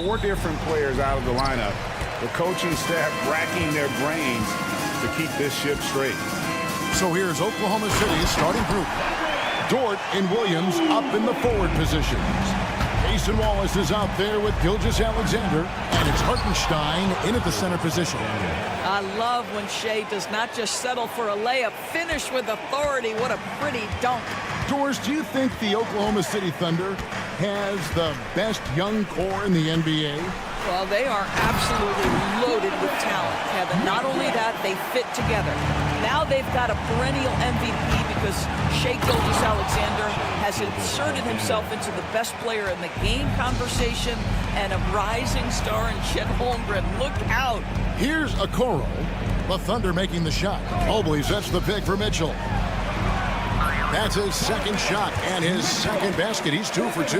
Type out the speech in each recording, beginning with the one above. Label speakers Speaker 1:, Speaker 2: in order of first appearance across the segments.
Speaker 1: 4 different players out of the lineup. The coaching staff racking their brains to keep this ship straight.
Speaker 2: So here's Oklahoma City's starting group. Dort and Williams up in the forward positions. Jason Wallace is out there with Gilgeous-Alexander, and it's Hartenstein in at the center position.
Speaker 3: I love when Shea does not just settle for a layup, finish with authority. What a pretty dunk.
Speaker 2: Doris, do you think the Oklahoma City Thunder has the best young core in the NBA?
Speaker 3: Well, they are absolutely loaded with talent, Kevin. Not only that, they fit together. Now they've got a perennial MVP because Shea Gilgeous-Alexander has inserted himself into the best player in the game conversation and a rising star in Chet Holmgren. Look out.
Speaker 2: Here's Okoro. The Thunder making the shot. Mobley sets the pick for Mitchell. That's his second shot and his second basket. He's 2 for 2.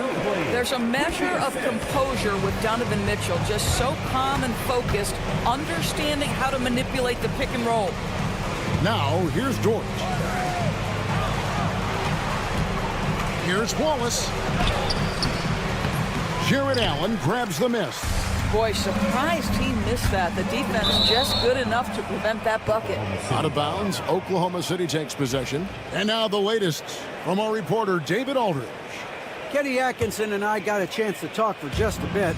Speaker 3: There's a measure of composure with Donovan Mitchell, just so calm and focused, understanding how to manipulate the pick and roll.
Speaker 2: Now, here's Dort. Here's Wallace. Jared Allen grabs the miss.
Speaker 3: Boy, surprised he missed that. The defense just good enough to prevent that bucket.
Speaker 2: Out of bounds, Oklahoma City takes possession. And now the latest from our reporter, David Aldridge.
Speaker 4: Kenny Atkinson and I got a chance to talk for just a bit.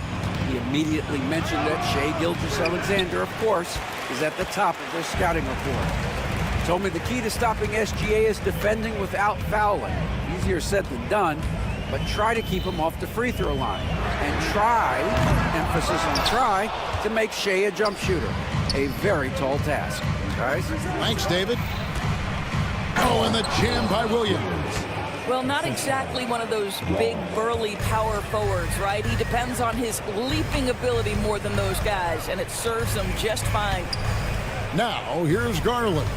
Speaker 4: He immediately mentioned that Shea Gilgeous-Alexander, of course, is at the top of their scouting report. He told me the key to stopping SGA is defending without fouling. Easier said than done, but try to keep him off the free throw line. And try, emphasis on try, to make Shea a jump shooter. A very tall task. Guys?
Speaker 2: Thanks, David. Oh, and the jam by Williams.
Speaker 3: Well, not exactly one of those big, burly power forwards, right? He depends on his leaping ability more than those guys, and it serves him just fine.
Speaker 2: Now, here's Garland.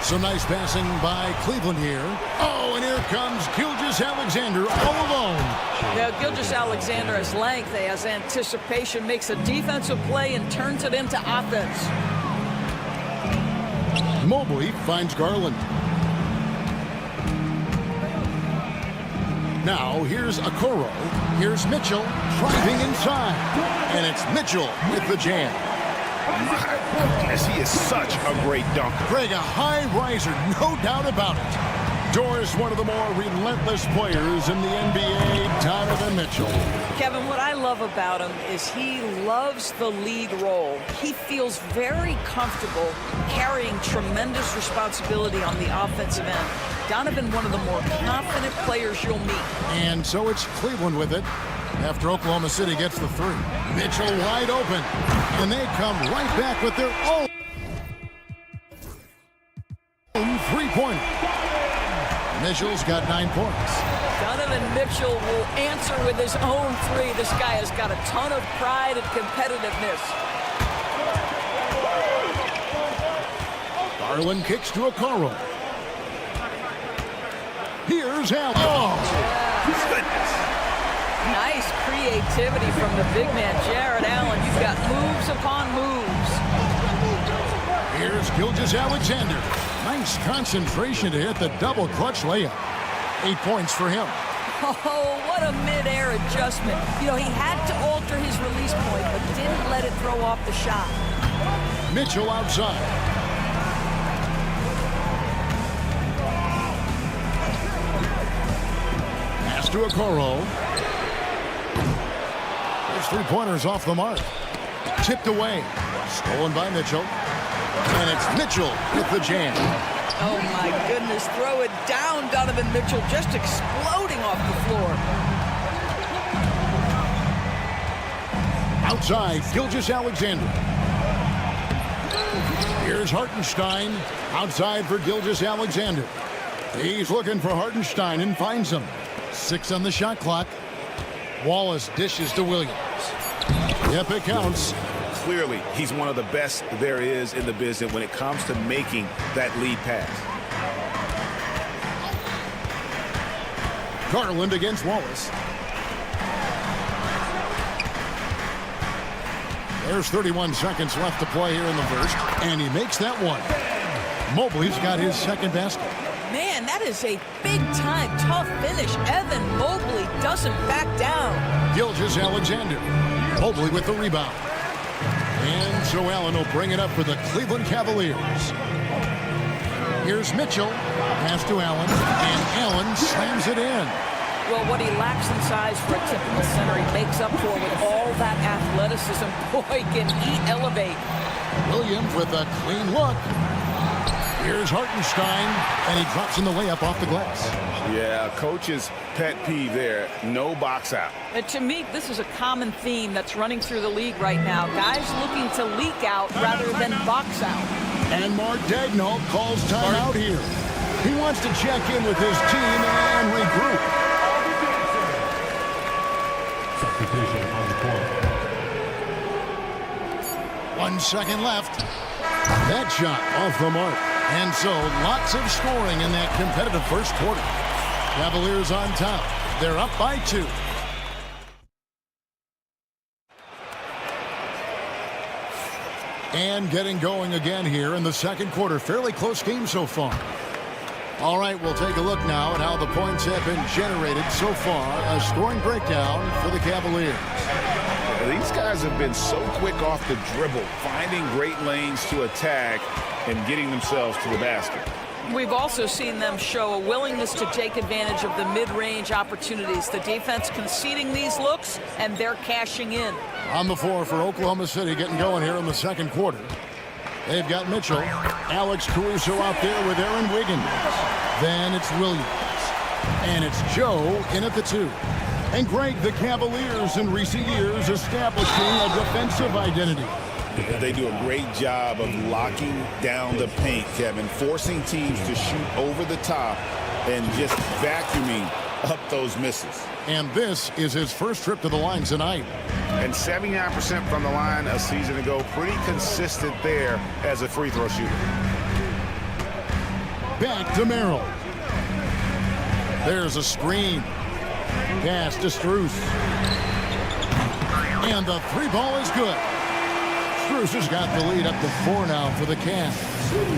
Speaker 2: Some nice passing by Cleveland here. Oh, and here comes Gilgeous-Alexander all alone.
Speaker 3: Now, Gilgeous-Alexander has length, he has anticipation, makes a defensive play and turns it into offense.
Speaker 2: Mobley finds Garland. Now, here's Okoro. Here's Mitchell driving inside. And it's Mitchell with the jam.
Speaker 1: My goodness, he is such a great dunker.
Speaker 2: Greg, a high riser, no doubt about it. Doris, one of the more relentless players in the NBA, Donovan Mitchell.
Speaker 3: Kevin, what I love about him is he loves the lead role. He feels very comfortable carrying tremendous responsibility on the offensive end. Donovan, one of the more confident players you'll meet.
Speaker 2: And so it's Cleveland with it after Oklahoma City gets the 3. Mitchell wide open. And they come right back with their own 3-pointer. Mitchell's got 9 points.
Speaker 3: Donovan Mitchell will answer with his own 3. This guy has got a ton of pride and competitiveness.
Speaker 2: Garland kicks to Okoro. Here's Allen. Oh,
Speaker 1: Goodness.
Speaker 3: Nice creativity from the big man, Jared Allen. You've got moves upon moves.
Speaker 2: here's Gilgeous-Alexander. Nice concentration to hit the double clutch layup. 8 points for him.
Speaker 3: Oh, what a mid-air adjustment. You know, he had to alter his release point, but didn't let it throw off the shot.
Speaker 2: Mitchell outside. Pass to Okoro. There's three-pointers off the mark. Tipped away. Stolen by Mitchell. And it's Mitchell with the jam.
Speaker 3: Oh, my goodness. Throw it down, Donovan Mitchell, just exploding off the floor.
Speaker 2: Outside, Gilgeous-Alexander. Here's Hartenstein. Outside for Gilgeous-Alexander. He's looking for Hartenstein and finds him. 6 on the shot clock. Wallace dishes to Williams. Yep, it counts.
Speaker 1: Clearly, he's one of the best there is in the business when it comes to making that lead pass.
Speaker 2: Garland against Wallace. There's 31 seconds left to play here in the first, and he makes that one. Mobley's got his second basket.
Speaker 3: Man, that is a big-time, tough finish. Evan Mobley doesn't back down.
Speaker 2: Gilgeous-Alexander. Mobley with the rebound. And so Allen will bring it up for the Cleveland Cavaliers. Here's Mitchell. Pass to Allen. And Allen slams it in.
Speaker 3: Well, what he lacks in size for a typical center, he makes up for with all that athleticism. Boy, can he elevate.
Speaker 2: Williams with a clean look. Here's Hartenstein, and he drops in the layup off the glass.
Speaker 1: Yeah, coach's pet peeve there. No box out.
Speaker 3: And to me, this is a common theme that's running through the league right now. Guys looking to leak out rather than box out.
Speaker 2: And Mark Daigneault calls timeout here. He wants to check in with his team and regroup.
Speaker 5: Substitution on the court.
Speaker 2: 1 second left. That shot off the mark. And so lots of scoring in that competitive first quarter. Cavaliers on top. They're up by 2. And getting going again here in the second quarter. Fairly close game so far. All right, we'll take a look now at how the points have been generated so far. A scoring breakdown for the Cavaliers.
Speaker 1: These guys have been so quick off the dribble, finding great lanes to attack and getting themselves to the basket.
Speaker 3: We've also seen them show a willingness to take advantage of the mid-range opportunities. The defense conceding these looks, and they're cashing in.
Speaker 2: On the floor for Oklahoma City, getting going here in the second quarter. They've got Mitchell, Alex Caruso out there with Aaron Wiggins. Then it's Williams. And it's Joe in at the 2. And Greg, the Cavaliers in recent years establishing a defensive identity.
Speaker 1: They do a great job of locking down the paint, Kevin, forcing teams to shoot over the top and just vacuuming up those misses.
Speaker 2: And this is his first trip to the line tonight.
Speaker 1: And 79% from the line a season ago. Pretty consistent there as a free throw shooter.
Speaker 2: Back to Merrill. There's a screen. Pass to Strus. And the 3 ball is good. Strus has got the lead up to 4 now for the Cavs.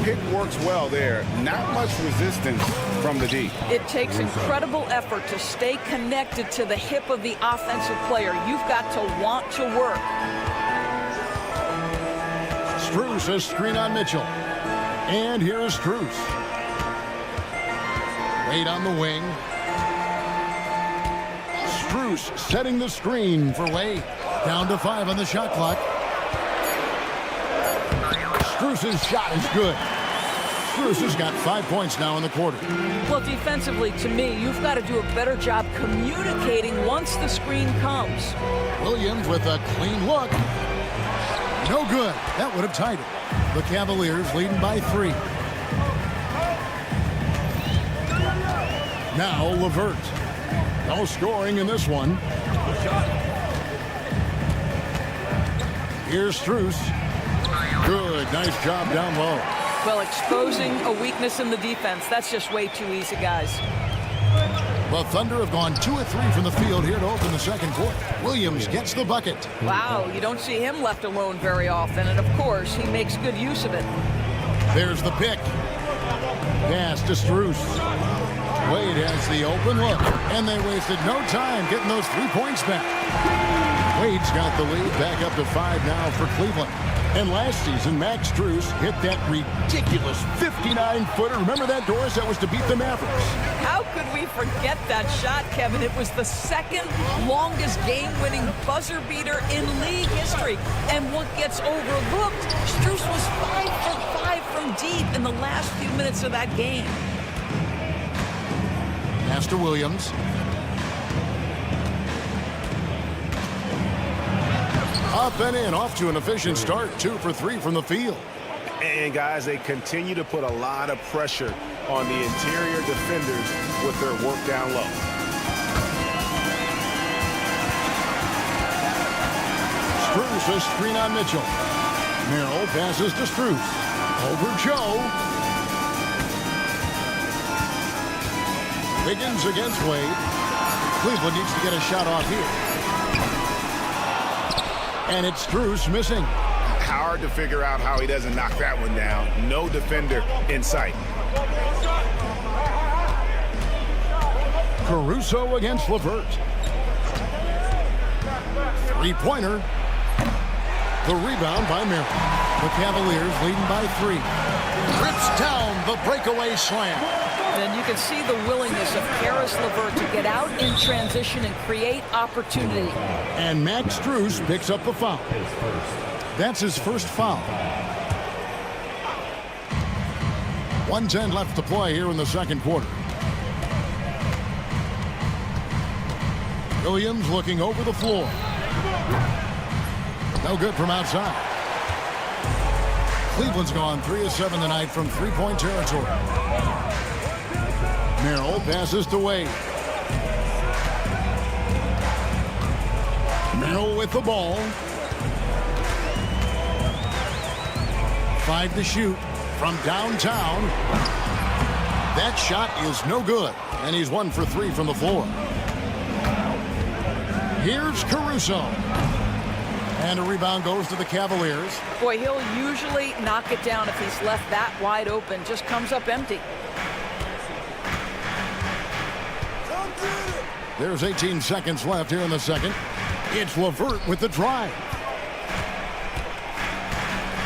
Speaker 1: Pick works well there. Not much resistance from the D.
Speaker 3: It takes incredible effort to stay connected to the hip of the offensive player. You've got to want to work.
Speaker 2: Strus has screen on Mitchell. And here is Strus. Wade on the wing. Strus setting the screen for Wade. Down to 5 on the shot clock. Strus's shot is good. Strus has got 5 points now in the quarter.
Speaker 3: Well, defensively, to me, you've got to do a better job communicating once the screen comes.
Speaker 2: Williams with a clean look. No good. That would have tied it. The Cavaliers leading by 3. Now LeVert. No scoring in this one. Here's Strus. Good. Nice job down low.
Speaker 3: Well, exposing a weakness in the defense, that's just way too easy, guys.
Speaker 2: The Thunder have gone 2 of 3 from the field here to open the second quarter. Williams gets the bucket.
Speaker 3: Wow, you don't see him left alone very often, and of course, he makes good use of it.
Speaker 2: There's the pick. Pass to Strus. Wade has the open look, and they wasted no time getting those 3 points back. Wade's got the lead back up to 5 now for Cleveland. And last season, Max Strus hit that ridiculous 59-footer. Remember that, Doris? That was to beat the Mavericks.
Speaker 3: How could we forget that shot, Kevin? It was the second longest game-winning buzzer beater in league history. And what gets overlooked, Strus was 5 for 5 from deep in the last few minutes of that game.
Speaker 2: Pass to Williams. Up and in, off to an efficient start. 2 for 3 from the field.
Speaker 1: And guys, they continue to put a lot of pressure on the interior defenders with their work down low.
Speaker 2: Strus a screen on Mitchell. Merrill passes to Strus. Over Joe. Wiggins against Wade. Cleveland needs to get a shot off here. And it's Strus missing.
Speaker 1: Hard to figure out how he doesn't knock that one down. No defender in sight.
Speaker 2: Caruso against LeVert. Three-pointer. The rebound by Merrill. The Cavaliers leading by 3. Rips down the breakaway slam.
Speaker 3: And you can see the willingness of Caris LeVert to get out in transition and create opportunity.
Speaker 2: And Max Strus picks up the foul. That's his first foul. 1:10 left to play here in the second quarter. Williams looking over the floor. No good from outside. Cleveland's gone 3 of 7 tonight from three-point territory. Merrill passes to Wade. Merrill with the ball. 5 to shoot from downtown. That shot is no good, and he's 1 for 3 from the floor. Here's Caruso. And a rebound goes to the Cavaliers.
Speaker 3: Boy, he'll usually knock it down if he's left that wide open. Just comes up empty.
Speaker 2: There's 18 seconds left here in the second. It's LeVert with the drive.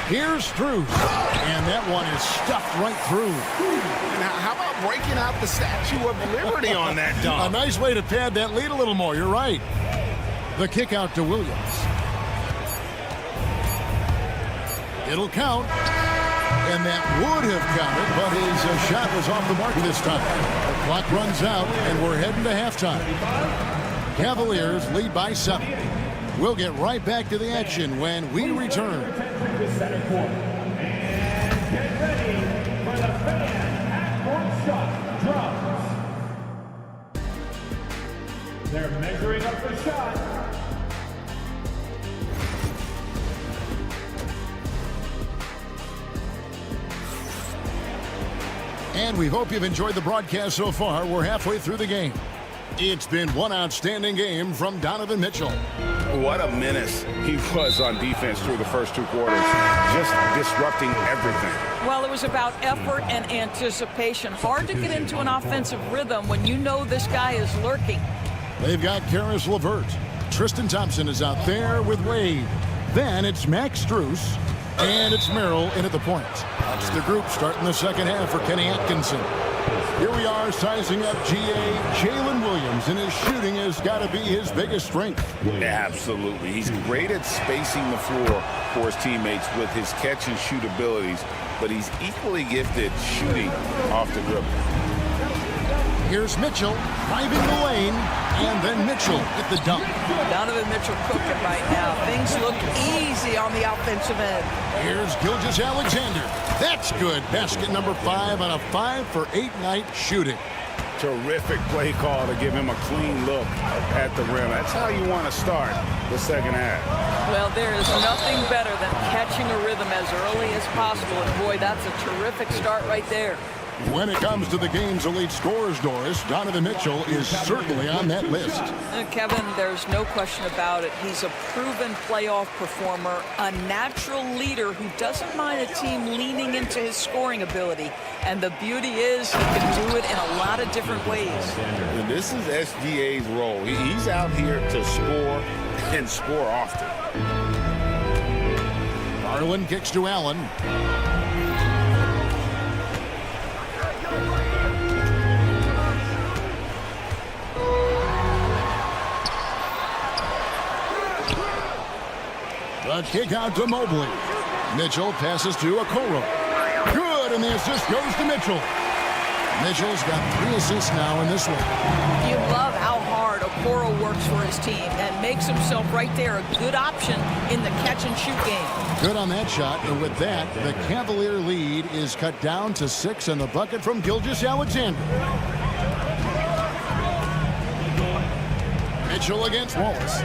Speaker 2: Here's Strus. And that one is stuffed right through.
Speaker 1: Now, how about breaking out the Statue of Liberty on that
Speaker 2: A
Speaker 1: dunk?
Speaker 2: nice way to pad that lead a little more. You're right. The kick out to Williams. It'll count. And that would have counted, but his shot was off the mark this time. The clock runs out, and we're heading to halftime. Cavaliers lead by 7. We'll get right back to the action when we return.
Speaker 5: The second quarter. And get ready for the fan at court shot drums. They're measuring up the shot.
Speaker 2: And we hope you've enjoyed the broadcast so far. We're halfway through the game. It's been one outstanding game from Donovan Mitchell.
Speaker 1: What a menace he was on defense through the first 2 quarters. Just disrupting everything.
Speaker 3: Well, it was about effort and anticipation. Hard to get into an offensive rhythm when you know this guy is lurking.
Speaker 2: They've got Caris LeVert. Tristan Thompson is out there with Wade. Then it's Max Strus. And it's Merrill in at the point. That's the group starting the second half for Kenny Atkinson. Here we are sizing up GA Jalen Williams, and his shooting has got to be his biggest strength.
Speaker 1: Absolutely. He's great at spacing the floor for his teammates with his catch and shoot abilities, but he's equally gifted shooting off the dribble.
Speaker 2: Here's Mitchell driving the lane, and then Mitchell at the dunk.
Speaker 3: Donovan Mitchell cooking right now. Things look easy on the offensive end.
Speaker 2: Here's Gilgeous-Alexander. That's good. Basket number 5 on a 5 for 8 night shooting.
Speaker 1: Terrific play call to give him a clean look at the rim. That's how you want to start the second half.
Speaker 3: Well, there is nothing better than catching a rhythm as early as possible. And boy, that's a terrific start right there.
Speaker 2: When it comes to the game's elite scorers, Doris, Donovan Mitchell is certainly on that list.
Speaker 3: Kevin, there's no question about it. He's a proven playoff performer, a natural leader who doesn't mind a team leaning into his scoring ability. And the beauty is he can do it in a lot of different ways.
Speaker 1: And this is SGA's role. He's out here to score and score often.
Speaker 2: Garland kicks to Allen. The kick out to Mobley. Mitchell passes to Okoro. Good, and the assist goes to Mitchell. Mitchell's got 3 assists now in this one.
Speaker 3: You love how hard Okoro works for his team and makes himself right there a good option in the catch-and-shoot game.
Speaker 2: Good on that shot, and with that, the Cavalier lead is cut down to 6 and the bucket from Gilgeous-Alexander. Mitchell against Wallace.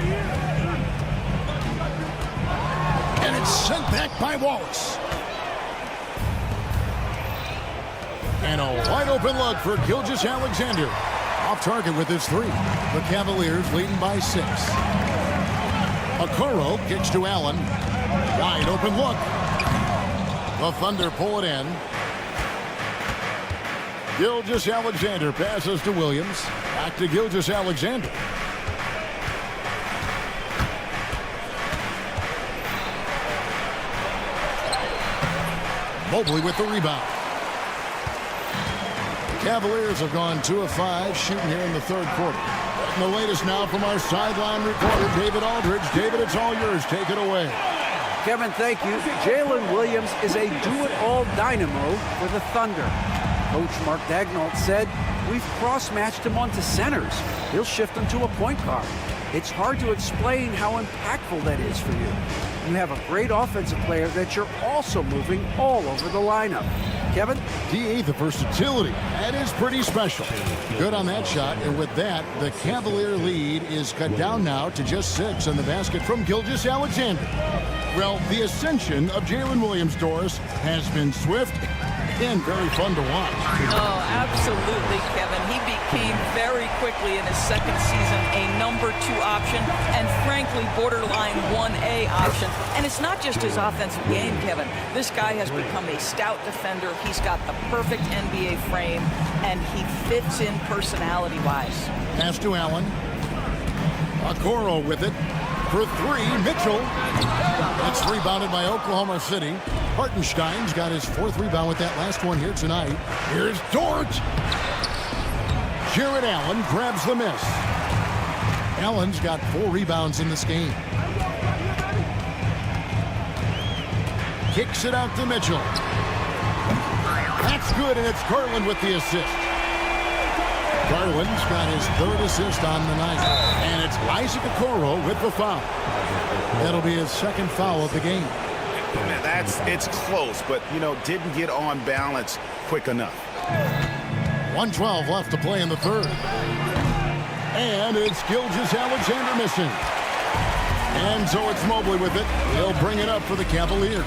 Speaker 2: And it's sent back by Wallace. And a wide open look for Gilgeous-Alexander. Off target with his 3. The Cavaliers leading by 6. Okoro kicks to Allen. Wide open look. The Thunder pull it in. Gilgeous-Alexander passes to Williams. Back to Gilgeous-Alexander. Mobley with the rebound. The Cavaliers have gone 2 of 5 shooting here in the third quarter. And the latest now from our sideline reporter, David Aldridge. David, it's all yours. Take it away.
Speaker 4: Kevin, thank you. Jalen Williams is a do-it-all dynamo for the Thunder. Coach Mark Daigneault said, "We've cross-matched him onto centers. He'll shift them to a point guard. It's hard to explain how impactful that is for you. You have a great offensive player that you're also moving all over the lineup." Kevin?
Speaker 2: DA, the versatility. That is pretty special. Good on that shot. And with that, the Cavalier lead is cut down now to just 6 on the basket from Gilgeous-Alexander. Well, the ascension of Jalen Williams, Doris, has been swift and very fun to watch.
Speaker 3: Oh, absolutely, Kevin. He became very quickly in his second season a number 2 option and frankly borderline 1A option. And it's not just his offensive game, Kevin. This guy has become a stout defender. He's got the perfect NBA frame and he fits in personality-wise.
Speaker 2: Pass to Allen. Okoro with it. For 3, Mitchell. It's rebounded by Oklahoma City. Hartenstein's got his 4th rebound with that last one here tonight. Here's Dort. Jared Allen grabs the miss. Allen's got 4 rebounds in this game. Kicks it out to Mitchell. That's good, and it's Garland with the assist. Garland's got his 3rd assist on the night. And it's Isaac Okoro with the foul. That'll be his 2nd foul of the game.
Speaker 1: It's close, but, didn't get on balance quick enough.
Speaker 2: 1:12 left to play in the third. And it's Gilgeous-Alexander missing. And so it's Mobley with it. He'll bring it up for the Cavaliers.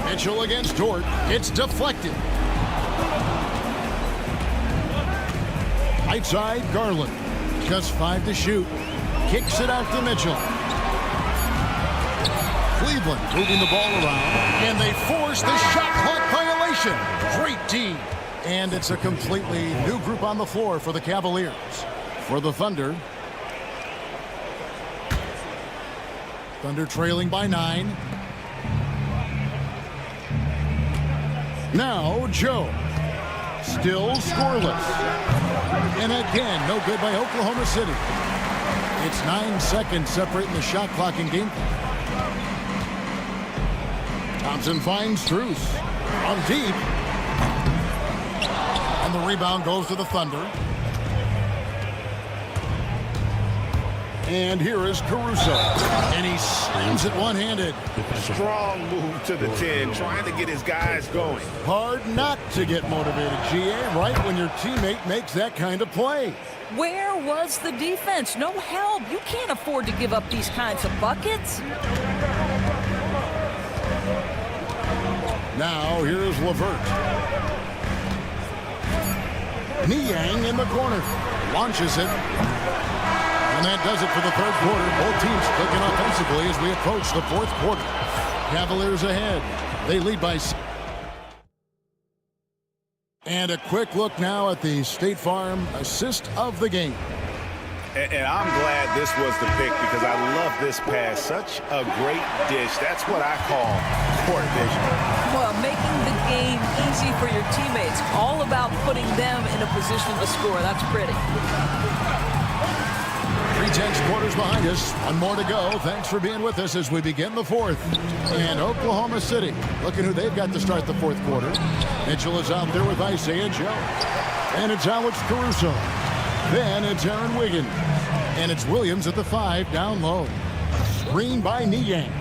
Speaker 2: Mitchell against Dort. It's deflected. Right side, Garland. Just 5 to shoot. Kicks it out to Mitchell. Cleveland moving the ball around. And they force the shot clock violation. Great D. And it's a completely new group on the floor for the Cavaliers. For the Thunder. Thunder trailing by 9. Now Joe. Still scoreless. And again, no good by Oklahoma City. It's 9 seconds separating the shot clock and game clock. Thompson finds Strus on deep. And the rebound goes to the Thunder. And here is Caruso. And he slams it one-handed.
Speaker 1: Strong move to the 10, trying to get his guys going.
Speaker 2: Hard not to get motivated, GA, right when your teammate makes that kind of play.
Speaker 3: Where was the defense? No help. You can't afford to give up these kinds of buckets.
Speaker 2: Now here's LeVert. Niang in the corner. Launches it. And that does it for the third quarter. Both teams clicking offensively as we approach the fourth quarter. Cavaliers ahead. They lead by 6. And a quick look now at the State Farm assist of the game.
Speaker 1: And I'm glad this was the pick because I love this pass. Such a great dish. That's what I call court vision.
Speaker 3: Well, making the game easy for your teammates. All about putting them in a position to score. That's pretty.
Speaker 2: 3/10 quarters behind us. One more to go. Thanks for being with us as we begin the fourth. And Oklahoma City, looking who they've got to start the fourth quarter. Mitchell is out there with Isaiah Joe. And it's Alex Caruso. Then it's Aaron Wiggins. And it's Williams at the 5 down low. Screen by Niang.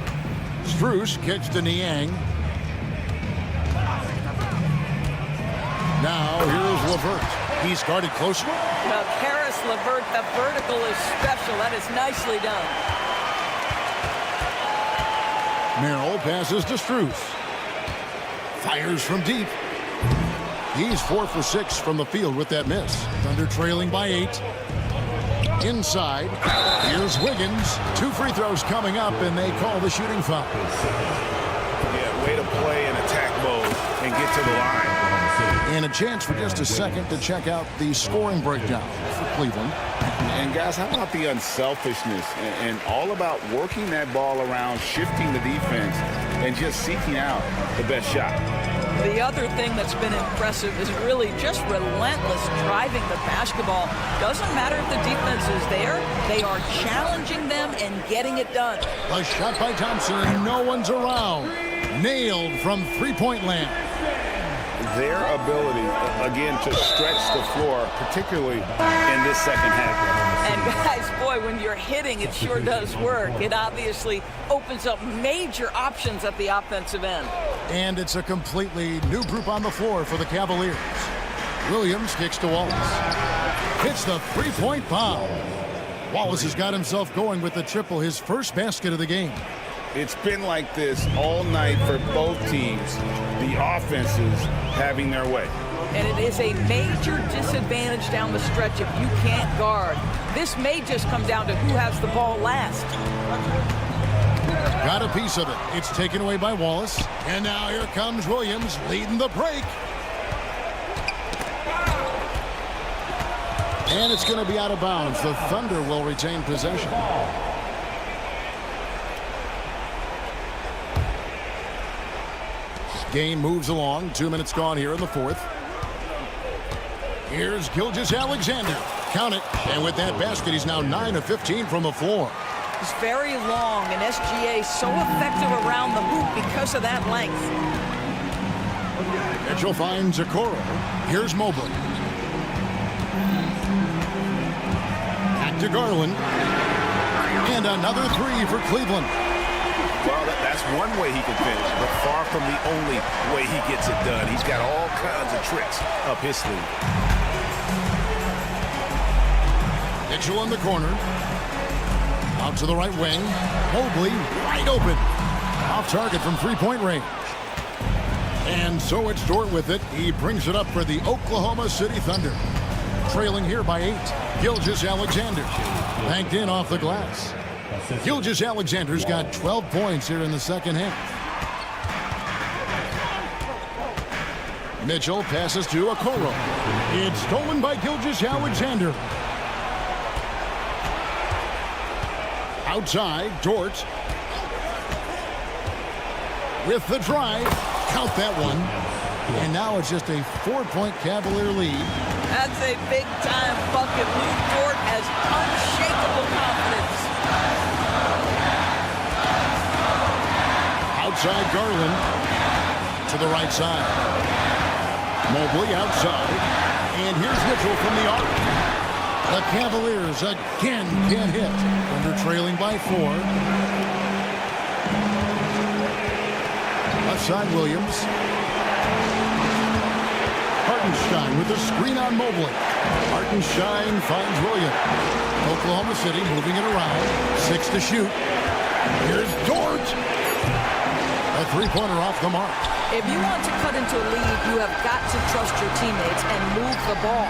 Speaker 2: Strus kicks to Niang. Now here's LeVert. He's guarded closer.
Speaker 3: Now, Karis LeVert, the vertical is special. That is nicely done.
Speaker 2: Merrill passes to Strus. Fires from deep. He's 4 for 6 from the field with that miss. Thunder trailing by 8. Inside. Here's Wiggins. 2 free throws coming up, and they call the shooting foul.
Speaker 1: Yeah, way to play in attack mode. the line.
Speaker 2: And a chance for just a second to check out the scoring breakdown for Cleveland.
Speaker 1: And guys, how about the unselfishness and all about working that ball around, shifting the defense, and just seeking out the best shot.
Speaker 3: The other thing that's been impressive is really just relentless driving the basketball. Doesn't matter if the defense is there, they are challenging them and getting it done.
Speaker 2: A shot by Thompson, no one's around. Nailed from three-point land.
Speaker 1: Their ability, again, to stretch the floor, particularly in this second half.
Speaker 3: And guys, boy, when you're hitting, it sure does work. It obviously opens up major options at the offensive end.
Speaker 2: And it's a completely new group on the floor for the Cavaliers. Williams kicks to Wallace. Hits the three-point bomb. Wallace has got himself going with the triple, his first basket of the game.
Speaker 1: It's been like this all night for both teams. The offenses having their way.
Speaker 3: And it is a major disadvantage down the stretch if you can't guard. This may just come down to who has the ball last.
Speaker 2: Got a piece of it. It's taken away by Wallace. And now here comes Williams leading the break. And it's going to be out of bounds. The Thunder will retain possession. Game moves along. 2 minutes gone here in the fourth. Here's Gilgeous-Alexander. Count it. And with that basket, he's now 9 of 15 from the floor.
Speaker 3: It's very long, and SGA so effective around the hoop because of that length.
Speaker 2: Mitchell finds Okoro. Here's Mobley. Back to Garland. And another three for Cleveland.
Speaker 1: Well, that's one way he can finish, but far from the only way he gets it done. He's got all kinds of tricks up his sleeve.
Speaker 2: Mitchell in the corner. Out to the right wing. Mobley wide open. Off target from three-point range. And so it's Dort with it. He brings it up for the Oklahoma City Thunder. Trailing here by 8. Gilgeous-Alexander. Banked in off the glass. Gilgeous-Alexander's got 12 points here in the second half. Mitchell passes to Okoro. It's stolen by Gilgeous-Alexander. Outside, Dort. With the drive. Count that one. And now it's just a 4-point Cavalier lead.
Speaker 3: That's a big-time bucket. Lou Dort has unshakable confidence.
Speaker 2: Outside Garland. To the right side. Mobley outside. And here's Mitchell from the arc. The Cavaliers again can't hit. Thunder trailing by 4. Left side Williams. Hartenstein with the screen on Mobley. Hartenstein finds Williams. Oklahoma City moving it around. 6 to shoot. Here's Dort. A three-pointer off the mark.
Speaker 3: If you want to cut into a lead, you have got to trust your teammates and move the ball.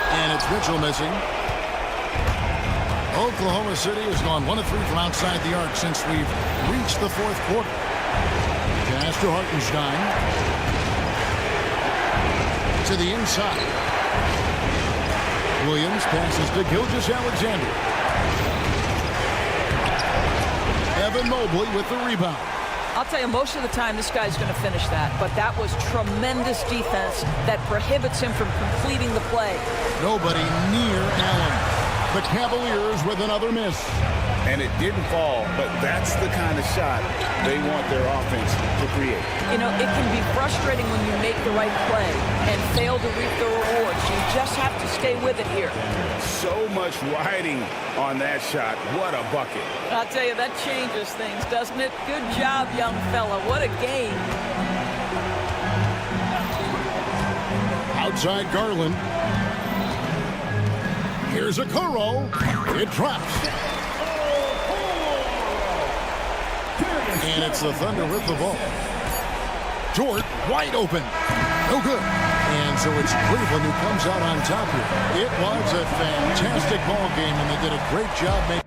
Speaker 2: And it's Mitchell missing. Oklahoma City has gone 1 of 3 from outside the arc since we've reached the fourth quarter. Pass to Hartenstein. To the inside. Williams passes to Gilgeous-Alexander. Evan Mobley with the rebound.
Speaker 3: I'll tell you, most of the time, this guy's going to finish that. But that was tremendous defense that prohibits him from completing the play.
Speaker 2: Nobody near Allen. The Cavaliers with another miss.
Speaker 1: And it didn't fall, but that's the kind of shot they want their offense to create.
Speaker 3: You know, it can be frustrating when you make the right play and fail to reap the rewards. You just have to stay with it here.
Speaker 1: So much riding on that shot. What a bucket.
Speaker 3: I'll tell you, that changes things, doesn't it? Good job, young fella. What a game.
Speaker 2: Outside Garland. Here's Okoro. It drops. And it's the Thunder with the ball. Dort wide open. No good. And so it's Cleveland who comes out on top here. It was a fantastic ball game, and they did a great job making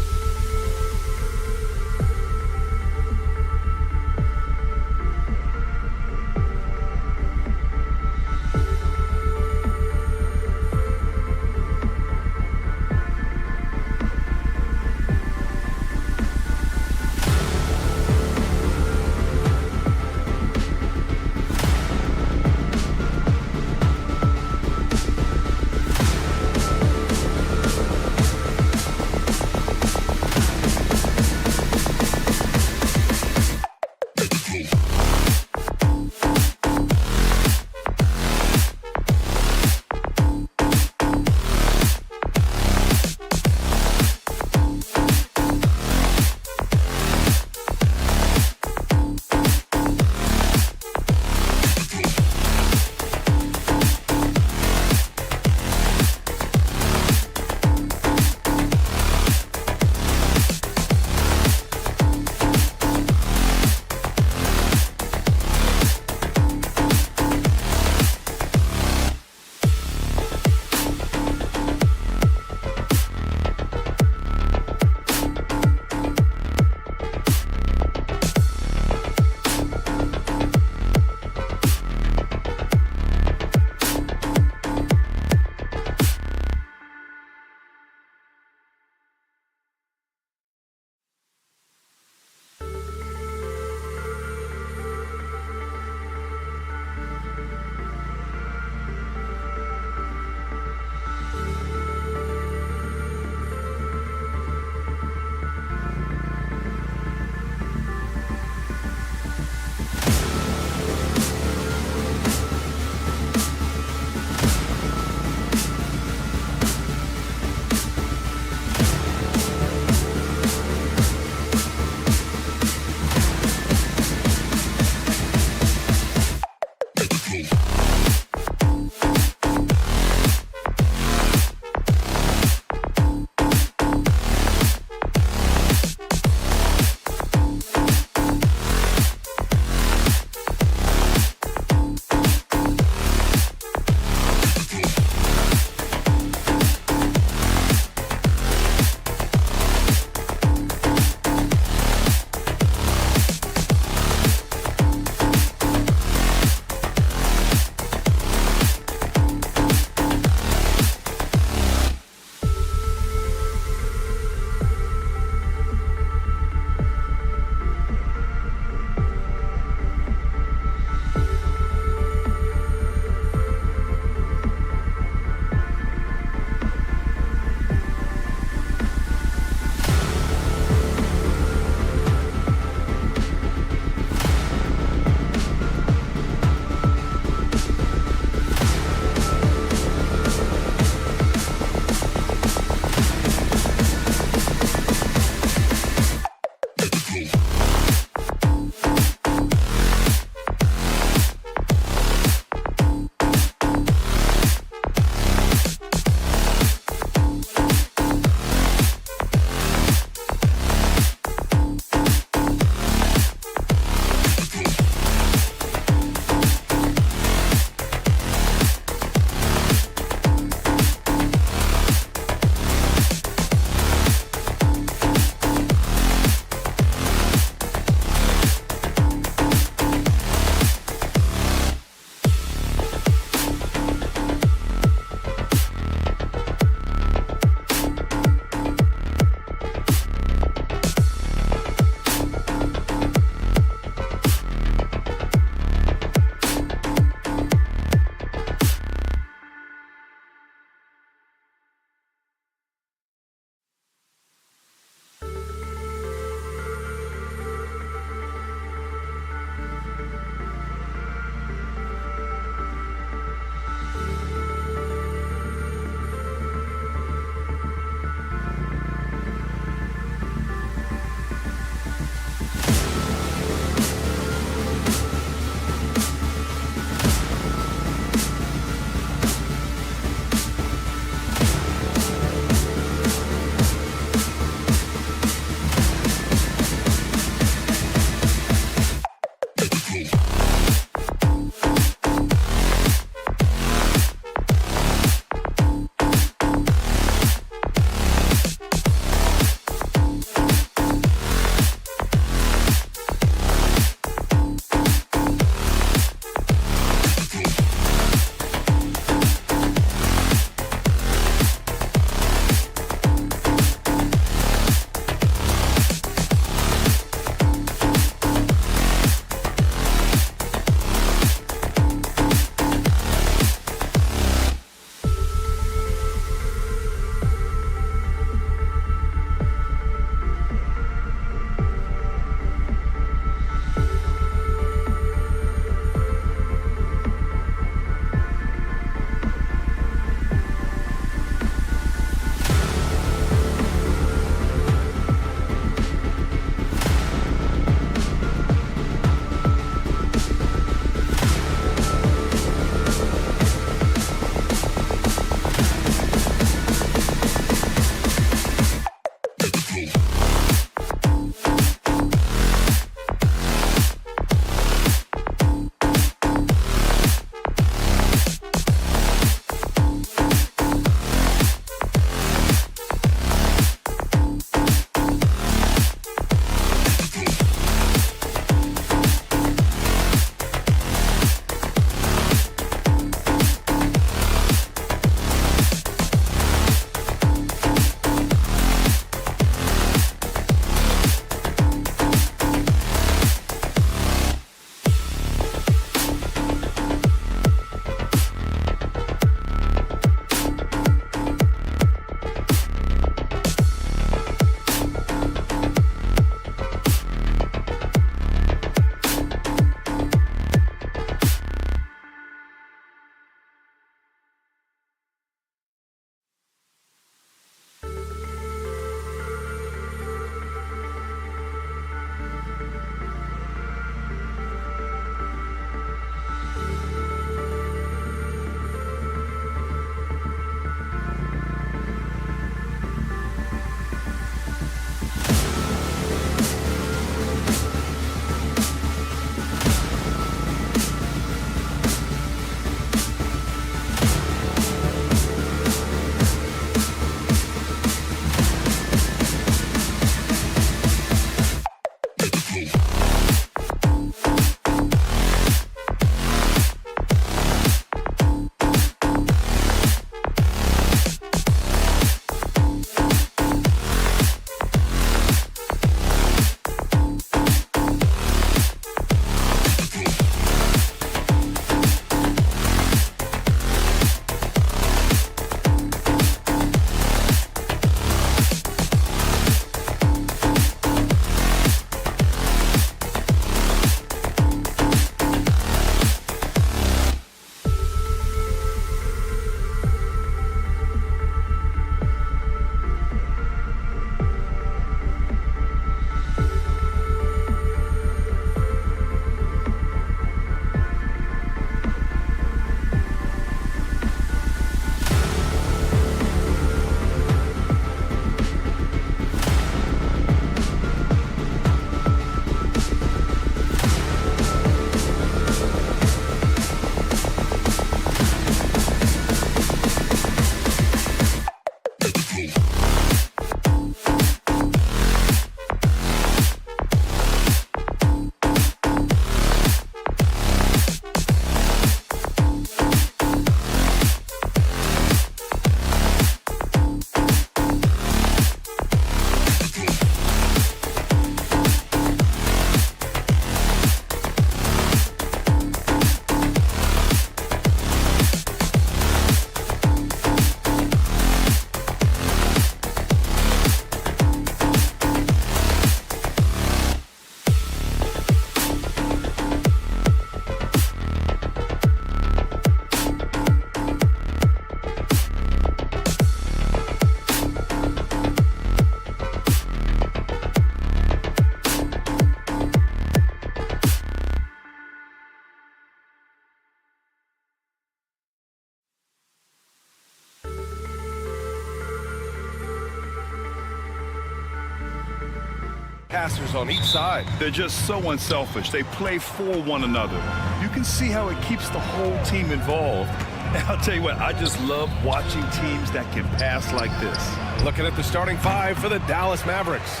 Speaker 6: passers on each side.
Speaker 7: They're just so unselfish. They play for one another. You can see how it keeps the whole team involved. And I'll tell you what, I just love watching teams that can pass like this.
Speaker 6: Looking at the starting five for the Dallas Mavericks.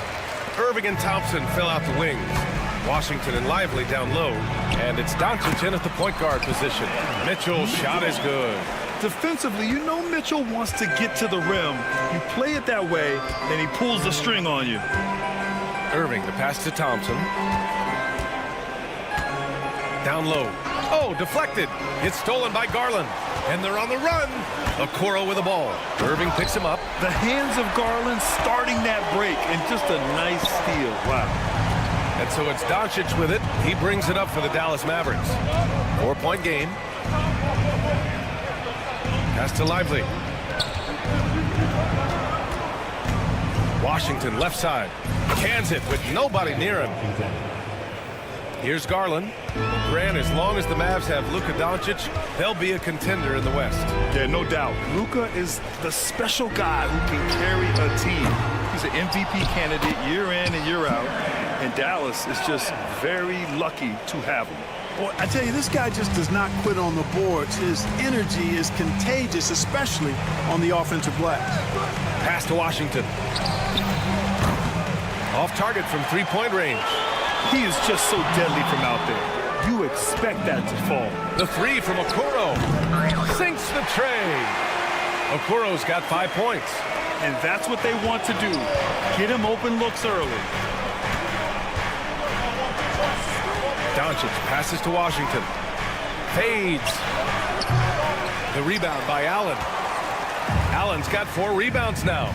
Speaker 6: Irving and Thompson fill out the wings. Washington and Lively down low. And it's Doncic in at the point guard position. Mitchell's shot is good.
Speaker 7: Defensively, you know Mitchell wants to get to the rim. You play it that way, and he pulls the string on you.
Speaker 6: Irving, the pass to Thompson. Down low. Oh, deflected. It's stolen by Garland. And they're on the run. Okoro with the ball. Irving picks him up.
Speaker 7: The hands of Garland starting that break, and just a nice steal. Wow.
Speaker 6: And so it's Doncic with it. He brings it up for the Dallas Mavericks. 4-point game. Pass to Lively. Washington left side. Cans it with nobody near him. Here's Garland. Grant, as long as the Mavs have Luka Doncic, they'll be a contender in the West.
Speaker 7: Yeah, no doubt. Luka is the special guy who can carry a team. He's an MVP candidate year in and year out. And Dallas is just very lucky to have him.
Speaker 8: Boy, I tell you, this guy just does not quit on the boards. His energy is contagious, especially on the offensive glass.
Speaker 6: Pass to Washington. Off target from three-point range.
Speaker 7: He is just so deadly from out there. You expect that to fall.
Speaker 6: The three from Okoro. Sinks the tray. Okoro's got 5 points.
Speaker 7: And that's what they want to do. Get him open looks early.
Speaker 6: Doncic passes to Washington. Fades. The rebound by Allen. Allen's got 4 rebounds now.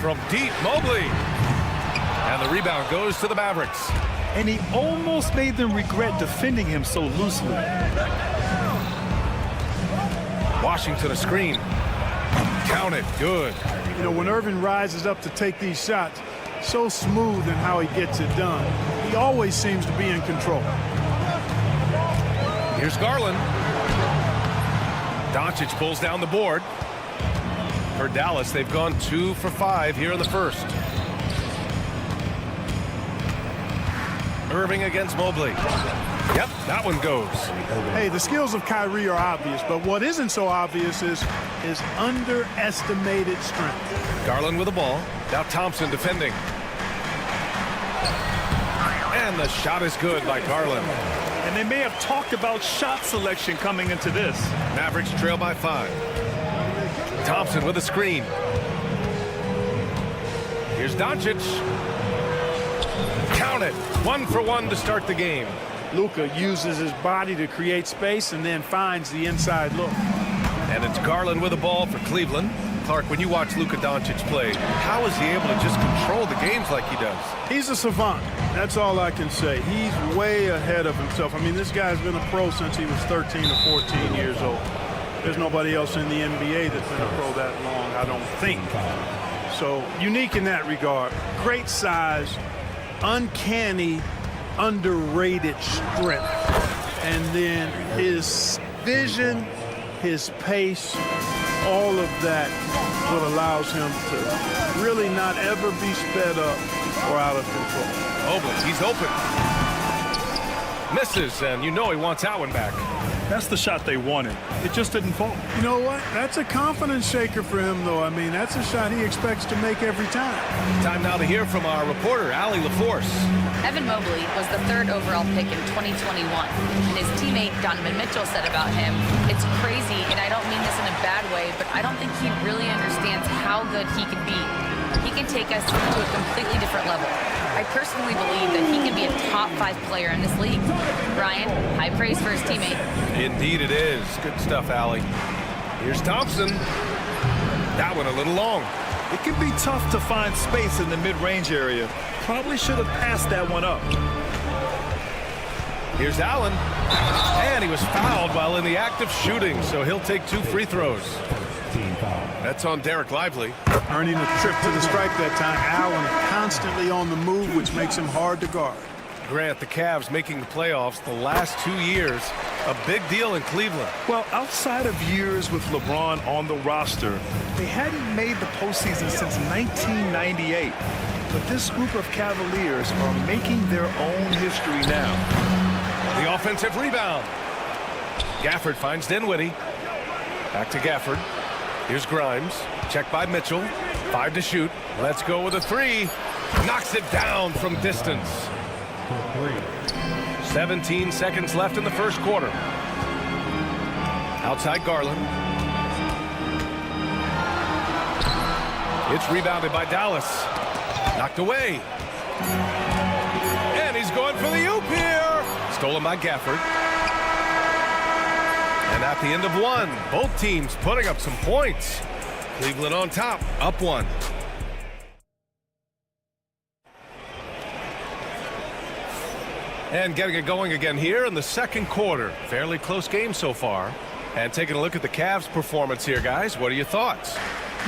Speaker 6: From deep, Mobley. And the rebound goes to the Mavericks.
Speaker 7: And he almost made them regret defending him so loosely.
Speaker 6: Washington a screen. Count it. Good.
Speaker 8: You know, when Irving rises up to take these shots, so smooth in how he gets it done. He always seems to be in control.
Speaker 6: Here's Garland. Doncic pulls down the board. For Dallas, they've gone 2 for 5 here in the first. Irving against Mobley. Yep, that one goes.
Speaker 8: Hey, the skills of Kyrie are obvious, but what isn't so obvious is his underestimated strength.
Speaker 6: Garland with the ball. Now Thompson defending. And the shot is good by Garland.
Speaker 7: And they may have talked about shot selection coming into this.
Speaker 6: Mavericks trail by 5. Thompson with a screen. Here's Doncic. Count it. 1 for 1 to start the game.
Speaker 8: Luka uses his body to create space and then finds the inside look.
Speaker 6: And it's Garland with the ball for Cleveland. Clark, when you watch Luka Doncic play, how is he able to just control the games like he does?
Speaker 8: He's a savant. That's all I can say. He's way ahead of himself. I mean, this guy's been a pro since he was 13 or 14 years old. There's nobody else in the NBA that's been a pro that long, I don't think. So unique in that regard. Great size, uncanny, underrated strength. And then his vision, his pace, all of that what allows him to really not ever be sped up or out of control.
Speaker 6: Mobley, he's open. Misses, and you know he wants that one back.
Speaker 7: That's the shot they wanted. It just didn't fall.
Speaker 8: You know what? That's a confidence shaker for him, though. I mean, that's a shot he expects to make every time.
Speaker 6: Time now to hear from our reporter, Allie LaForce.
Speaker 9: Evan Mobley was the 3rd overall pick in 2021, and his teammate Donovan Mitchell said about him, "It's crazy, and I don't mean this in a bad way, but I don't think he really understands how good he can be. He can take us to a completely different level. I personally believe that he can be a top 5 player in this league." Brian, high praise for his teammate.
Speaker 6: Indeed it is. Good stuff, Allie. Here's Thompson. That one a little long.
Speaker 7: It can be tough to find space in the mid-range area. Probably should have passed that one up.
Speaker 6: Here's Allen. And he was fouled while in the act of shooting, so he'll take 2 free throws. That's on Derek Lively.
Speaker 8: Earning a trip to the stripe that time. Allen constantly on the move, which makes him hard to guard.
Speaker 6: Grant, the Cavs making the playoffs the last 2 years. A big deal in Cleveland.
Speaker 7: Well, outside of years with LeBron on the roster, they hadn't made the postseason since 1998. but this group of Cavaliers are making their own history now.
Speaker 6: The offensive rebound. Gafford finds Dinwiddie. Back to Gafford. Here's Grimes. Checked by Mitchell. 5 to shoot. Let's go with a 3. Knocks it down from distance. 17 seconds left in the first quarter. Outside Garland. It's rebounded by Dallas. Knocked away. And he's going for the oop here. Stolen by Gafford. And at the end of 1, both teams putting up some points. Cleveland on top, up 1. And getting it going again here in the second quarter. Fairly close game so far. And taking a look at the Cavs' performance here, guys. What are your thoughts?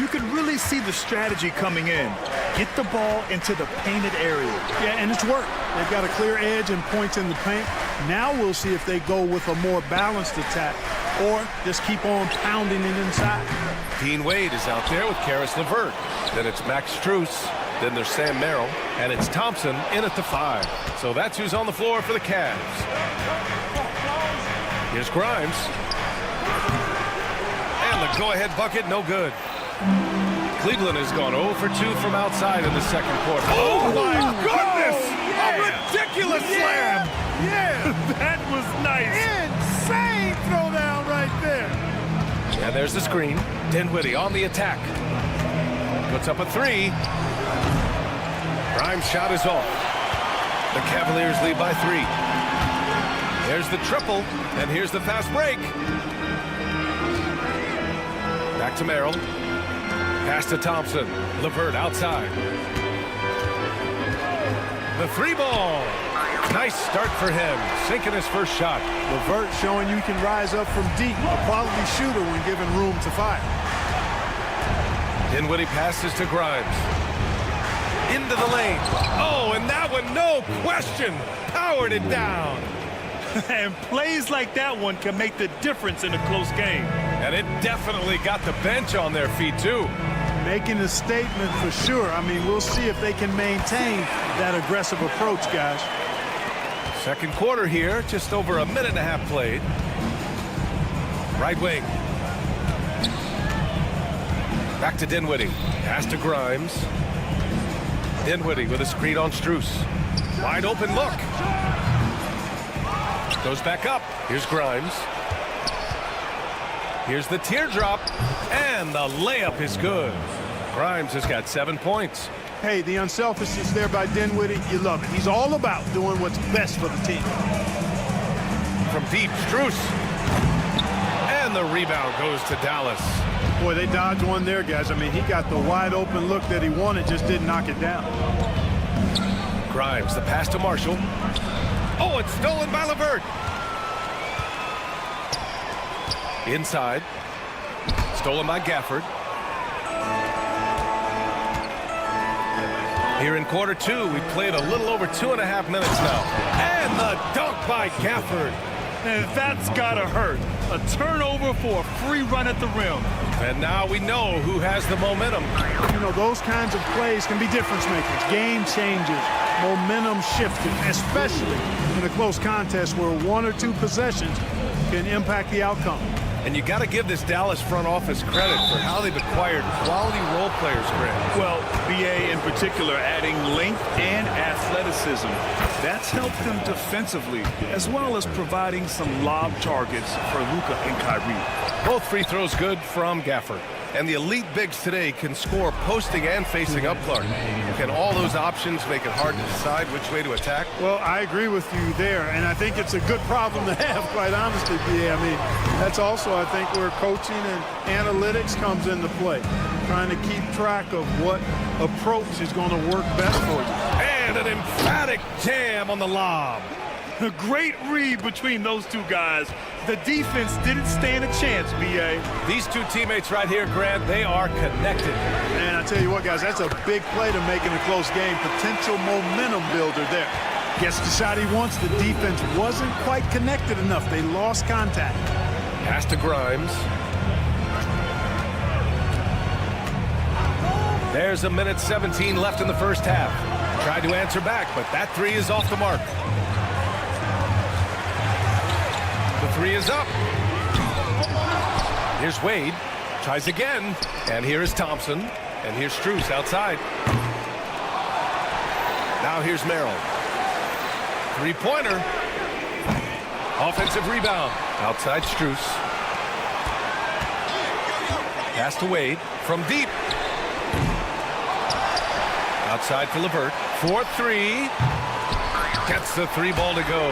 Speaker 7: You can really see the strategy coming in. Get the ball into the painted area.
Speaker 8: Yeah, and it's worked. They've got a clear edge and points in the paint. Now we'll see if they go with a more balanced attack or just keep on pounding it inside.
Speaker 6: Dean Wade is out there with Karis LeVert. Then it's Max Strus. Then there's Sam Merrill. And it's Thompson in at the 5. So that's who's on the floor for the Cavs. Here's Grimes. And the go-ahead bucket, no good. Cleveland has gone 0 for 2 from outside in the second quarter. Oh, my goodness! A ridiculous slam!
Speaker 8: Yeah,
Speaker 7: That was nice.
Speaker 8: insane throwdown right there.
Speaker 6: And there's the screen. Dinwiddie on the attack. Puts up a 3. Grimes' shot is off. The Cavaliers lead by 3. There's the triple, and here's the fast break. Back to Merrill. Pass to Thompson. LeVert outside. The 3 ball. Nice start for him. Sinking his first shot.
Speaker 8: LeVert showing you can rise up from deep. A quality shooter when given room to fire.
Speaker 6: Dinwiddie passes to Grimes. Into the lane. Oh, and that one, no question, powered it down.
Speaker 7: And plays like that one can make the difference in a close game.
Speaker 6: And it definitely got the bench on their feet, too.
Speaker 8: Making a statement for sure. I mean, we'll see if they can maintain that aggressive approach, guys.
Speaker 6: Second quarter here, just over a minute and a half played. Right wing. Back to Dinwiddie. Pass to Grimes. Dinwiddie with a screen on Strus. Wide open look. Goes back up. Here's Grimes. Here's the teardrop. And the layup is good. Grimes has got 7 points.
Speaker 8: Hey, the unselfishness there by Dinwiddie, you love it. He's all about doing what's best for the team.
Speaker 6: From deep, Strus. And the rebound goes to Dallas.
Speaker 8: Boy, they dodged one there, guys. I mean, he got the wide open look that he wanted, just didn't knock it down.
Speaker 6: Grimes, the pass to Marshall. Oh, it's stolen by LeVert. Inside. Stolen by Gafford. Here in quarter 2, we played a little over 2.5 minutes now. And the dunk by Gafford.
Speaker 7: And that's gotta hurt. A turnover for a free run at the rim.
Speaker 6: And now we know who has the momentum.
Speaker 8: You know, those kinds of plays can be difference makers, game changers, momentum shifting, especially in a close contest where 1 or 2 possessions can impact the outcome.
Speaker 6: And you got to give this Dallas front office credit for how they've acquired quality role players, Grant.
Speaker 7: Well, BA in particular adding length and athleticism. That's helped them defensively, as well as providing some lob targets for Luka and Kyrie.
Speaker 6: Both free throws good from Gafford. And the elite bigs today can score posting and facing up, Clark. Can all those options make it hard to decide which way to attack?
Speaker 8: Well, I agree with you there, and I think it's a good problem to have, quite honestly, BA. I mean, that's also, I think, where coaching and analytics comes into play. Trying to keep track of what approach is going to work best for you.
Speaker 6: And an emphatic jam on the lob.
Speaker 7: A great read between those two guys. The defense didn't stand a chance, BA.
Speaker 6: These two teammates right here, Grant, they are connected.
Speaker 8: And I tell you what, guys, that's a big play to make in a close game. Potential momentum builder there. Gets the shot he wants. The defense wasn't quite connected enough. They lost contact.
Speaker 6: Pass to Grimes. There's a minute 17 left in the first half. Tried to answer back, but that three is off the mark. The three is up. Here's Wade. Tries again. And here is Thompson. And here's Strus outside. Now here's Merrill. Three-pointer. Offensive rebound. Outside Strus. Pass to Wade from deep. Outside for LeVert. 4-3. Gets the three ball to go.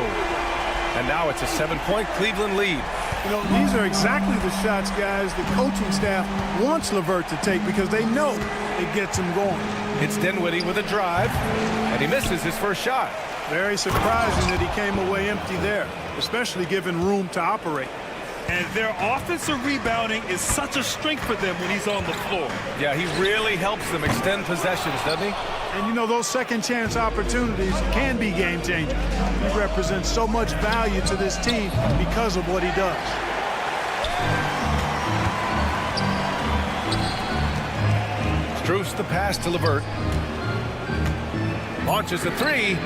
Speaker 6: And now it's a 7-point Cleveland lead.
Speaker 8: You know, these are exactly the shots, guys, the coaching staff wants LeVert to take because they know it gets him going.
Speaker 6: It's Dinwiddie with a drive, and he misses his first shot.
Speaker 8: Very surprising that he came away empty there, especially given room to operate.
Speaker 7: And their offensive rebounding is such a strength for them when he's on the floor.
Speaker 6: Yeah, he really helps them extend possessions, doesn't he?
Speaker 8: And you know, those second chance opportunities can be game changers. He represents so much value to this team because of what he does.
Speaker 6: Strus the pass to LeVert. Launches a three.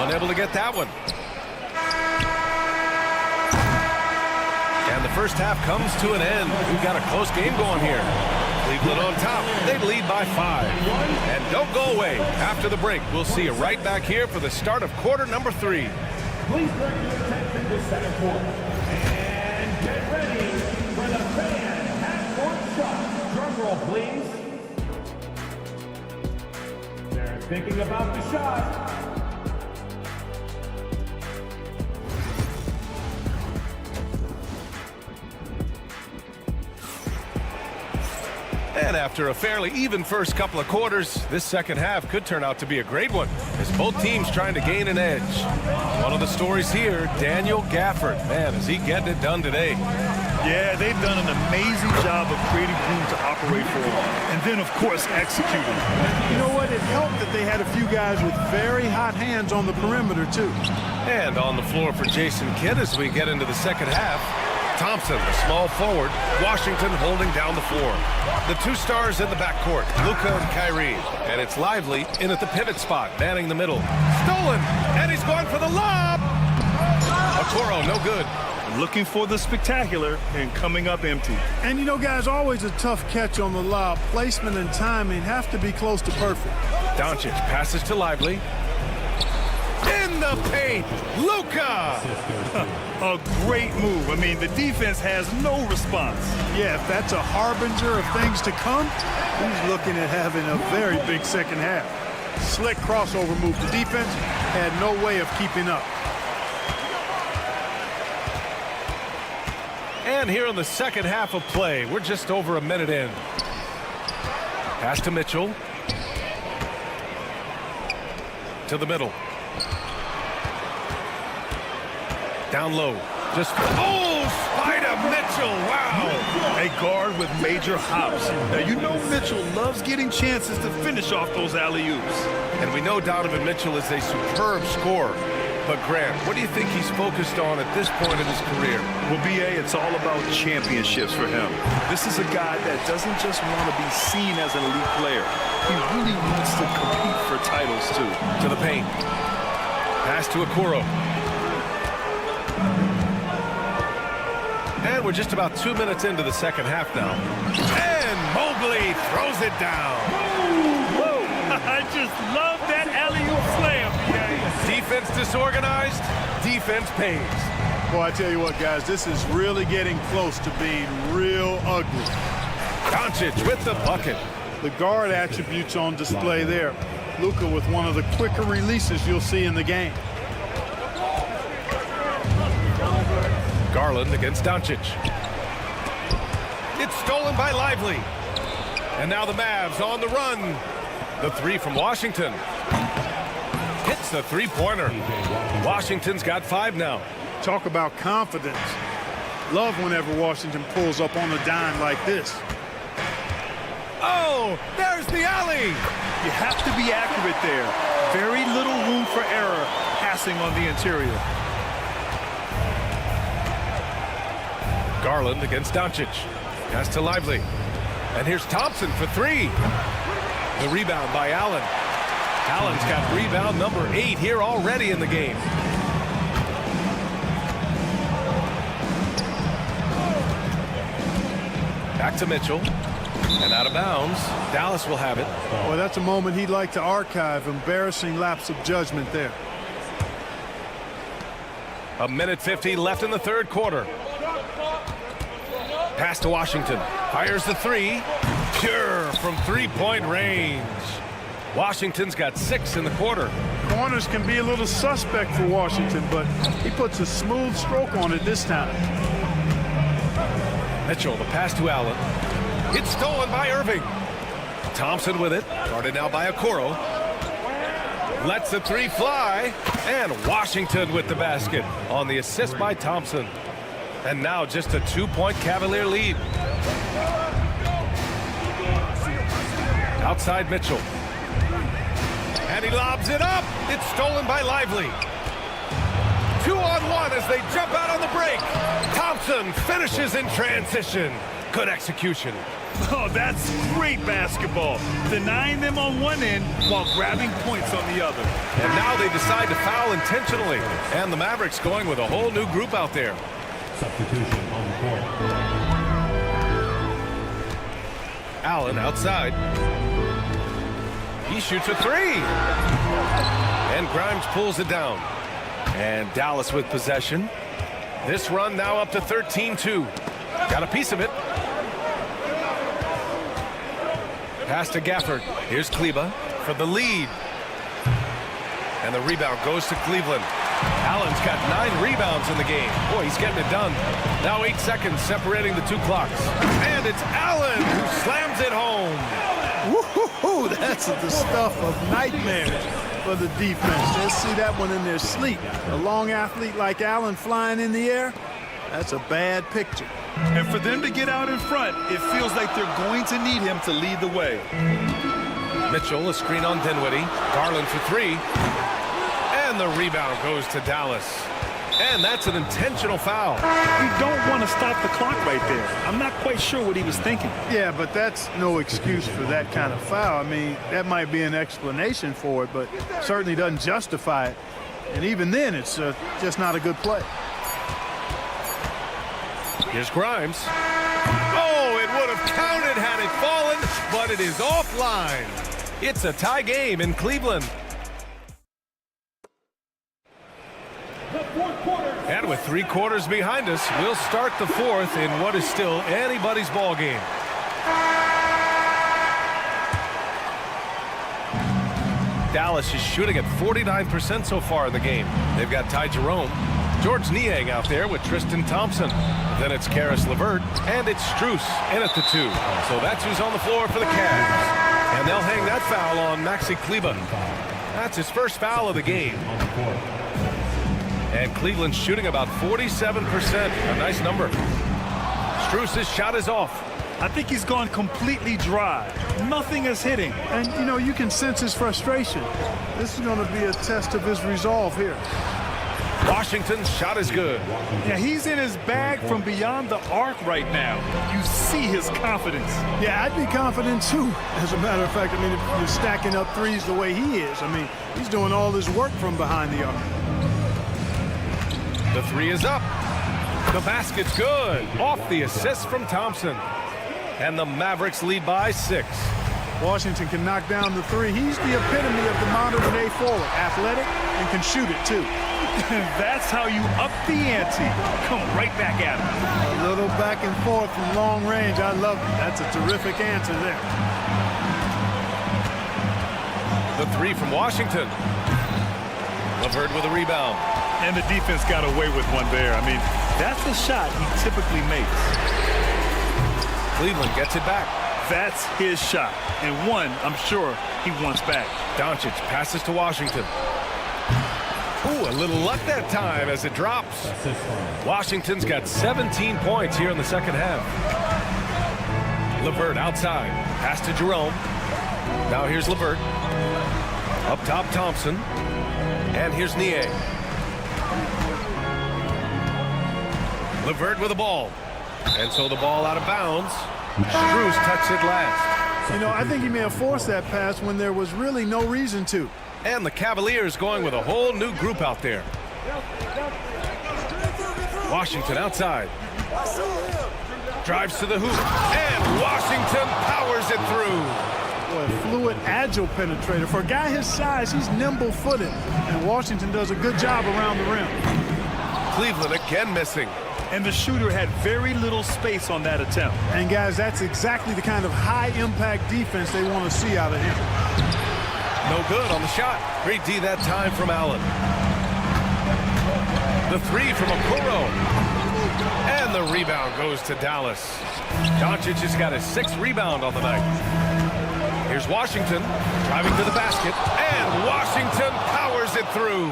Speaker 6: Unable to get that one. And the first half comes to an end. We've got a close game going here. Cleveland on top. They lead by 5. And don't go away. After the break, we'll see you right back here for the start of quarter number 3.
Speaker 5: Please direct your attention to center court. And get ready for the fan half-court shot. Drum roll, please. They're thinking about the shot.
Speaker 6: And after a fairly even first couple of quarters, this second half could turn out to be a great one, as both teams trying to gain an edge. One of the stories here, Daniel Gafford. Man, is he getting it done today.
Speaker 7: Yeah, they've done an amazing job of creating room to operate for him. And then, of course, executing.
Speaker 8: You know what? It helped that they had a few guys with very hot hands on the perimeter, too.
Speaker 6: And on the floor for Jason Kidd as we get into the second half. Thompson, the small forward. Washington holding down the floor. The two stars in the backcourt, Luka and Kyrie. And it's Lively in at the pivot spot, manning the middle. Stolen, and he's going for the lob. Okoro, no good.
Speaker 7: Looking for the spectacular and coming up empty.
Speaker 8: And you know, guys, always a tough catch on the lob. Placement and timing have to be close to perfect.
Speaker 6: Doncic passes to Lively. In the paint, Luka!
Speaker 7: A great move. I mean, the defense has no response.
Speaker 8: Yeah, if that's a harbinger of things to come, he's looking at having a very big second half. Slick crossover move. The defense had no way of keeping up.
Speaker 6: And here in the second half of play, we're just over a minute in. Pass to Mitchell. To the middle. Down low. Just, Spider Mitchell, wow.
Speaker 7: A guard with major hops. Now, you know Mitchell loves getting chances to finish off those alley-oops.
Speaker 6: And we know Donovan Mitchell is a superb scorer. But Grant, what do you think he's focused on at this point in his career?
Speaker 7: Well, B.A., it's all about championships for him. This is a guy that doesn't just want to be seen as an elite player. He really wants to compete for titles, too.
Speaker 6: To the paint. Pass to Okoro. And we're just about 2 minutes into the second half now. And Mobley throws it down.
Speaker 7: Whoa. I just love that alley-oop slam, B.A.
Speaker 6: Defense disorganized, defense pays.
Speaker 8: Well, I tell you what, guys, this is really getting close to being real ugly.
Speaker 6: Doncic with the bucket.
Speaker 8: The guard attributes on display there. Luka with one of the quicker releases you'll see in the game.
Speaker 6: Garland against Doncic. It's stolen by Lively. And now the Mavs on the run. The three from Washington. Hits the three-pointer. Washington's got 5 now.
Speaker 8: Talk about confidence. Love whenever Washington pulls up on a dime like this.
Speaker 6: Oh, there's the alley.
Speaker 7: You have to be accurate there. Very little room for error passing on the interior.
Speaker 6: Garland against Doncic. Pass to Lively. And here's Thompson for three. The rebound by Allen. Allen's got rebound number 8 here already in the game. Back to Mitchell. And out of bounds. Dallas will have it.
Speaker 8: Well, that's a moment he'd like to archive. Embarrassing lapse of judgment there.
Speaker 6: 1:50 left in the third quarter. Pass to Washington. Fires the three. Pure from three-point range. Washington's got 6 in the quarter.
Speaker 8: Corners can be a little suspect for Washington, but he puts a smooth stroke on it this time.
Speaker 6: Mitchell, the pass to Allen. It's stolen by Irving. Thompson with it. Guarded now by Okoro. Lets the three fly. And Washington with the basket on the assist by Thompson. And now just a 2-point Cavalier lead. Outside Mitchell. And he lobs it up. It's stolen by Lively. 2-on-1 as they jump out on the break. Thompson finishes in transition. Good execution.
Speaker 7: Oh, that's great basketball. Denying them on one end while grabbing points on the other.
Speaker 6: And now they decide to foul intentionally. And the Mavericks going with a whole new group out there.
Speaker 5: Substitution on the court.
Speaker 6: Allen outside. He shoots a three. And Grimes pulls it down. And Dallas with possession. This run now up to 13-2. Got a piece of it. Pass to Gafford. Here's Kleba for the lead. And the rebound goes to Cleveland. Allen's got 9 rebounds in the game. Boy, he's getting it done. Now 8 seconds separating the two clocks. And it's Allen who slams it home.
Speaker 8: Woo-hoo-hoo, that's the stuff of nightmares for the defense. They'll see that one in their sleep. A long athlete like Allen flying in the air, that's a bad picture.
Speaker 7: And for them to get out in front, it feels like they're going to need him to lead the way.
Speaker 6: Mitchell, a screen on Dinwiddie. Garland for 3. And the rebound goes to Dallas. And that's an intentional foul.
Speaker 7: You don't want to stop the clock right there. I'm not quite sure what he was thinking.
Speaker 8: Yeah, but that's no excuse for that kind of foul. I mean, that might be an explanation for it, but certainly doesn't justify it. And even then, it's just not a good play.
Speaker 6: Here's Grimes. Oh, it would have counted had it fallen, but it is offline. It's a tie game in Cleveland. And with 3 quarters behind us, we'll start the fourth in what is still anybody's ball game. Dallas is shooting at 49% so far in the game. They've got Ty Jerome, George Niang out there with Tristan Thompson. Then it's Karis LeVert, and it's Strus in at the 2. So that's who's on the floor for the Cavs. And they'll hang that foul on Maxi Kleba. That's his first foul of the game. And Cleveland's shooting about 47%. A nice number. Strus's shot is off.
Speaker 7: I think he's gone completely dry. Nothing is hitting.
Speaker 8: And, you know, you can sense his frustration. This is going to be a test of his resolve here.
Speaker 6: Washington's shot is good.
Speaker 7: Yeah, he's in his bag from beyond the arc right now. You see his confidence.
Speaker 8: Yeah, I'd be confident too. As a matter of fact, I mean, if you're stacking up threes the way he is, I mean, he's doing all his work from behind the arc.
Speaker 6: The 3 is up. The basket's good. Off the assist from Thompson. And the Mavericks lead by 6.
Speaker 8: Washington can knock down the 3. He's the epitome of the modern-day forward. Athletic and can shoot it too.
Speaker 7: That's how you up the ante. Come right back at him.
Speaker 8: A little back and forth from long range. I love it. That's a terrific answer there.
Speaker 6: The 3 from Washington. LeVert with a rebound.
Speaker 7: And the defense got away with one there. I mean, that's a shot he typically makes.
Speaker 6: Cleveland gets it back.
Speaker 7: That's his shot. And one, I'm sure, he wants back.
Speaker 6: Doncic passes to Washington. Ooh, a little luck that time as it drops. Washington's got 17 points here in the second half. LeVert outside. Pass to Jerome. Now here's LeVert. Up top, Thompson. And here's Niang. LeVert with the ball. And so the ball out of bounds. Strus touched it last.
Speaker 8: You know, I think he may have forced that pass when there was really no reason to.
Speaker 6: And the Cavaliers going with a whole new group out there. Washington outside. Drives to the hoop. And Washington powers it through.
Speaker 8: Boy, fluid, agile penetrator. For a guy his size, he's nimble-footed. And Washington does a good job around the rim.
Speaker 6: Cleveland again missing.
Speaker 7: And the shooter had very little space on that attempt.
Speaker 8: And, guys, that's exactly the kind of high-impact defense they want to see out of him.
Speaker 6: No good on the shot. Great D that time from Allen. The three from Okoro. And the rebound goes to Dallas. Doncic has got his 6th rebound on the night. Here's Washington driving to the basket. And Washington powers it through.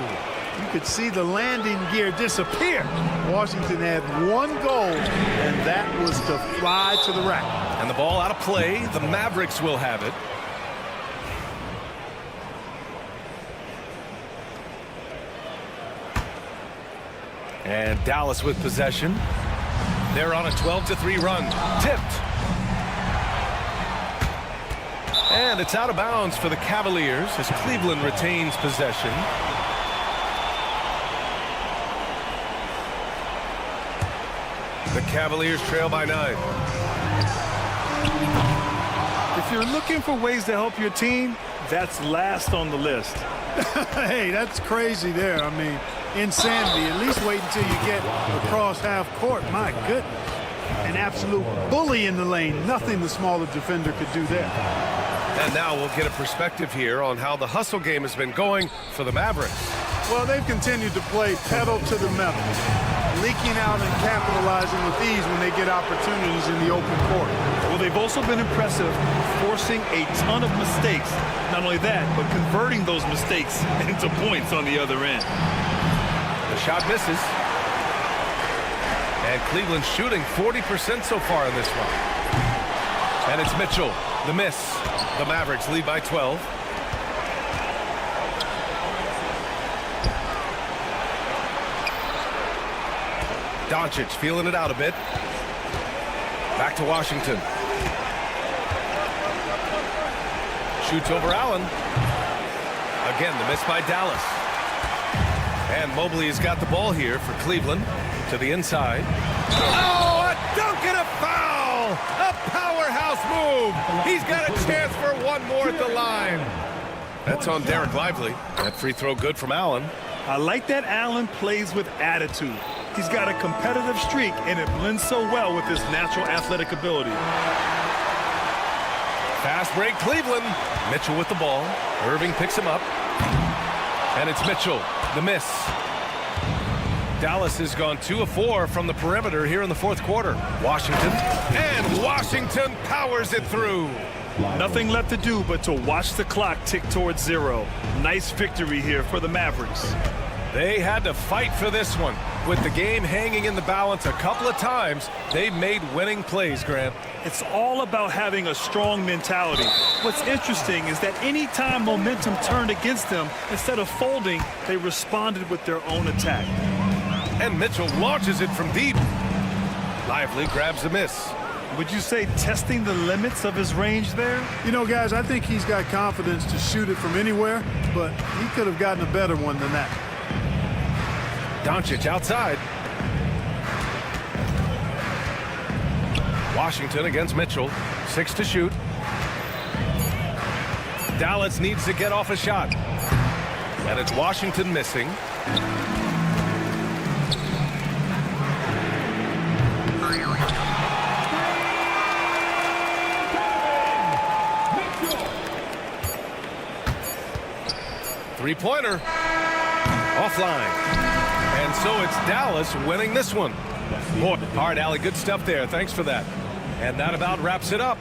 Speaker 8: You could see the landing gear disappear. Washington had one goal, and that was to fly to the rack.
Speaker 6: And the ball out of play. The Mavericks will have it. And Dallas with possession. They're on a 12-3 run. Tipped. And it's out of bounds for the Cavaliers as Cleveland retains possession. The Cavaliers trail by 9.
Speaker 7: If you're looking for ways to help your team, that's last on the list.
Speaker 8: Hey, that's crazy there. I mean, insanity. At least wait until you get across half court. My goodness. An absolute bully in the lane. Nothing the smaller defender could do there.
Speaker 6: And now we'll get a perspective here on how the hustle game has been going for the Mavericks.
Speaker 8: Well, they've continued to play pedal to the metal, leaking out and capitalizing with ease when they get opportunities in the open court.
Speaker 7: Well, they've also been impressive, forcing a ton of mistakes. Not only that, but converting those mistakes into points on the other end.
Speaker 6: The shot misses. And Cleveland shooting 40% so far in this one. And it's Mitchell, the miss. The Mavericks lead by 12. Doncic feeling it out a bit. Back to Washington. Shoots over Allen. Again, the miss by Dallas. And Mobley has got the ball here for Cleveland to the inside. Oh, a dunk and a foul! A powerhouse move! He's got a chance for one more at the line. That's on Derek Lively. That free throw good from Allen.
Speaker 7: I like that Allen plays with attitude. He's got a competitive streak, and it blends so well with his natural athletic ability.
Speaker 6: Fast break, Cleveland. Mitchell with the ball. Irving picks him up. And it's Mitchell, the miss. Dallas has gone 2 of 4 from the perimeter here in the 4th quarter. Washington. And Washington powers it through.
Speaker 7: Nothing left to do but to watch the clock tick towards 0. Nice victory here for the Mavericks.
Speaker 6: They had to fight for this one. With the game hanging in the balance a couple of times, they've made winning plays, Grant.
Speaker 7: It's all about having a strong mentality. What's interesting is that any time momentum turned against them, instead of folding, they responded with their own attack.
Speaker 6: And Mitchell launches it from deep. Lively grabs the miss.
Speaker 7: Would you say testing the limits of his range there?
Speaker 8: You know, guys, I think he's got confidence to shoot it from anywhere, but he could have gotten a better one than that.
Speaker 6: Doncic outside. Washington against Mitchell. 6 to shoot. Dallas needs to get off a shot. And it's Washington missing. Three-pointer. Offline. And so it's Dallas winning this one. Boy, all right, Allie, good stuff there. Thanks for that. And that about wraps it up.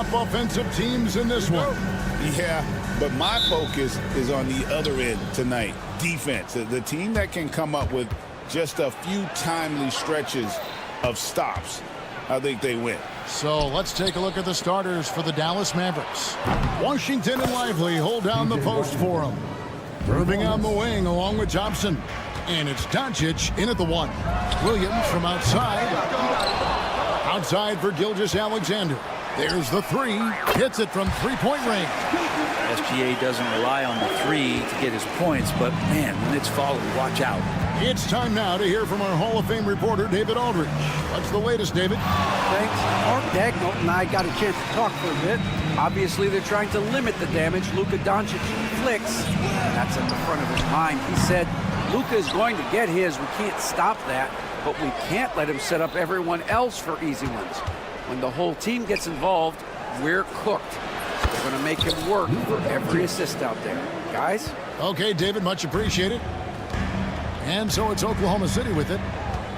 Speaker 2: top offensive teams in this one.
Speaker 1: Yeah, but my focus is on the other end tonight. Defense. The team that can come up with just a few timely stretches of stops, I think they win.
Speaker 2: So let's take a look at the starters for the Dallas Mavericks. Washington and Lively hold down the post for them. Irving on the wing along with Thompson. And it's Doncic in at the 1. Williams from outside. Outside for Gilgeous-Alexander. There's the 3. Hits it from three-point range.
Speaker 10: SGA doesn't rely on the 3 to get his points, but man, when it's followed, watch out.
Speaker 2: It's time now to hear from our Hall of Fame reporter, David Aldridge. What's the latest, David?
Speaker 4: Thanks. Mark Dagnall and I got a chance to talk for a bit. Obviously, they're trying to limit the damage Luka Doncic inflicts. That's at the front of his mind. He said, Luka is going to get his. We can't stop that, but we can't let him set up everyone else for easy ones. When the whole team gets involved, we're cooked. We're going to make him work for every assist out there. Guys?
Speaker 2: Okay, David, much appreciated. And so it's Oklahoma City with it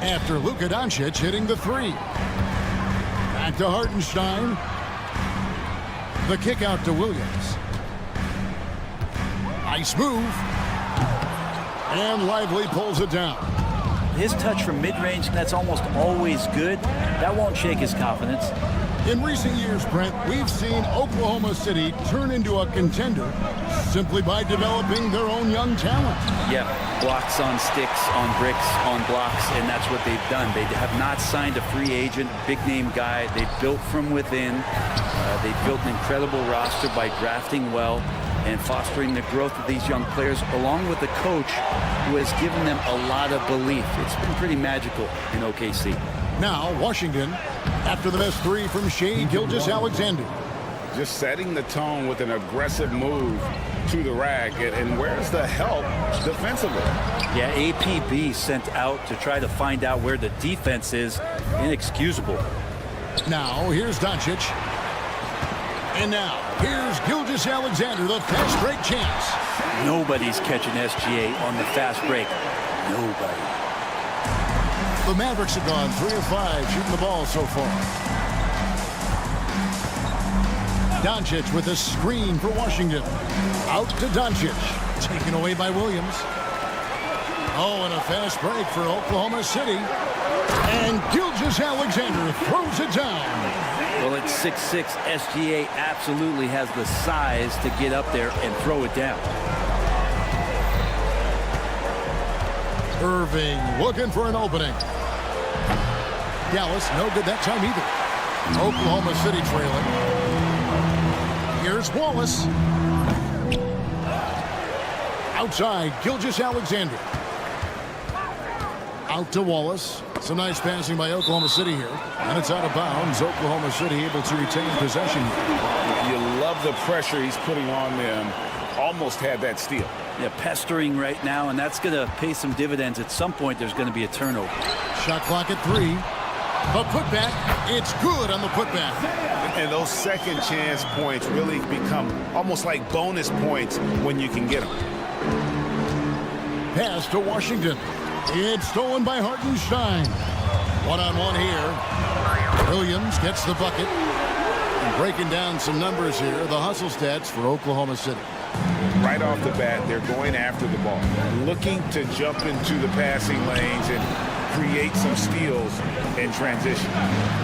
Speaker 2: after Luka Doncic hitting the 3. Back to Hartenstein. The kick out to Williams. Nice move. And Lively pulls it down.
Speaker 10: His touch from mid-range, that's almost always good. That won't shake his confidence.
Speaker 2: In recent years, Brent, we've seen Oklahoma City turn into a contender simply by developing their own young talent.
Speaker 10: Yeah, blocks on sticks, on bricks, on blocks, and that's what they've done. They have not signed a free agent, big-name guy. They've built from within. They've built an incredible roster by drafting well and fostering the growth of these young players, along with a coach who has given them a lot of belief. It's been pretty magical in OKC.
Speaker 2: Now, Washington, after the missed 3 from Shai Gilgeous-Alexander.
Speaker 1: Just setting the tone with an aggressive move to the rack. And where's the help defensively?
Speaker 10: Yeah, APB sent out to try to find out where the defense is. Inexcusable.
Speaker 2: Now, here's Doncic. And now, here's Gilgeous-Alexander, the fast break chance.
Speaker 10: Nobody's catching SGA on the fast break. Nobody.
Speaker 2: The Mavericks have gone 3 of 5 shooting the ball so far. Doncic with a screen for Washington. Out to Doncic. Taken away by Williams. Oh, and a fast break for Oklahoma City. And Gilgeous-Alexander throws it down.
Speaker 10: Well, at 6'6", SGA absolutely has the size to get up there and throw it down.
Speaker 2: Irving looking for an opening. Dallas no good that time either. Oklahoma City trailing. Here's Wallace. Outside, Gilgeous-Alexander. Out to Wallace. Some nice passing by Oklahoma City here. And it's out of bounds. Oklahoma City able to retain possession.
Speaker 1: You love the pressure he's putting on them. Almost had that steal.
Speaker 10: Yeah, pestering right now, and that's going to pay some dividends. At some point, there's going to be a turnover.
Speaker 2: Shot clock at 3. The putback. It's good on the putback.
Speaker 1: And those second chance points really become almost like bonus points when you can get them.
Speaker 2: Pass to Washington. It's stolen by Hartenstein. One-on-one here. Williams gets the bucket. And breaking down some numbers here, the hustle stats for Oklahoma City.
Speaker 1: Right off the bat, they're going after the ball, looking to jump into the passing lanes and create some steals in transition.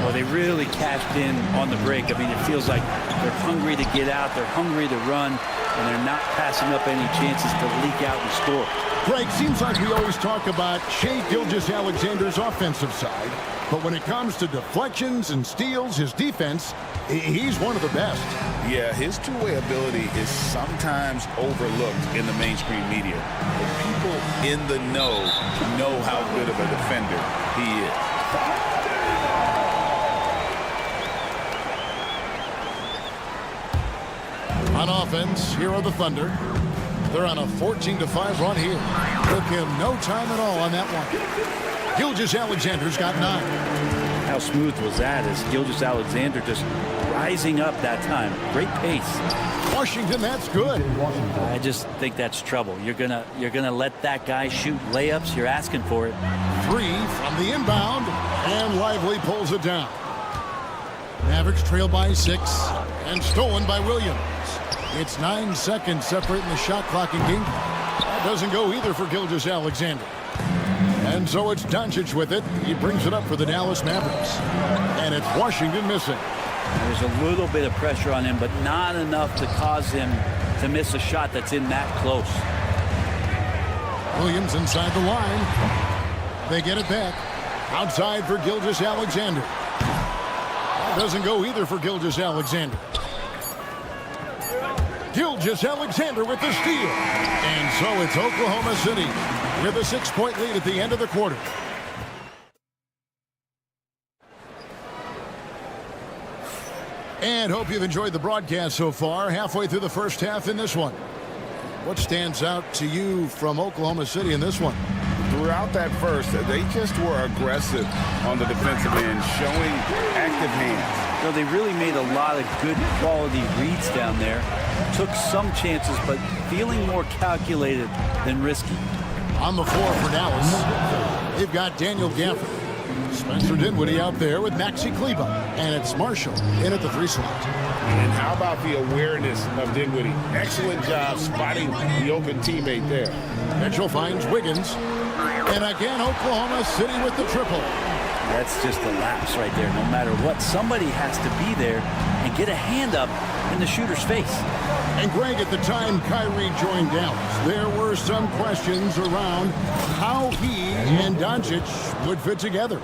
Speaker 10: Well, they really cashed in on the break. I mean, it feels like they're hungry to get out, they're hungry to run, and they're not passing up any chances to leak out and score.
Speaker 2: Greg, seems like we always talk about Shai Gilgeous-Alexander's offensive side, but when it comes to deflections and steals, his defense, he's one of the best.
Speaker 1: Yeah, his two-way ability is sometimes overlooked in the mainstream media. But people in the know how good of a defender he is.
Speaker 2: On offense, here are the Thunder. They're on a 14-5 run here. Took him no time at all on that one. Gilgeous-Alexander's got 9.
Speaker 10: How smooth was that as Gilgeous-Alexander just rising up that time. Great pace.
Speaker 2: Washington, that's good.
Speaker 10: I just think that's trouble. You're gonna let that guy shoot layups. You're asking for it.
Speaker 2: 3 from the inbound, and Lively pulls it down. Mavericks trail by 6 and stolen by Williams. It's 9 seconds separating the shot clock and game. That doesn't go either for Gilgeous-Alexander. And so it's Doncic with it. He brings it up for the Dallas Mavericks. And it's Washington missing.
Speaker 10: There's a little bit of pressure on him, but not enough to cause him to miss a shot that's in that close.
Speaker 2: Williams inside the line. They get it back. Outside for Gilgeous-Alexander. Doesn't go either for Gilgeous-Alexander. Gilgeous-Alexander with the steal. And so it's Oklahoma City with a 6-point lead at the end of the quarter. And hope you've enjoyed the broadcast so far. Halfway through the first half in this one. What stands out to you from Oklahoma City in this one?
Speaker 1: Throughout that first, they just were aggressive on the defensive end, showing active hands.
Speaker 10: So they really made a lot of good quality reads down there. Took some chances, but feeling more calculated than risky.
Speaker 2: On the floor for Dallas, they've got Daniel Gafford. Spencer Dinwiddie out there with Maxi Kleber. And it's Marshall in at the 3 slot.
Speaker 1: And how about the awareness of Dinwiddie? Excellent job spotting the open teammate there.
Speaker 2: Mitchell finds Wiggins. And again, Oklahoma City with the triple.
Speaker 10: That's just a lapse right there. No matter what, somebody has to be there and get a hand up in the shooter's face.
Speaker 2: And Greg, at the time Kyrie joined Dallas, there were some questions around how he and Doncic would fit together.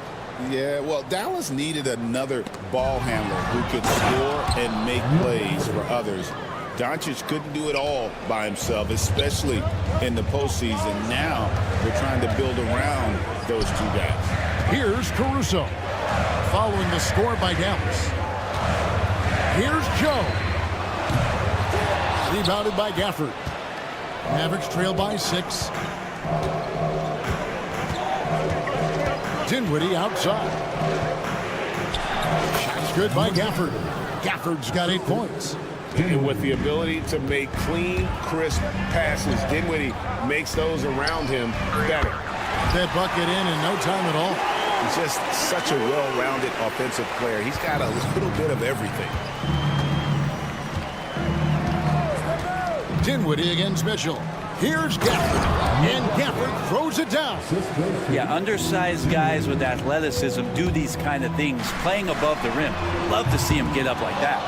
Speaker 1: Yeah, well, Dallas needed another ball handler who could score and make plays for others. Doncic couldn't do it all by himself, especially in the postseason. Now they're trying to build around those 2 guys.
Speaker 2: Here's Caruso, following the score by Dallas. Here's Joe. Rebounded by Gafford. Mavericks trail by 6. Dinwiddie outside. Shots good by Gafford. Gafford's got 8 points.
Speaker 1: And with the ability to make clean, crisp passes, Dinwiddie makes those around him better.
Speaker 2: That bucket in no time at all.
Speaker 1: He's just such a well-rounded offensive player. He's got a little bit of everything.
Speaker 2: Dinwiddie against Mitchell. Here's Gafford. And Gafford throws it down.
Speaker 10: Yeah, undersized guys with athleticism do these kind of things, playing above the rim. Love to see him get up like that.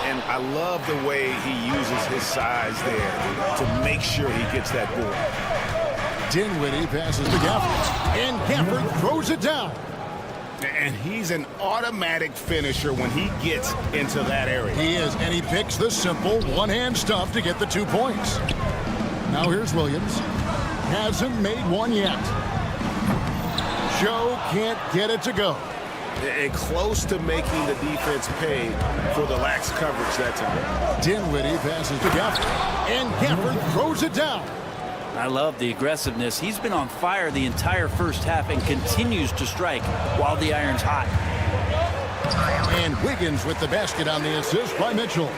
Speaker 1: And I love the way he uses his size there to make sure he gets that board.
Speaker 2: Dinwiddie passes to Gafford. And Gafford throws it down.
Speaker 1: And he's an automatic finisher when he gets into that area.
Speaker 2: He is, and he picks the simple one-hand stuff to get the 2 points. Now here's Williams. Hasn't made one yet. Joe can't get it to go.
Speaker 1: And close to making the defense pay for the lax coverage that time.
Speaker 2: Dinwiddie passes to Gafford. And Gafford throws it down.
Speaker 10: I love the aggressiveness. He's been on fire the entire first half and continues to strike while the iron's hot.
Speaker 2: And Wiggins with the basket on the assist by Mitchell.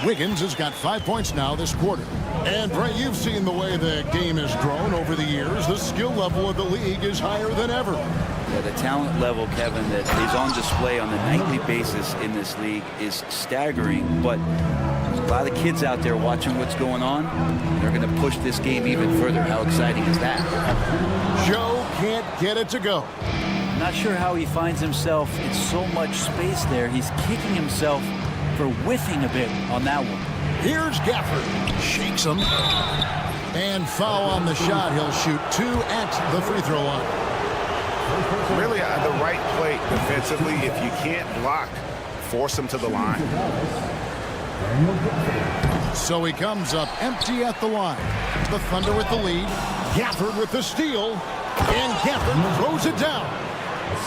Speaker 2: Wiggins has got 5 points now this quarter. And Brett, you've seen the way the game has grown over the years. The skill level of the league is higher than ever.
Speaker 10: Yeah, the talent level, Kevin, that is on display on a nightly basis in this league is staggering. But there's a lot of kids out there watching what's going on. They're going to push this game even further. How exciting is that?
Speaker 2: Joe can't get it to go.
Speaker 10: Not sure how he finds himself in so much space there. He's kicking himself for whiffing a bit on that one.
Speaker 2: Here's Gafford. Shakes him. And foul on the shot. He'll shoot 2 at the free throw line.
Speaker 1: Really the right play defensively. If you can't block, force him to the line.
Speaker 2: So he comes up empty at the line. The Thunder with the lead. Gafford with the steal. And Gafford throws it down.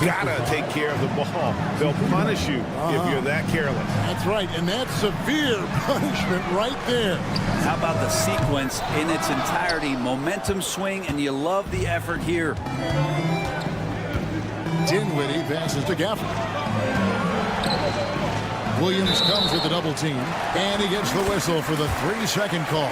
Speaker 1: Gotta take care of the ball. They'll punish you if you're that careless.
Speaker 2: That's right, and that's severe punishment right there.
Speaker 10: How about the sequence in its entirety? Momentum swing, and you love the effort here.
Speaker 2: Dinwiddie passes to Gafford. Williams comes with a double team, and he gets the whistle for the 3-second call.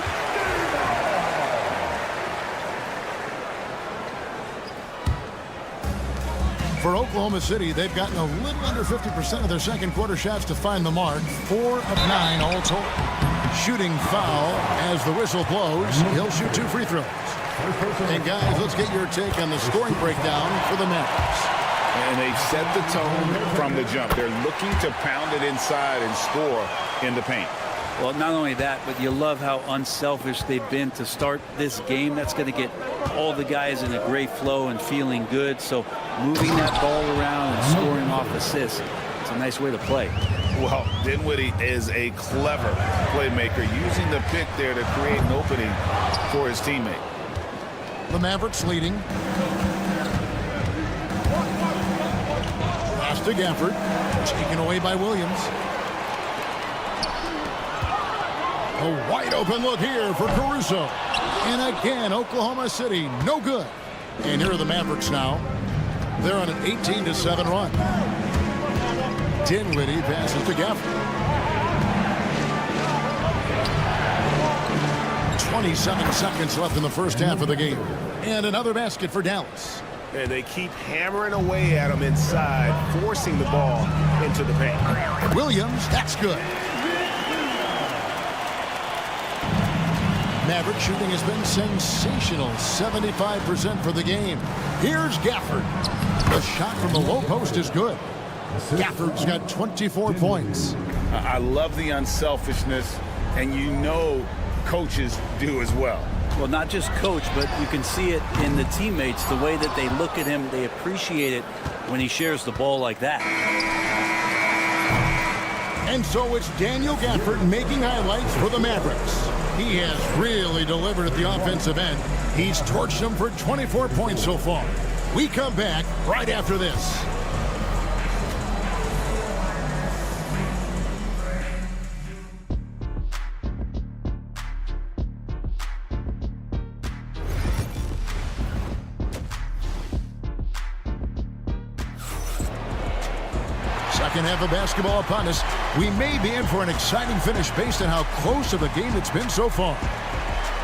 Speaker 2: For Oklahoma City, they've gotten a little under 50% of their second quarter shots to find the mark. 4 of 9 all told. Shooting foul as the whistle blows. He'll shoot 2 free throws. And guys, let's get your take on the scoring breakdown for the Mavericks.
Speaker 1: And they've set the tone from the jump. They're looking to pound it inside and score in the paint.
Speaker 10: Well, not only that, but you love how unselfish they've been to start this game. That's going to get all the guys in a great flow and feeling good. So moving that ball around and scoring off assists, it's a nice way to play.
Speaker 1: Well, Dinwiddie is a clever playmaker, using the pick there to create an opening for his teammate.
Speaker 2: The Mavericks leading. Pass to Gafford. Taken away by Williams. A wide open look here for Caruso. And again, Oklahoma City, no good. And here are the Mavericks now. They're on an 18-7 run. Dinwiddie passes to Gafford. 27 seconds left in the first half of the game. And another basket for Dallas.
Speaker 6: And they keep hammering away at him inside, forcing the ball into the paint.
Speaker 2: Williams, that's good. Maverick shooting has been sensational. 75% for the game. Here's Gafford. The shot from the low post is good. Gafford's got 24 points.
Speaker 1: I love the unselfishness, and you know coaches do as well.
Speaker 10: Well, not just coach, but you can see it in the teammates, the way that they look at him. They appreciate it when he shares the ball like that.
Speaker 2: And so it's Daniel Gafford making highlights for the Mavericks. He has really delivered at the offensive end. He's torched them for 24 points so far. We come back right after this. Second half of basketball upon us. We may be in for an exciting finish based on how close of a game it's been so far.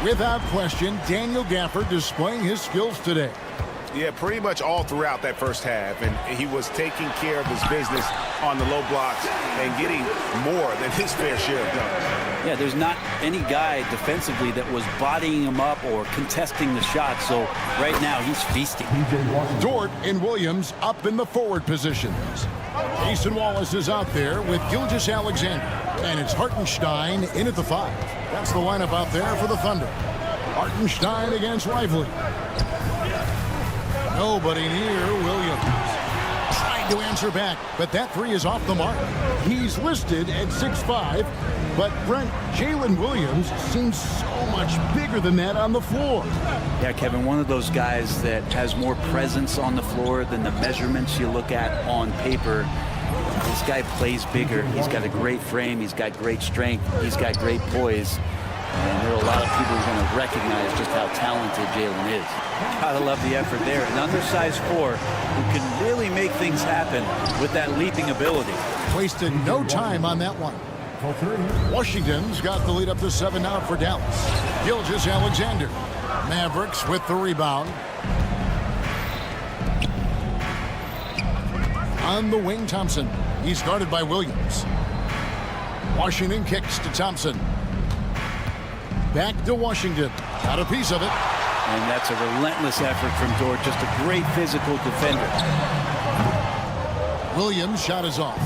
Speaker 2: Without question, Daniel Gafford displaying his skills today.
Speaker 6: Yeah, pretty much all throughout that first half. And he was taking care of his business on the low blocks and getting more than his fair share of dunks.
Speaker 10: Yeah, there's not any guy defensively that was bodying him up or contesting the shot. So right now he's feasting.
Speaker 2: Dort and Williams up in the forward positions. Jason Wallace is out there with Gilgeous-Alexander. And it's Hartenstein in at the 5. That's the lineup out there for the Thunder. Hartenstein against Lively. Nobody near Williams. Trying to answer back, but that 3 is off the mark. He's listed at 6'5", but Brent, Jalen Williams seems so much bigger than that on the floor.
Speaker 10: Yeah, Kevin, one of those guys that has more presence on the floor than the measurements you look at on paper. This guy plays bigger. He's got a great frame. He's got great strength. He's got great poise. And there are a lot of people who are going to recognize just how talented Jalen is. Gotta love the effort there. An undersized 4 who can really make things happen with that leaping ability.
Speaker 2: Wasted no time on that one. Washington's got the lead up to 7 now for Dallas. Gilgeous-Alexander. Mavericks with the rebound. On the wing, Thompson. He's guarded by Williams. Washington kicks to Thompson. Back to Washington. Got a piece of it.
Speaker 10: And that's a relentless effort from Dort. Just a great physical defender.
Speaker 2: Williams' shot is off.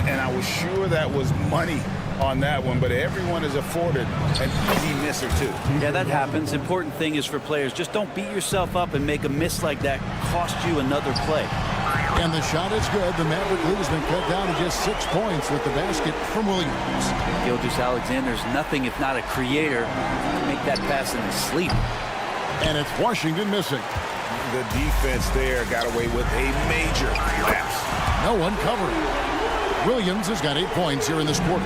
Speaker 1: And I was sure that was money on that one, but everyone is afforded an easy misser too.
Speaker 10: Yeah, that happens. Important thing is for players, just don't beat yourself up and make a miss like that cost you another play.
Speaker 2: And the shot is good. The Maverick lead has been cut down to just 6 points with the basket from Williams.
Speaker 10: Gilgeous-Alexander's nothing if not a creator. Make that pass in his sleep.
Speaker 2: And it's Washington missing.
Speaker 1: The defense there got away with a major lapse.
Speaker 2: No one covering. Williams has got 8 points here in this quarter.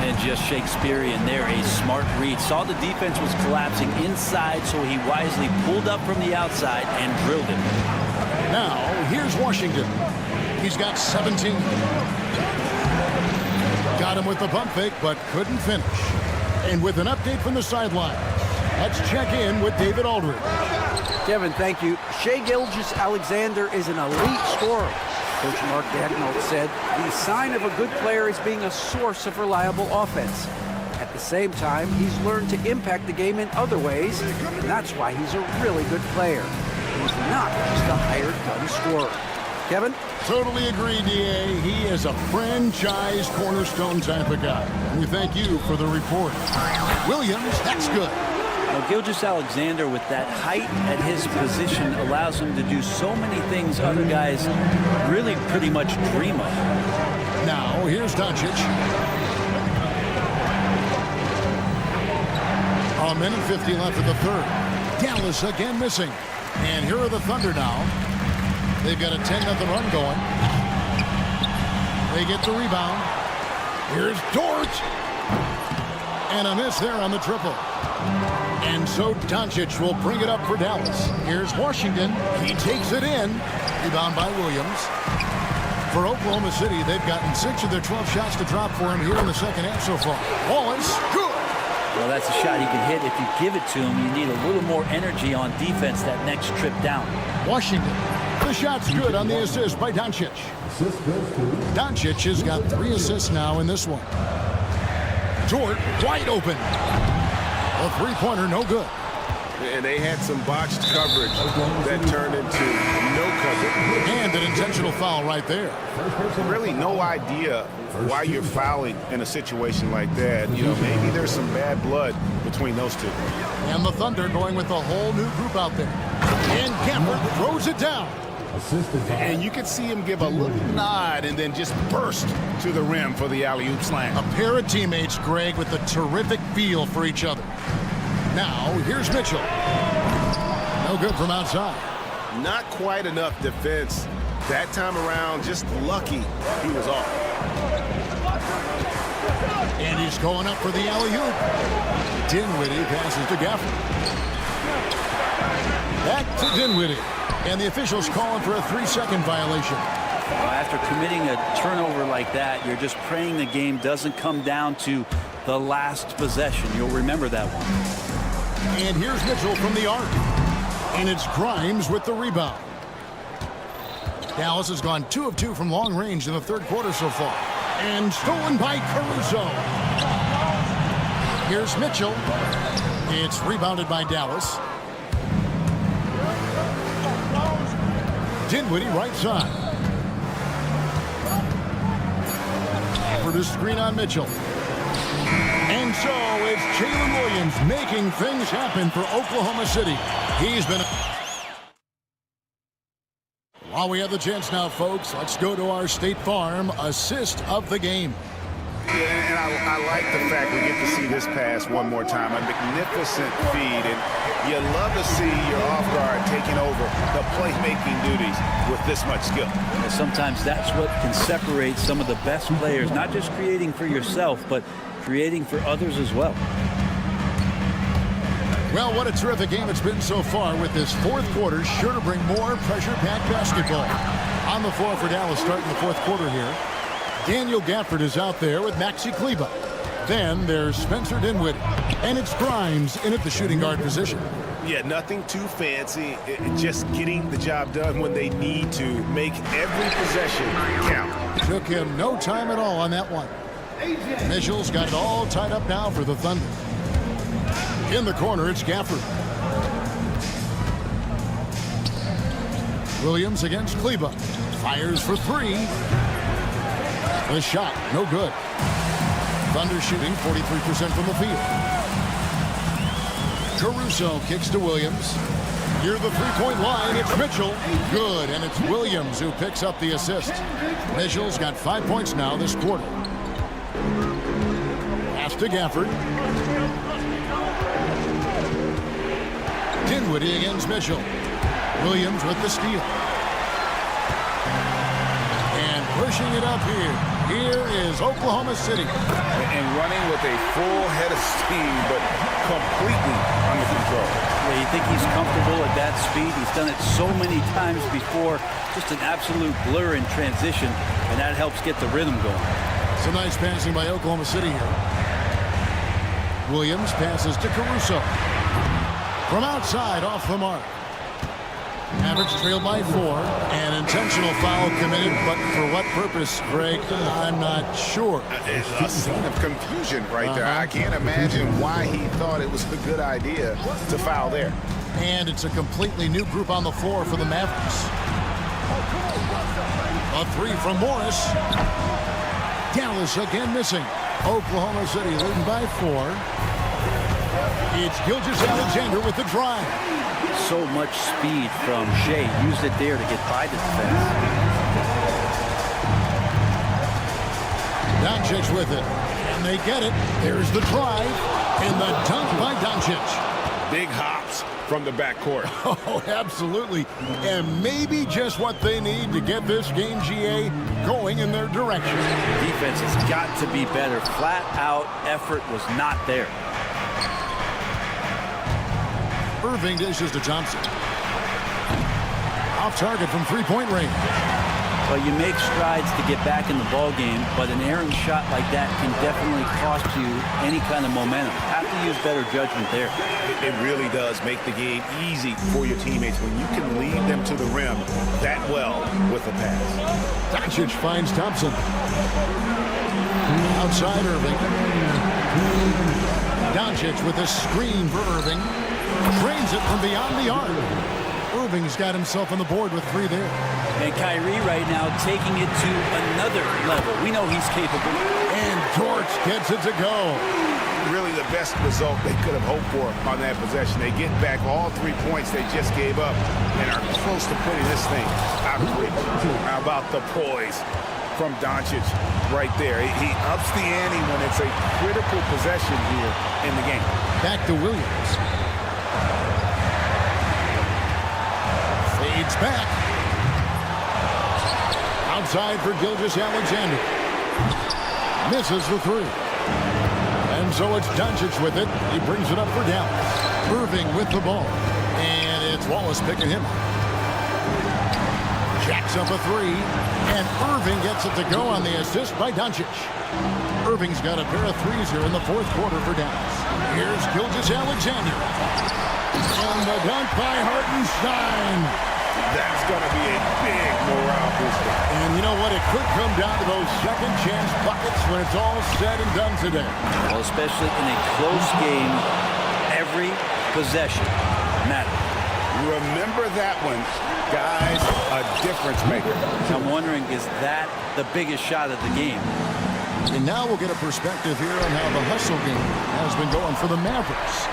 Speaker 10: And just Shakespearean there, a smart read. Saw the defense was collapsing inside, so he wisely pulled up from the outside and drilled it.
Speaker 2: Now, here's Washington. He's got 17. Got him with the pump fake, but couldn't finish. And with an update from the sideline, let's check in with David Aldridge.
Speaker 4: Kevin, thank you. Shai Gilgeous-Alexander is an elite scorer. Coach Mark Daigneault said the sign of a good player is being a source of reliable offense. At the same time, he's learned to impact the game in other ways, and that's why he's a really good player. He's not just a hired gun scorer. Kevin?
Speaker 2: Totally agree, D.A. He is a franchise cornerstone type of guy. And we thank you for the report. Williams, that's good.
Speaker 10: Now, Gilgeous-Alexander, with that height at his position, allows him to do so many things other guys really pretty much dream of.
Speaker 2: Now, here's Doncic. A minute 50 left in the third. Dallas again missing. And here are the Thunder now. They've got a 10-0 run going. They get the rebound. Here's Dort. And a miss there on the triple. And so Doncic will bring it up for Dallas. Here's Washington. He takes it in. Rebound by Williams. For Oklahoma City, they've gotten 6 of their 12 shots to drop for him here in the second half so far. Wallace, good.
Speaker 10: Well, that's a shot he can hit. If you give it to him, you need a little more energy on defense that next trip down.
Speaker 2: Washington. The shot's good on the assist by Doncic. Doncic has got 3 assists now in this one. Dort wide open. A three-pointer, no good.
Speaker 1: And they had some botched coverage that turned into no coverage.
Speaker 2: And an intentional foul right there.
Speaker 1: Really no idea why you're fouling in a situation like that. You know, maybe there's some bad blood between those two.
Speaker 2: And the Thunder going with a whole new group out there. And Gafford throws it down.
Speaker 1: And you can see him give a little nod and then just burst to the rim for the alley-oop slam.
Speaker 2: A pair of teammates, Greg, with a terrific feel for each other. Now, here's Mitchell. No good from outside.
Speaker 1: Not quite enough defense that time around. Just lucky he was off.
Speaker 2: And he's going up for the alley-oop. Dinwiddie passes to Gafford. Back to Dinwiddie. And the officials calling for a 3-second violation.
Speaker 10: Well, after committing a turnover like that, you're just praying the game doesn't come down to the last possession. You'll remember that one.
Speaker 2: And here's Mitchell from the arc. And it's Grimes with the rebound. Dallas has gone 2 of 2 from long range in the third quarter so far. And stolen by Caruso. Here's Mitchell. It's rebounded by Dallas. Dinwiddie right side. For the screen on Mitchell. And so it's Jalen Williams making things happen for Oklahoma City. He's been... While we have the chance now, folks, let's go to our State Farm assist of the game.
Speaker 1: Yeah, and I like the fact we get to see this pass one more time. A magnificent feed, and you love to see your off guard taking over the playmaking duties with this much skill.
Speaker 10: And sometimes that's what can separate some of the best players, not just creating for yourself, but creating for others as well.
Speaker 2: Well, what a terrific game it's been so far, with this fourth quarter sure to bring more pressure-packed basketball. On the floor for Dallas starting the fourth quarter here. Daniel Gafford is out there with Maxi Kleber. Then there's Spencer Dinwiddie. And it's Grimes in at the shooting guard position.
Speaker 1: Yeah, nothing too fancy. Just getting the job done when they need to. Make every possession count.
Speaker 2: Took him no time at all on that one. Mitchell's got it all tied up now for the Thunder. In the corner, it's Gafford. Williams against Kleber. Fires for 3. The shot, no good. Thunder shooting 43% from the field. Caruso kicks to Williams. Near the three-point line, it's Mitchell. Good, and it's Williams who picks up the assist. Mitchell's got 5 points now this quarter. Pass to Gafford. Dinwiddie against Mitchell. Williams with the steal. And pushing it up here. Here is Oklahoma City.
Speaker 1: And running with a full head of steam, but completely under control.
Speaker 10: Yeah, you think he's comfortable at that speed? He's done it so many times before. Just an absolute blur in transition, and that helps get the rhythm going.
Speaker 2: Some nice passing by Oklahoma City here. Williams passes to Caruso. From outside, off the mark. Mavericks trail by 4. An intentional foul committed, but for what purpose, Greg? I'm not sure.
Speaker 1: A scene of confusion right there. I can't imagine why he thought it was a good idea to foul there.
Speaker 2: And it's a completely new group on the floor for the Mavericks. A 3 from Morris. Dallas again missing. Oklahoma City leading by 4. It's Gilgeous-Alexander with the drive.
Speaker 10: So much speed from Shea. Used it there to get by the defense.
Speaker 2: Doncic with it. And they get it. There's the drive. And the dunk by Doncic.
Speaker 1: Big hops from the backcourt.
Speaker 2: Oh, absolutely. And maybe just what they need to get this game, GA, going in their direction.
Speaker 10: Defense has got to be better. Flat out effort was not there.
Speaker 2: Irving dishes to Thompson. Off target from three-point range.
Speaker 10: Well, you make strides to get back in the ball game, but an errant shot like that can definitely cost you any kind of momentum. Have to use better judgment there.
Speaker 1: It really does make the game easy for your teammates when you can lead them to the rim that well with a pass.
Speaker 2: Doncic finds Thompson. Outside Irving. Doncic with a screen for Irving. Drains it from beyond the arc. Irving's got himself on the board with 3 there.
Speaker 10: And Kyrie right now taking it to another level. We know he's capable.
Speaker 2: And Dort gets it to go.
Speaker 1: Really the best result they could have hoped for on that possession. They get back all 3 points they just gave up and are close to putting this thing out of reach. How about the poise from Doncic right there? He ups the ante when it's a critical possession here in the game.
Speaker 2: Back to Williams. Fades back. Outside for Gilgeous-Alexander. Misses the 3. And so it's Doncic with it. He brings it up for Dallas. Irving with the ball. And it's Wallace picking him up. Jacks up a 3. And Irving gets it to go on the assist by Doncic. Irving's got a pair of 3s here in the 4th quarter for Dallas. Here's Gilgeous-Alexander. And the dunk by Hartenstein.
Speaker 1: That's going to be a big morale booster.
Speaker 2: And you know what? It could come down to those second chance buckets when it's all said and done today.
Speaker 10: Well, especially in a close game, every possession matters.
Speaker 1: Remember that one, guys, a difference maker.
Speaker 10: I'm wondering, is that the biggest shot of the game?
Speaker 2: And now we'll get a perspective here on how the hustle game has been going for the Mavericks.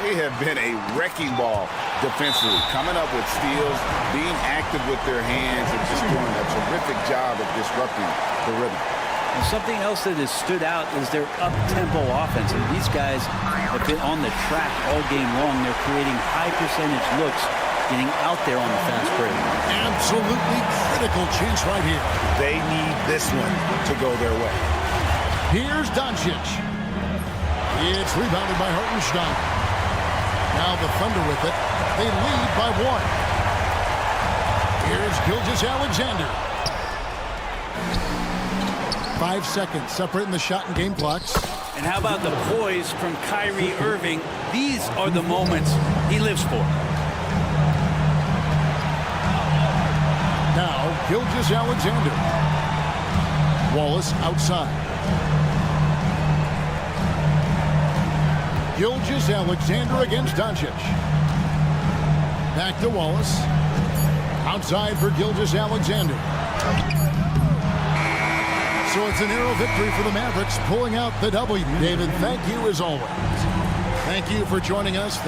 Speaker 1: They have been a wrecking ball defensively, coming up with steals, being active with their hands, and just doing a terrific job of disrupting the rhythm.
Speaker 10: And something else that has stood out is their up-tempo offense. And these guys have been on the track all game long. They're creating high-percentage looks, getting out there on the fast break.
Speaker 2: Absolutely critical chance right here.
Speaker 1: They need this one to go their way.
Speaker 2: Here's Doncic. It's rebounded by Hartenstein. Now the Thunder with it. They lead by 1. Here's Gilgeous-Alexander. 5 seconds separating the shot and game clocks.
Speaker 10: And how about the poise from Kyrie Irving? These are the moments he lives for.
Speaker 2: Now Gilgeous-Alexander. Wallace outside. Gilgeous-Alexander against Doncic. Back to Wallace. Outside for Gilgeous-Alexander. So it's a narrow victory for the Mavericks, pulling out the W. David, thank you as always. Thank you for joining us.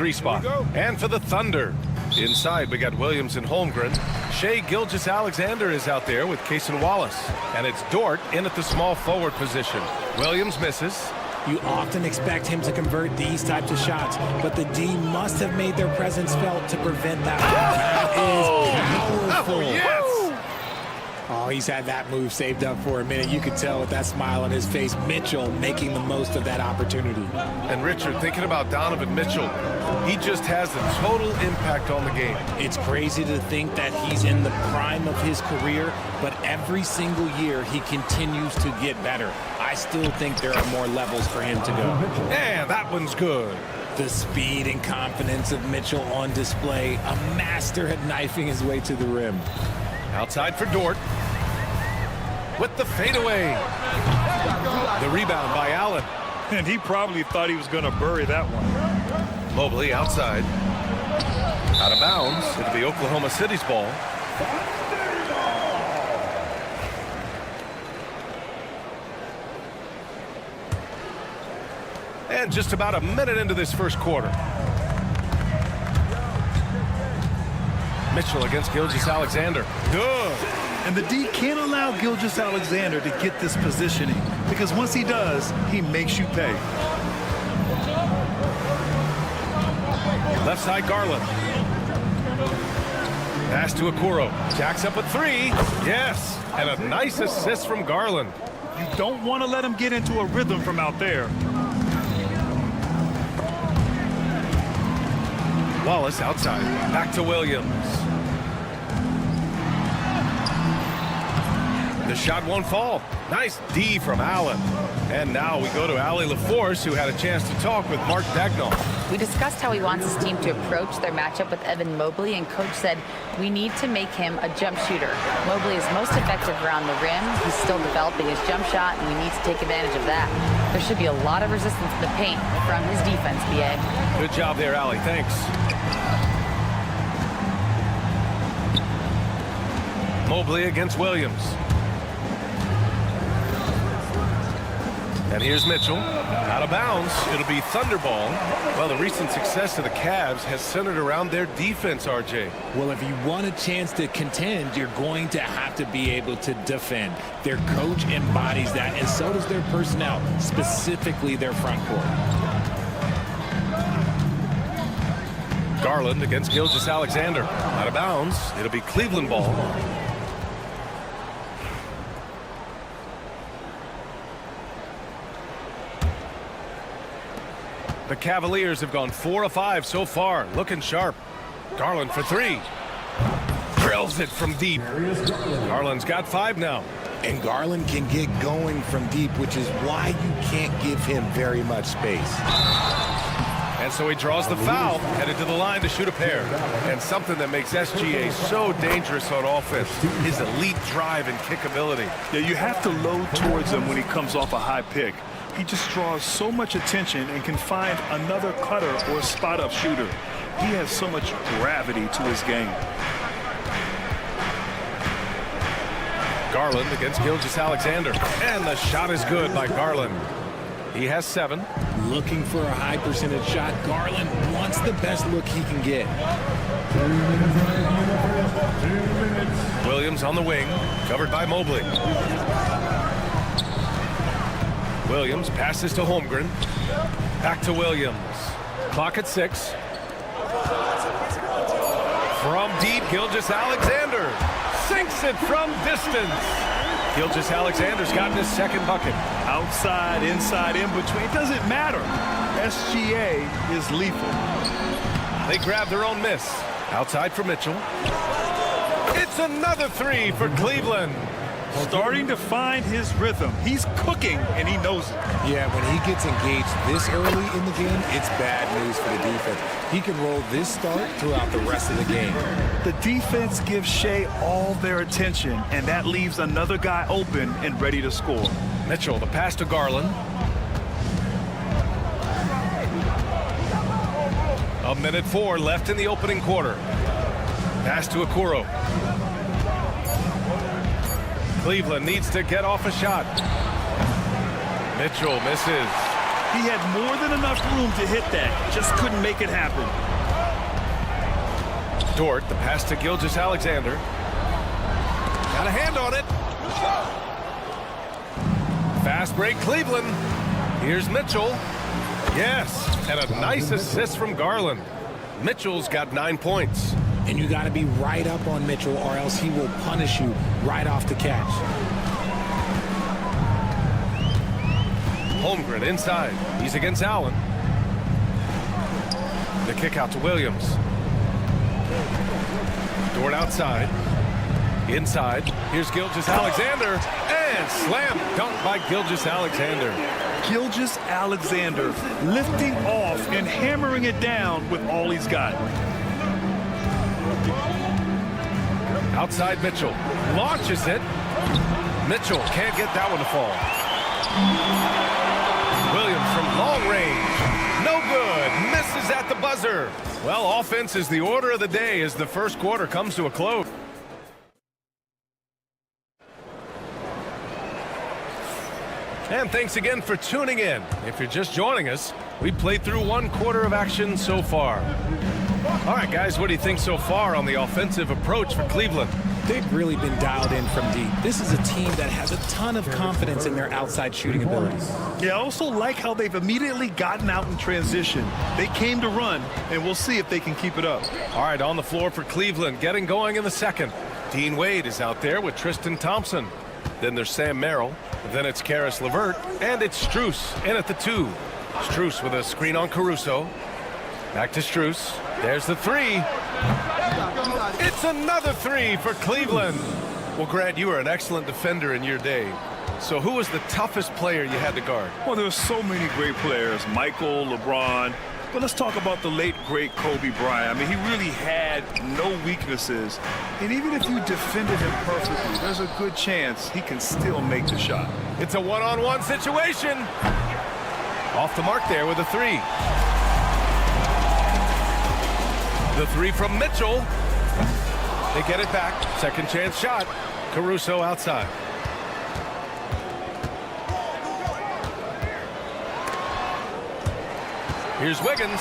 Speaker 6: 3 spot. And for the Thunder, inside we got Williams and Holmgren. Shai Gilgeous-Alexander is out there with Cason Wallace. And it's Dort in at the small forward position. Williams misses.
Speaker 11: You often expect him to convert these types of shots, but the D must have made their presence felt to prevent that. That is powerful.
Speaker 6: Yes!
Speaker 11: Oh, he's had that move saved up for a minute. You could tell with that smile on his face, Mitchell making the most of that opportunity.
Speaker 6: And Richard, thinking about Donovan Mitchell, he just has a total impact on the game.
Speaker 11: It's crazy to think that he's in the prime of his career, but every single year he continues to get better. I still think there are more levels for him to go.
Speaker 6: And that one's good.
Speaker 11: The speed and confidence of Mitchell on display, a master at knifing his way to the rim.
Speaker 6: Outside for Dort. With the fadeaway. The rebound by Allen.
Speaker 7: And he probably thought he was going to bury that one.
Speaker 6: Mobley outside. Out of bounds. It'll be Oklahoma City's ball. And just about a minute into this first quarter. Mitchell against Gilgeous-Alexander. Good.
Speaker 7: And the D can't allow Gilgeous-Alexander to get this positioning, because once he does, he makes you pay.
Speaker 6: Left side Garland. Pass to Okoro. Jacks up a 3. Yes. And a nice assist from Garland.
Speaker 7: You don't want to let him get into a rhythm from out there.
Speaker 6: Wallace outside. Back to Williams. The shot won't fall. Nice D from Allen. And now we go to Allie LaForce, who had a chance to talk with Mark Dagnall.
Speaker 9: We discussed how he wants his team to approach their matchup with Evan Mobley, and Coach said, we need to make him a jump shooter. Mobley is most effective around the rim. He's still developing his jump shot, and we need to take advantage of that. There should be a lot of resistance in the paint from his defense, BA.
Speaker 6: Good job there, Allie. Thanks. Mobley against Williams. And here's Mitchell. Out of bounds. It'll be Thunderball. Well, the recent success of the Cavs has centered around their defense, RJ.
Speaker 11: Well, if you want a chance to contend, you're going to have to be able to defend. Their coach embodies that, and so does their personnel, specifically their front court.
Speaker 6: Garland against Gilgeous-Alexander. Out of bounds. It'll be Cleveland ball. The Cavaliers have gone 4 of 5 so far, looking sharp. Garland for 3. Drills it from deep. Garland's got 5 now.
Speaker 11: And Garland can get going from deep, which is why you can't give him very much space.
Speaker 6: And so he draws the foul, headed to the line to shoot a pair. And something that makes SGA so dangerous on offense, his elite drive and kick ability.
Speaker 7: Yeah, you have to load towards him when he comes off a high pick. He just draws so much attention and can find another cutter or spot-up shooter. He has so much gravity to his game.
Speaker 6: Garland against Gilgeous-Alexander. And the shot is good by Garland. He has 7.
Speaker 11: Looking for a high percentage shot. Garland wants the best look he can get.
Speaker 6: Williams on the wing, covered by Mobley. Williams passes to Holmgren. Back to Williams. Clock at 6. From deep, Gilgeous-Alexander sinks it from distance. Gilgeous-Alexander's gotten his second bucket.
Speaker 7: Outside, inside, in between, it doesn't matter. SGA is lethal.
Speaker 6: They grab their own miss. Outside for Mitchell. It's another 3 for Cleveland.
Speaker 7: Starting to find his rhythm. He's cooking, and he knows it.
Speaker 11: Yeah, when he gets engaged this early in the game, it's bad news for the defense. He can roll this start throughout the rest of the game.
Speaker 7: The defense gives Shai all their attention, and that leaves another guy open and ready to score.
Speaker 6: Mitchell, the pass to Garland. A minute 4 left in the opening quarter. Pass to Okoro. Cleveland needs to get off a shot. Mitchell misses.
Speaker 7: He had more than enough room to hit that. Just couldn't make it happen.
Speaker 6: Dort, the pass to Gilgeous-Alexander. Got a hand on it. Fast break, Cleveland. Here's Mitchell. Yes, and a nice assist from Garland. Mitchell's got 9 points.
Speaker 11: And you got to be right up on Mitchell, or else he will punish you right off the catch.
Speaker 6: Holmgren inside. He's against Allen. The kick out to Williams. Dort outside. Inside. Here's Gilgeous-Alexander. And slam dunk by Gilgeous-Alexander.
Speaker 7: Gilgeous-Alexander lifting off and hammering it down with all he's got.
Speaker 6: Outside Mitchell. Launches it. Mitchell can't get that one to fall. Williams from long range. No good. Misses at the buzzer. Well, offense is the order of the day as the first quarter comes to a close. And thanks again for tuning in. If you're just joining us, we played through 1 quarter of action so far. All right, guys, what do you think so far on the offensive approach for Cleveland?
Speaker 11: They've really been dialed in from deep. This is a team that has a ton of confidence in their outside shooting abilities.
Speaker 7: Yeah, I also like how they've immediately gotten out in transition. They came to run, and we'll see if they can keep it up.
Speaker 6: All right, on the floor for Cleveland, getting going in the second. Dean Wade is out there with Tristan Thompson. Then there's Sam Merrill. Then it's Karis LeVert. And it's Strus in at the 2. Strus with a screen on Caruso. Back to Strus. There's the 3. It's another 3 for Cleveland. Well, Grant, you were an excellent defender in your day. So who was the toughest player you had to guard?
Speaker 7: Well, there were so many great players. Michael, LeBron. But let's talk about the late, great Kobe Bryant. I mean, he really had no weaknesses. And even if you defended him perfectly, there's a good chance he can still make the shot.
Speaker 6: It's a one-on-one situation. Off the mark there with a 3. The 3 from Mitchell. They get it back. Second chance shot. Caruso outside. Here's Wiggins.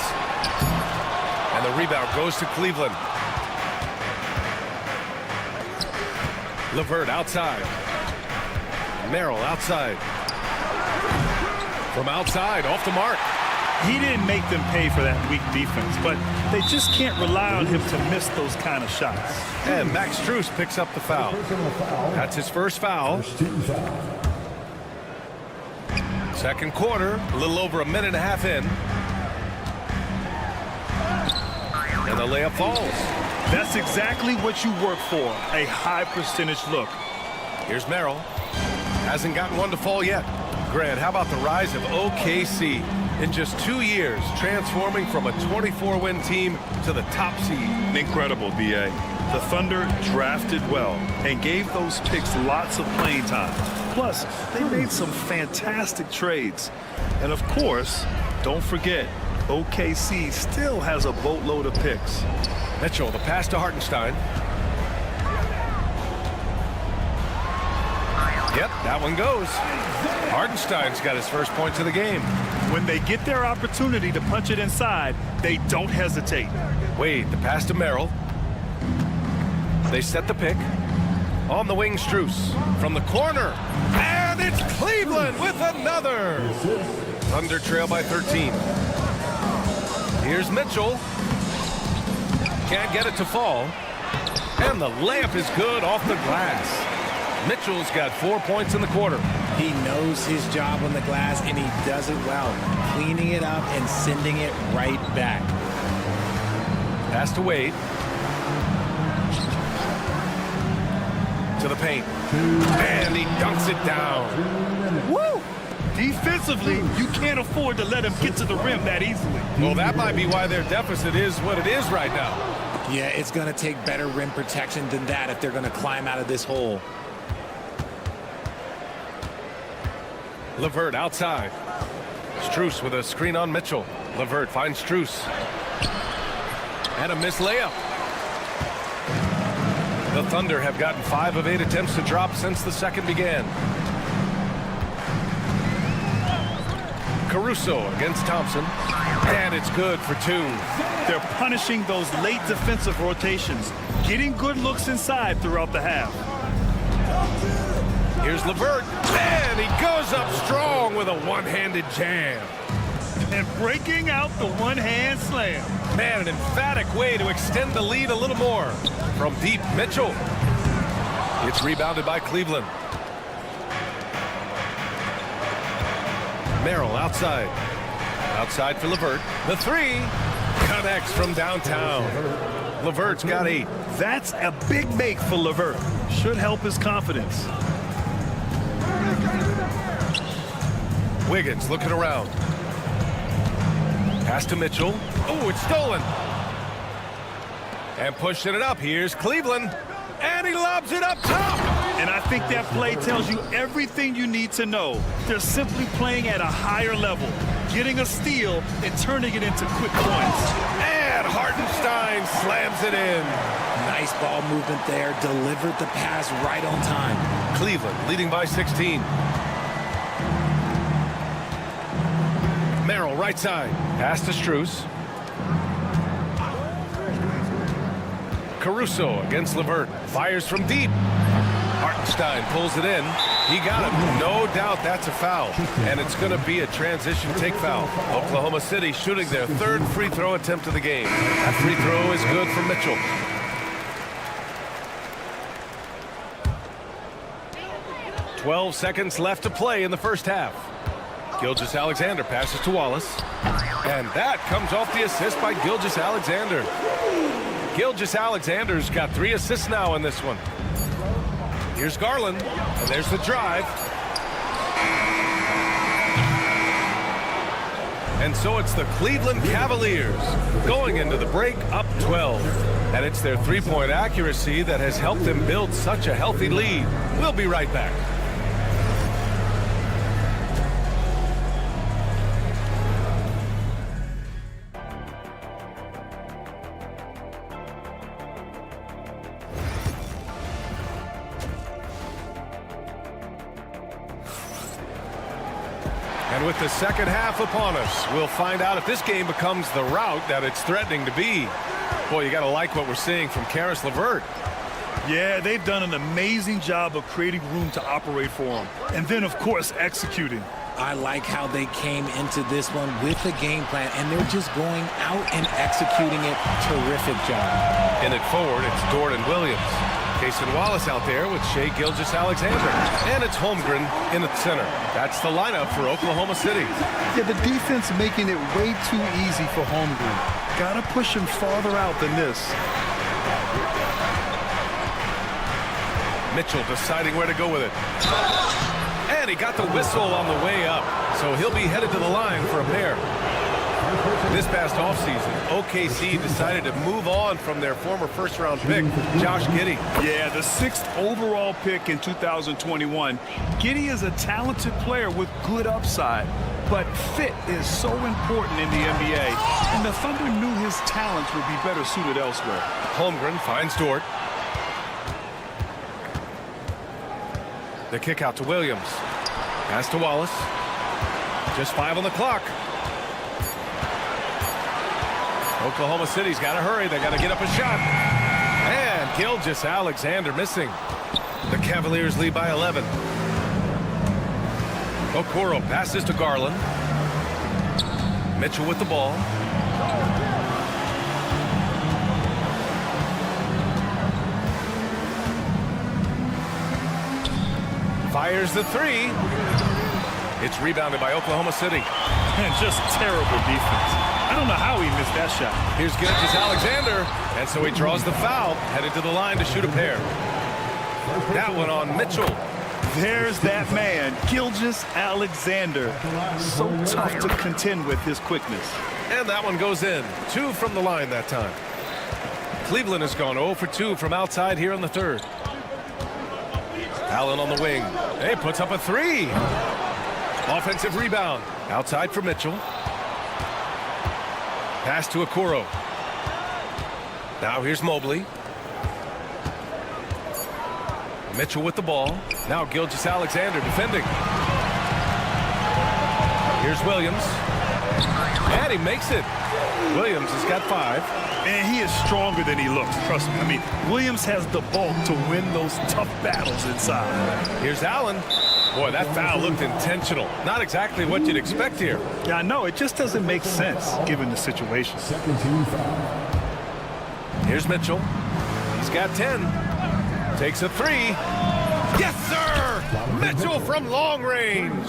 Speaker 6: And the rebound goes to Cleveland. LeVert outside. Merrill outside. From outside, off the mark.
Speaker 7: He didn't make them pay for that weak defense, but they just can't rely on him to miss those kind of shots.
Speaker 6: And Max Strus picks up the foul. That's his first foul. Second quarter, a little over a minute and a half in. And the layup falls.
Speaker 7: That's exactly what you work for, a high percentage look.
Speaker 6: Here's Merrill. Hasn't gotten one to fall yet. Grant, how about the rise of OKC? In just 2 years, transforming from a 24-win team to the top seed.
Speaker 7: Incredible, B.A. The Thunder drafted well and gave those picks lots of playing time. Plus, they made some fantastic trades. And of course, don't forget, OKC still has a boatload of picks.
Speaker 6: Mitchell, the pass to Hartenstein. Yep, that one goes. Hartenstein's got his first points of the game.
Speaker 7: When they get their opportunity to punch it inside, they don't hesitate.
Speaker 6: Wade, the pass to Merrill. They set the pick. On the wing, Strus. From the corner. And it's Cleveland with another. Thunder trail by 13. Here's Mitchell. Can't get it to fall. And the layup is good off the glass. Mitchell's got 4 points in the quarter.
Speaker 11: He knows his job on the glass, and he does it well, cleaning it up and sending it right back.
Speaker 6: Pass to Wade. To the paint. And he dunks it down.
Speaker 7: Woo! Defensively, you can't afford to let him get to the rim that easily.
Speaker 6: Well, that might be why their deficit is what it is right now.
Speaker 11: Yeah, it's going to take better rim protection than that if they're going to climb out of this hole.
Speaker 6: LeVert outside. Strus with a screen on Mitchell. LeVert finds Strus. And a missed layup. The Thunder have gotten 5 of 8 attempts to drop since the second began. Caruso against Thompson. And it's good for 2.
Speaker 7: They're punishing those late defensive rotations, getting good looks inside throughout the half.
Speaker 6: Here's LeVert, and he goes up strong with a one-handed jam.
Speaker 7: And breaking out the one-hand slam.
Speaker 6: Man, an emphatic way to extend the lead a little more. From deep, Mitchell. It's rebounded by Cleveland. Merrill outside. Outside for LeVert. The 3 connects from downtown. LeVert's got 8.
Speaker 7: That's a big make for LeVert. Should help his confidence.
Speaker 6: Wiggins looking around. Pass to Mitchell. Oh, it's stolen. And pushing it up. Here's Cleveland. And he lobs it up top.
Speaker 7: And I think that play tells you everything you need to know. They're simply playing at a higher level, getting a steal and turning it into quick points.
Speaker 6: And Hartenstein slams it in.
Speaker 11: Nice ball movement there. Delivered the pass right on time.
Speaker 6: Cleveland leading by 16. Merrill right side. Pass to Strus. Caruso against LeVert. Fires from deep. Hartenstein pulls it in. He got it. No doubt that's a foul. And it's going to be a transition take foul. Oklahoma City shooting their 3rd free throw attempt of the game. That free throw is good for Mitchell. "12 seconds left to play in the first half. Gilgeous-Alexander passes to Wallace. And that comes off the assist by Gilgeous-Alexander. Gilgeous-Alexander's got 3 assists now in this one. Here's Garland, and there's the drive. And so it's the Cleveland Cavaliers going into the break up 12. And it's their three-point accuracy that has helped them build such a healthy lead. We'll be right back. And with the second half upon us, we'll find out if this game becomes the rout that it's threatening to be. Boy, you got to like what we're seeing from Caris LeVert.
Speaker 7: Yeah, they've done an amazing job of creating room to operate for him. And then, of course, executing.
Speaker 11: I like how they came into this one with a game plan, and they're just going out and executing it. Terrific job.
Speaker 6: In it forward, it's Dort and Williams. Cason Wallace out there with Shai Gilgeous-Alexander. And it's Holmgren in the center. That's the lineup for Oklahoma City.
Speaker 8: Yeah, the defense making it way too easy for Holmgren.
Speaker 7: Got to push him farther out than this.
Speaker 6: Mitchell deciding where to go with it. And he got the whistle on the way up. So he'll be headed to the line for a pair. This past offseason, OKC decided to move on from their former first-round pick, Josh Giddey.
Speaker 7: Yeah, the 6th overall pick in 2021. Giddey is a talented player with good upside, but fit is so important in the NBA, and the Thunder knew his talents would be better suited elsewhere.
Speaker 6: Holmgren finds Dort. The kick out to Williams. Pass to Wallace. Just 5 on the clock. Oklahoma City's got to hurry. They got to get up a shot. And Gilgeous-Alexander missing. The Cavaliers lead by 11. Okoro passes to Garland. Mitchell with the ball. Fires the 3. It's rebounded by Oklahoma City.
Speaker 7: And just terrible defense. I don't know how he missed that shot.
Speaker 6: Here's Gilgeous-Alexander, and so he draws the foul, headed to the line to shoot a pair. That one on Mitchell.
Speaker 7: There's that man, Gilgeous-Alexander. So tough to contend with his quickness.
Speaker 6: And that one goes in. 2 from the line that time. Cleveland has gone 0 for 2 from outside here in the third. Allen on the wing. Hey, puts up a 3. Offensive rebound. Outside for Mitchell. Pass to Okoro. Now here's Mobley. Mitchell with the ball. Now Gilgeous-Alexander defending. Here's Williams. And he makes it. Williams has got 5.
Speaker 7: And he is stronger than he looks, trust me. I mean, Williams has the bulk to win those tough battles inside.
Speaker 6: Here's Allen. Boy, that foul looked intentional. Not exactly what you'd expect here.
Speaker 7: Yeah, I know. It just doesn't make sense given the situation.
Speaker 5: Second team foul.
Speaker 6: Here's Mitchell. He's got 10. Takes a 3. Yes, sir! Mitchell from long range.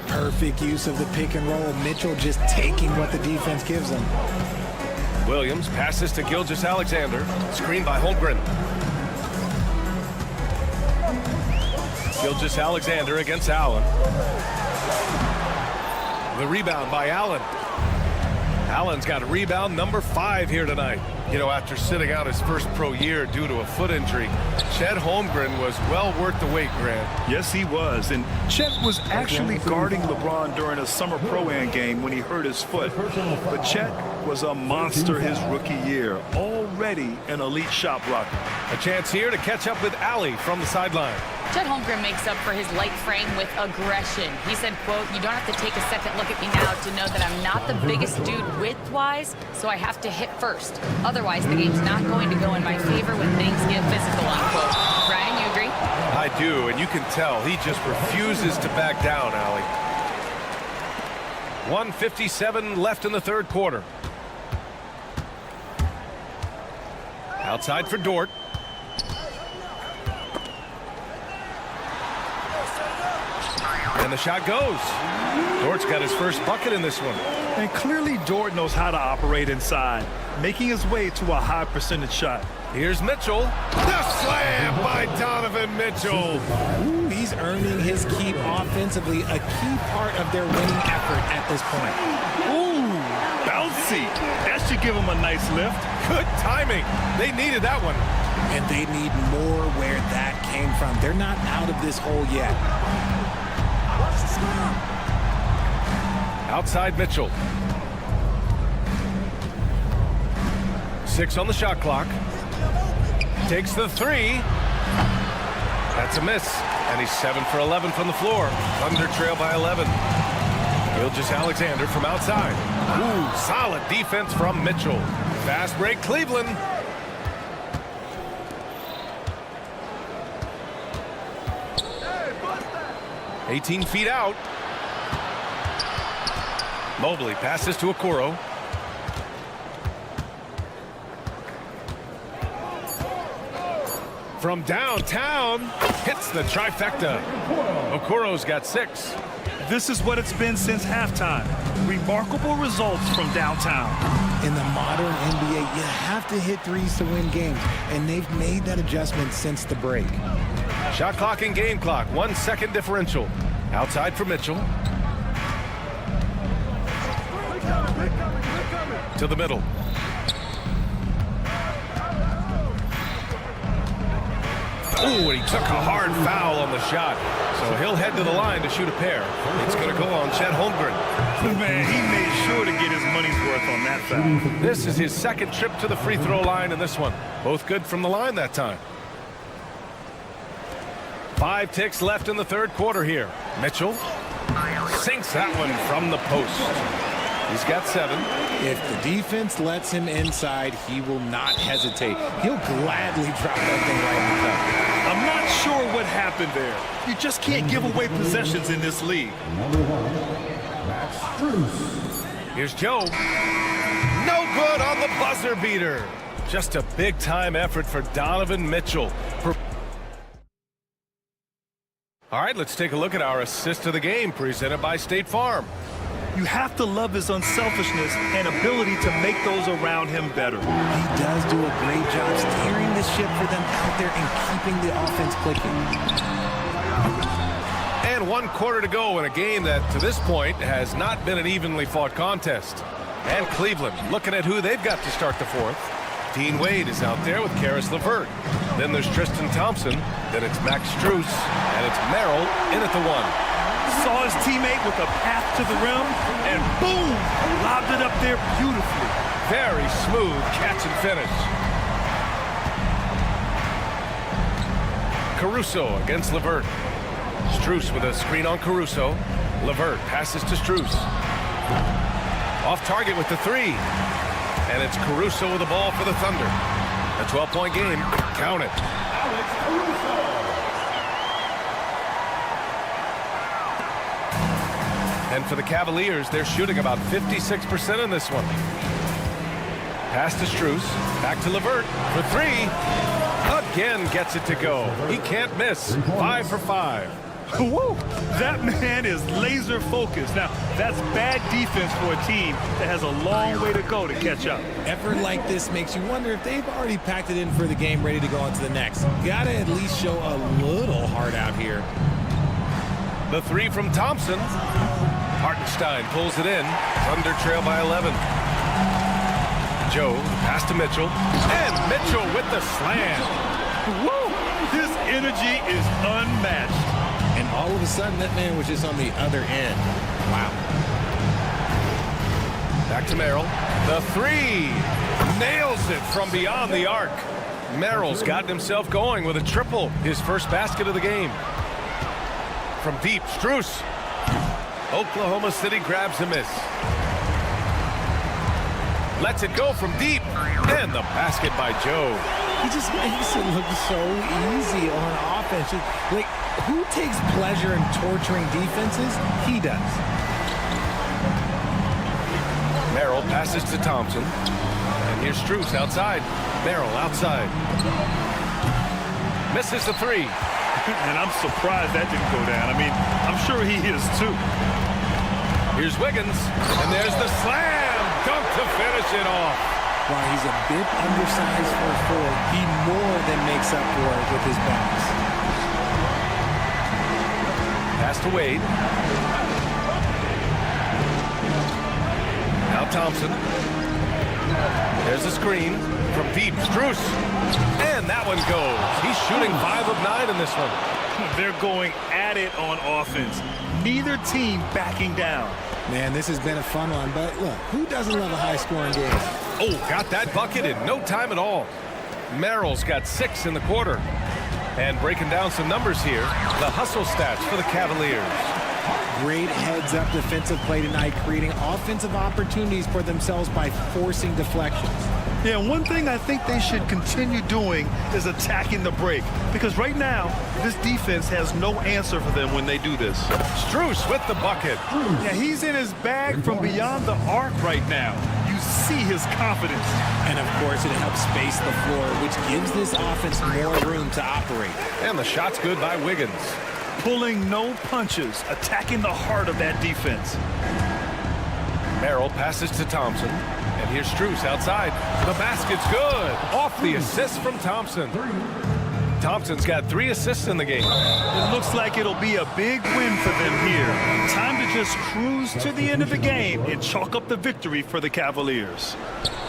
Speaker 11: Perfect use of the pick and roll. Mitchell just taking what the defense gives him.
Speaker 6: Williams passes to Gilgeous-Alexander. Screen by Holmgren. Gilgeous-Alexander against Allen. The rebound by Allen. Allen's got a rebound number 5 here tonight. You know, after sitting out his first pro year due to a foot injury, Chet Holmgren was well worth the wait, Grant.
Speaker 7: Yes, he was. And Chet was actually guarding LeBron during a summer Pro-Am game when he hurt his foot. But Chet was a monster his rookie year. Already an elite shot blocker.
Speaker 6: A chance here to catch up with Allie from the sideline.
Speaker 9: Chet Holmgren makes up for his light frame with aggression. He said, quote, "You don't have to take a second look at me now to know that I'm not the biggest dude width-wise, so I have to hit first. Otherwise, the game's not going to go in my favor when things get physical," unquote. Ryan, you agree?
Speaker 6: I do, and you can tell he just refuses to back down, Allie. 1:57 left in the third quarter. Outside for Dort. And the shot goes. Dort's got his first bucket in this one.
Speaker 7: And clearly Dort knows how to operate inside, making his way to a high percentage shot.
Speaker 6: Here's Mitchell. The slam by Donovan Mitchell.
Speaker 11: Ooh, he's earning his keep offensively, a key part of their winning effort at this point.
Speaker 7: Ooh, bouncy. That should give him a nice lift.
Speaker 6: Good timing. They needed that one.
Speaker 11: And they need more where that came from. They're not out of this hole yet.
Speaker 6: Outside Mitchell. 6 on the shot clock. Takes the 3. That's a miss. And he's 7 for 11 from the floor. Thunder trail by 11. Gilgeous-Alexander from outside. Ooh, solid defense from Mitchell. Fast break, Cleveland. "18 feet out. Mobley passes to Okoro. From downtown, hits the trifecta. Okoro's got 6.
Speaker 7: This is what it's been since halftime. Remarkable results from downtown.
Speaker 11: In the modern NBA, you have to hit threes to win games, and they've made that adjustment since the break.
Speaker 6: Shot clock and game clock, 1 second differential. Outside for Mitchell. To the middle. Ooh, and he took a hard foul on the shot. So he'll head to the line to shoot a pair. It's going to go on Chet Holmgren.
Speaker 7: Man, he made sure to get his money's worth on that foul.
Speaker 6: This is his second trip to the free throw line in this one. Both good from the line that time. 5 ticks left in the third quarter here. Mitchell sinks that one from the post. He's got 7.
Speaker 11: If the defense lets him inside, he will not hesitate. He'll gladly drop that thing right in the cup.
Speaker 7: I'm not sure what happened there. You just can't give away possessions in this league.
Speaker 5: Number 1, Max Strus.
Speaker 6: Here's Joe. No good on the buzzer beater. Just a big-time effort for Donovan Mitchell. All right, let's take a look at our assist of the game presented by State Farm.
Speaker 7: You have to love his unselfishness and ability to make those around him better.
Speaker 11: He does do a great job steering the ship for them out there and keeping the offense clicking.
Speaker 6: And 1 quarter to go in a game that, to this point, has not been an evenly fought contest. And Cleveland looking at who they've got to start the fourth. Dean Wade is out there with Karis LeVert. Then there's Tristan Thompson. Then it's Max Strus. And it's Merrill in at the 1.
Speaker 7: Saw his teammate with a path to the rim, and boom, lobbed it up there beautifully.
Speaker 6: Very smooth catch and finish. Caruso against LeVert. Strus with a screen on Caruso. LeVert passes to Strus. Off target with the three. And it's Caruso with the ball for the Thunder. A 12-point game. Count it. And for the Cavaliers, they're shooting about 56% in this one. Pass to Strus. Back to LeVert for three. Again gets it to go. He can't miss. 5 for 5.
Speaker 7: Whoa, that man is laser focused. Now, that's bad defense for a team that has a long way to go to catch up.
Speaker 11: Effort like this makes you wonder if they've already packed it in for the game, ready to go on to the next. Gotta at least show a little heart out here.
Speaker 6: The three from Thompson. Hartenstein pulls it in. Thunder trail by 11. Joe, pass to Mitchell. And Mitchell with the slam.
Speaker 7: Woo! His energy is unmatched.
Speaker 11: And all of a sudden, that man was just on the other end. Wow.
Speaker 6: Back to Merrill. The three. Nails it from beyond the arc. Merrill's gotten himself going with a triple. His first basket of the game. From deep, Strus. Oklahoma City grabs a miss. Lets it go from deep. And the basket by Joe.
Speaker 11: He just makes it look so easy on offense. Like, who takes pleasure in torturing defenses? He does.
Speaker 6: Merrill passes to Thompson. And here's Strus outside. Merrill outside. Misses the three.
Speaker 7: And I'm surprised that didn't go down. I mean, I'm sure he is too.
Speaker 6: Here's Wiggins. And there's the slam. Dunk to finish it off.
Speaker 11: While he's a bit undersized for a forward, he more than makes up for it with his bounce.
Speaker 6: Pass to Wade. Now Thompson. There's a screen from deep. Strus. And that one goes. He's shooting 5 of 9 in this one.
Speaker 7: They're going at it on offense. Neither team backing down.
Speaker 11: Man, this has been a fun one, but look, who doesn't love a high-scoring game?
Speaker 6: Oh, got that bucket in no time at all. Merrill's got 6 in the quarter. And breaking down some numbers here, the hustle stats for the Cavaliers.
Speaker 11: Great heads-up defensive play tonight, creating offensive opportunities for themselves by forcing deflections.
Speaker 7: Yeah, one thing I think they should continue doing is attacking the break. Because right now, this defense has no answer for them when they do this.
Speaker 6: Strus with the bucket.
Speaker 7: Yeah, he's in his bag from beyond the arc right now. You see his confidence.
Speaker 11: And, of course, it helps space the floor, which gives this offense more room to operate.
Speaker 6: And the shot's good by Wiggins.
Speaker 7: Pulling no punches, attacking the heart of that defense.
Speaker 6: Merrill passes to Thompson. And here's Strus outside. The basket's good. Off the assist from Thompson. Thompson's got 3 assists in the game.
Speaker 7: It looks like it'll be a big win for them here. Time to just cruise to the end of the game and chalk up the victory for the Cavaliers.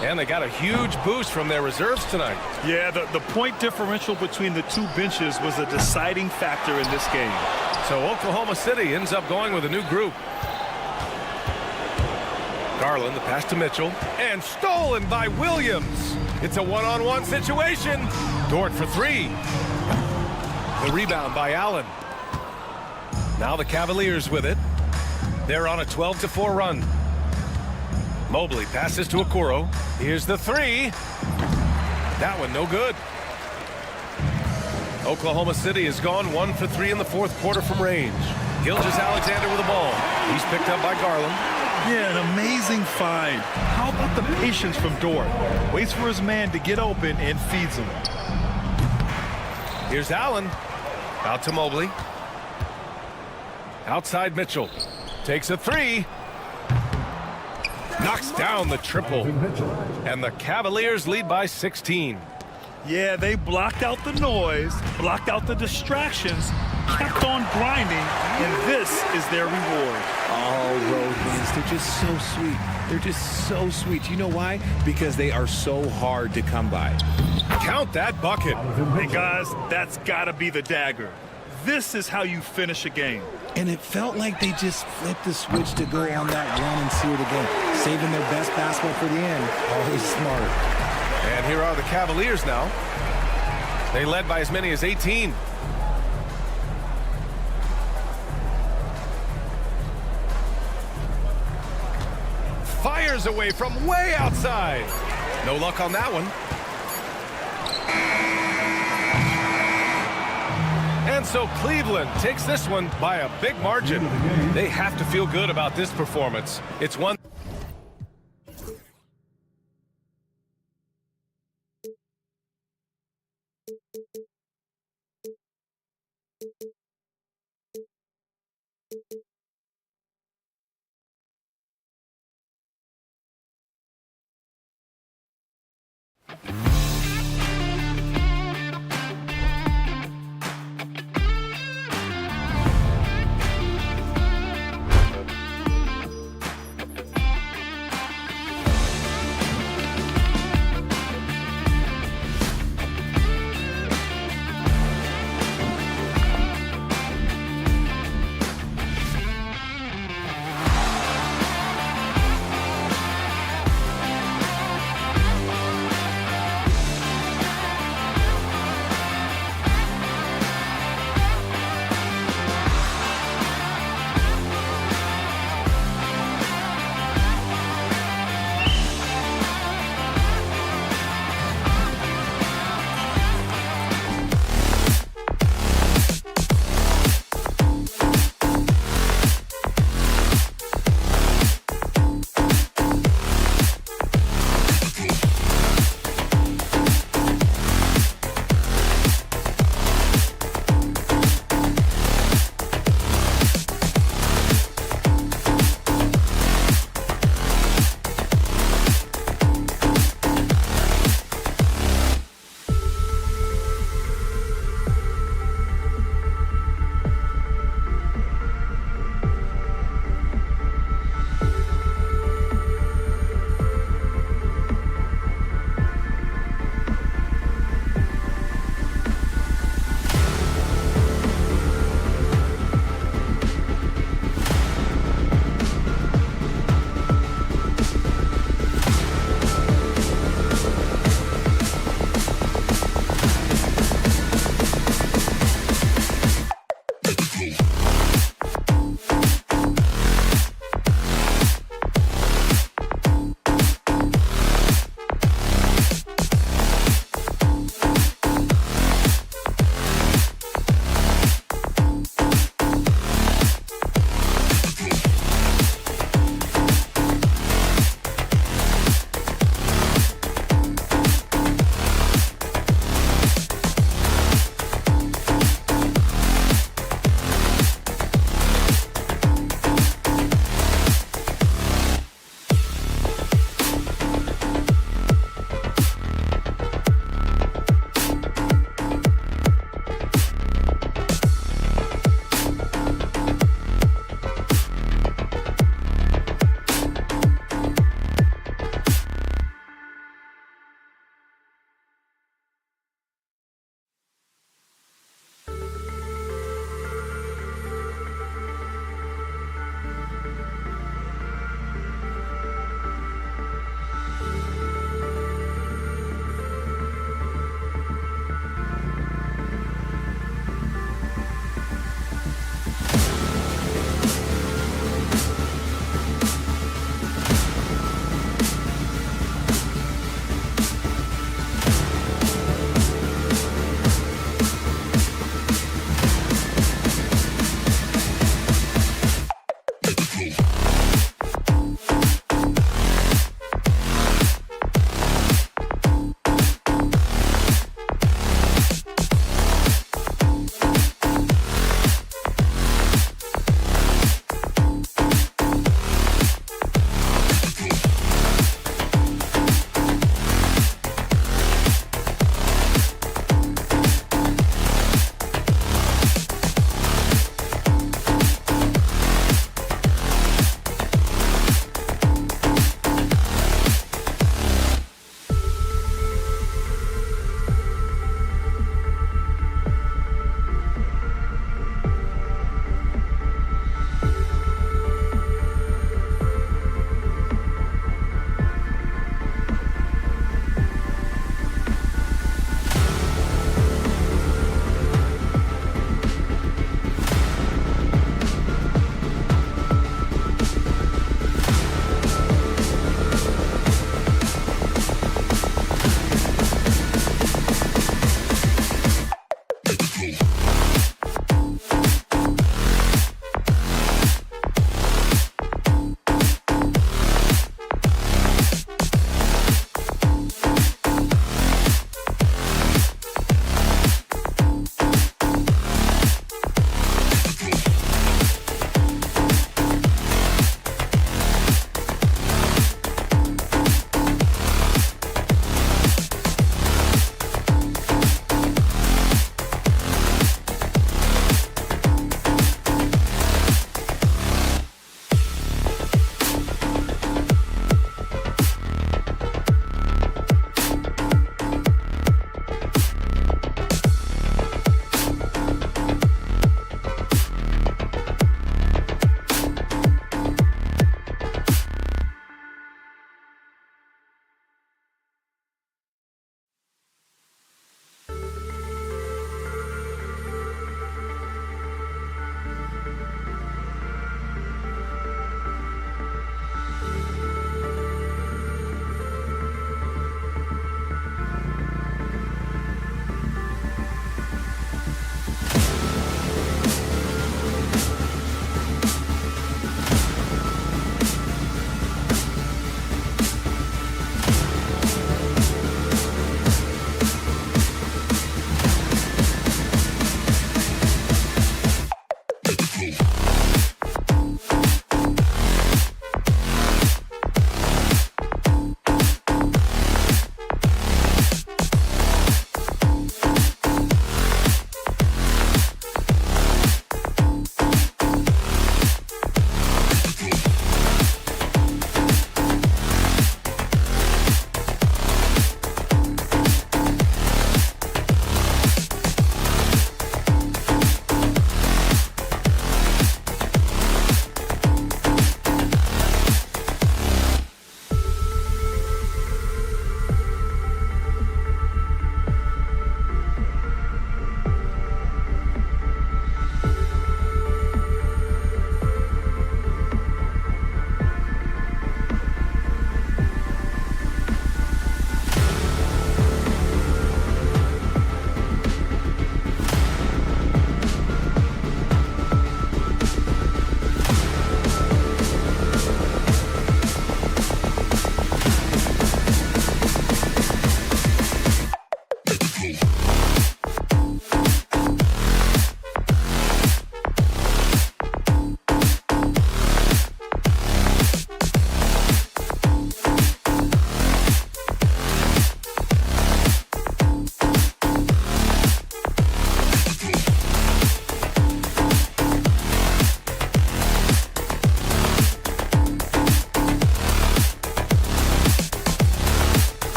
Speaker 6: And they got a huge boost from their reserves tonight.
Speaker 7: Yeah, the point differential between the two benches was a deciding factor in this game.
Speaker 6: So Oklahoma City ends up going with a new group. Garland, the pass to Mitchell, and stolen by Williams. It's a one-on-one situation. Dort for 3. The rebound by Allen. Now the Cavaliers with it. They're on a 12-4 run. Mobley passes to Okoro. Here's the 3. That one no good. Oklahoma City has gone 1 for 3 in the 4th quarter from range. Gilgeous-Alexander with the ball. He's picked up by Garland.
Speaker 7: Yeah, an amazing find. How about the patience from Dort? Waits for his man to get open and feeds him.
Speaker 6: Here's Allen. Out to Mobley. Outside Mitchell. Takes a 3. Knocks down the triple. And the Cavaliers lead by 16.
Speaker 7: Yeah, they blocked out the noise, blocked out the distractions, kept on grinding, and this is their reward.
Speaker 11: All road wins. They're just so sweet. They're just so sweet. You know why? Because they are so hard to come by.
Speaker 6: Count that bucket.
Speaker 7: Hey, guys, that's got to be the dagger. This is how you finish a game.
Speaker 11: And it felt like they just flipped the switch to go on that run and seal the game, saving their best basketball for the end. Always smart.
Speaker 6: And here are the Cavaliers now. They led by as many as 18. Fires away from way outside. No luck on that one. And so Cleveland takes this one by a big margin. They have to feel good about this performance. It's one.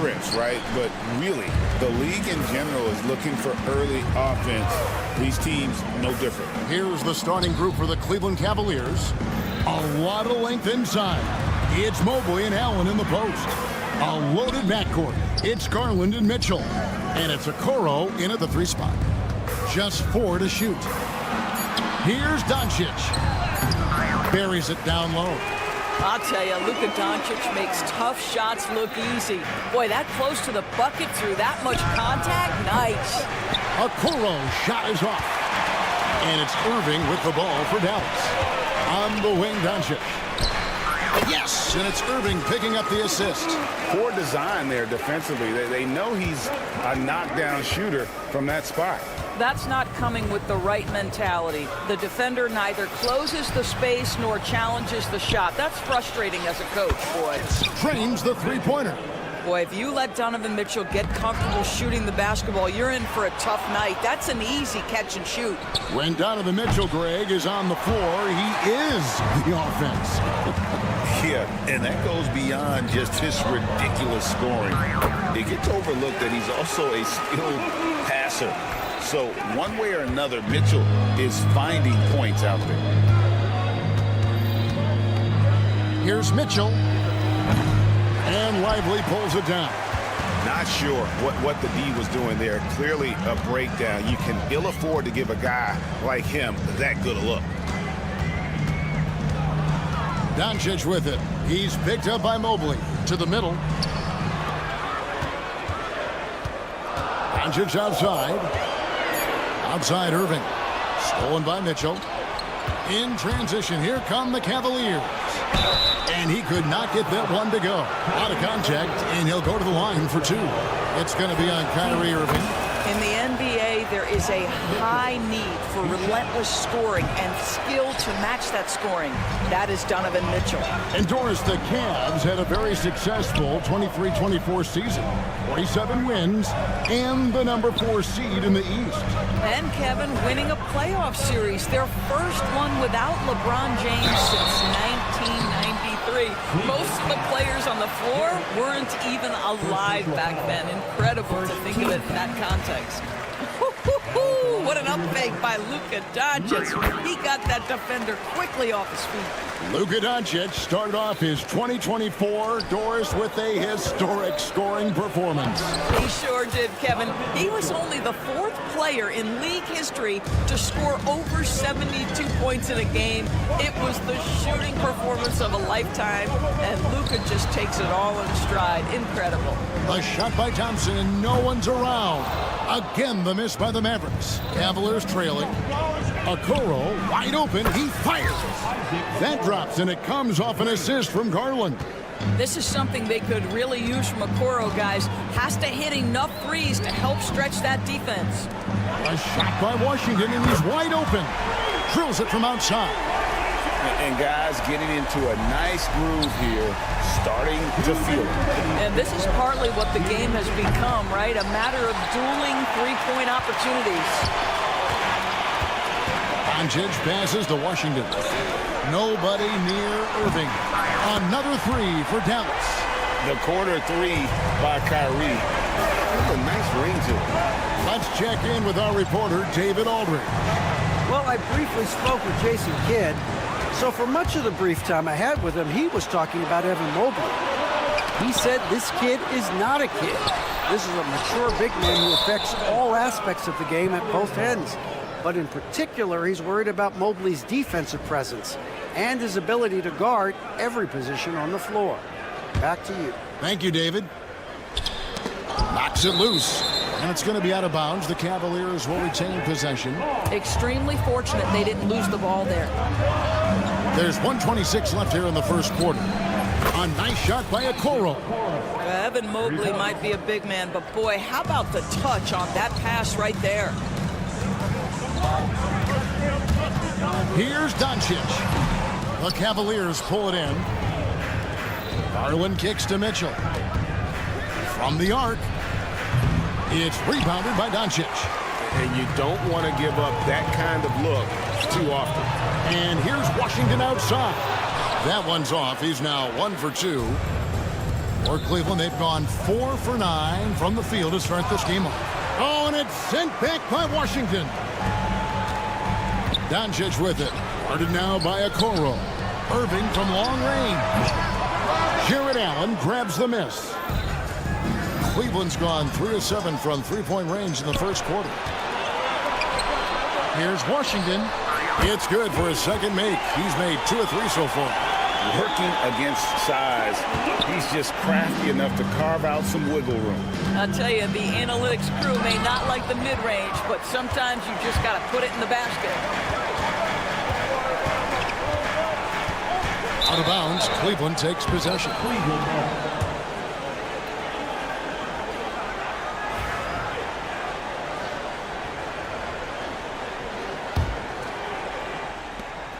Speaker 1: trips, right? But really, the league in general is looking for early offense. These teams, no different.
Speaker 2: Here's the starting group for the Cleveland Cavaliers. A lot of length inside. It's Mobley and Allen in the post. A loaded backcourt. It's Garland and Mitchell. And it's Okoro in at the 3 spot. Just 4 to shoot. Here's Doncic. Buries it down low.
Speaker 3: I'll tell you, Luka Doncic makes tough shots look easy. Boy, that close to the bucket through that much contact, nice.
Speaker 2: Okoro shot is off. And it's Irving with the ball for Dallas. On the wing, Doncic. Yes, and it's Irving picking up the assist.
Speaker 1: Poor design there defensively. They know he's a knockdown shooter from that spot.
Speaker 3: That's not coming with the right mentality. The defender neither closes the space nor challenges the shot. That's frustrating as a coach, boy.
Speaker 2: Trains the three-pointer.
Speaker 3: Boy, if you let Donovan Mitchell get comfortable shooting the basketball, you're in for a tough night. That's an easy catch and shoot.
Speaker 2: When Donovan Mitchell, Greg, is on the floor, he is the offense.
Speaker 1: Yeah, and that goes beyond just his ridiculous scoring. It gets overlooked that he's also a skilled passer. So one way or another, Mitchell is finding points out there.
Speaker 2: Here's Mitchell. And Lively pulls it down.
Speaker 1: Not sure what the D was doing there. Clearly a breakdown. You can ill afford to give a guy like him that good a look.
Speaker 2: Doncic with it. He's picked up by Mobley. To the middle. Doncic outside. Outside Irving. Stolen by Mitchell. In transition, here come the Cavaliers. And he could not get that one to go. Out of contact, and he'll go to the line for 2. It's going to be on Kyrie Irving.
Speaker 3: In the NBA, there is a high need for relentless scoring and skill to match that scoring. That is Donovan Mitchell.
Speaker 2: And Doris, the Cavs had a very successful 23-24 season. 47 wins and the number 4 seed in the East.
Speaker 3: And Kevin winning a playoff series, their first one without LeBron James since 1993. Most of the players on the floor weren't even alive back then. Incredible to think of it in that context. What an up fake by Luka Doncic. He got that defender quickly off his feet.
Speaker 2: Luka Doncic started off his 2024 Doris with a historic scoring performance.
Speaker 3: He sure did, Kevin. He was only the 4th player in league history to score over 72 points in a game. It was the shooting performance of a lifetime, and Luka just takes it all in stride. Incredible.
Speaker 2: A shot by Thompson, and no one's around. Again, the miss by the Mavericks. Cavaliers trailing. Okoro wide open. He fires. That drops, and it comes off an assist from Garland.
Speaker 3: This is something they could really use from Okoro, guys. Has to hit enough threes to help stretch that defense.
Speaker 2: A shot by Washington, and he's wide open. Drills it from outside.
Speaker 1: And guys getting into a nice groove here, starting to feel it.
Speaker 3: And this is partly what the game has become, right? A matter of dueling three-point opportunities.
Speaker 2: Doncic passes to Washington. Nobody near Irving. Another 3 for Dallas.
Speaker 1: The corner 3 by Kyrie. That's a nice ring to it.
Speaker 2: Let's check in with our reporter, David Aldridge.
Speaker 4: Well, I briefly spoke with Jason Kidd. So for much of the brief time I had with him, he was talking about Evan Mobley. He said this kid is not a kid. This is a mature big man who affects all aspects of the game at both ends. But in particular, he's worried about Mobley's defensive presence and his ability to guard every position on the floor. Back to you.
Speaker 2: Thank you, David. Knocks it loose. And it's going to be out of bounds. The Cavaliers will retain possession.
Speaker 3: Extremely fortunate they didn't lose the ball there.
Speaker 2: There's 1:26 left here in the first quarter. A nice shot by Okoro.
Speaker 3: Evan Mobley might be a big man, but boy, how about the touch on that pass right there?
Speaker 2: Here's Doncic. The Cavaliers pull it in. Garland kicks to Mitchell. From the arc. It's rebounded by Doncic.
Speaker 1: And you don't want to give up that kind of look too often.
Speaker 2: And here's Washington outside. That one's off. He's now 1 for 2. For Cleveland, they've gone 4 for 9 from the field to start this game off. Oh, and it's sent back by Washington. Doncic with it. Guarded now by Okoro. Irving from long range. Jared Allen grabs the miss. Cleveland's gone 3 of 7 from three-point range in the first quarter. Here's Washington. It's good for his second make. He's made 2 of 3 so far.
Speaker 1: Working against size, he's just crafty enough to carve out some wiggle room.
Speaker 3: I'll tell you, the analytics crew may not like the mid-range, but sometimes you just got to put it in the basket.
Speaker 2: Out of bounds, Cleveland takes possession.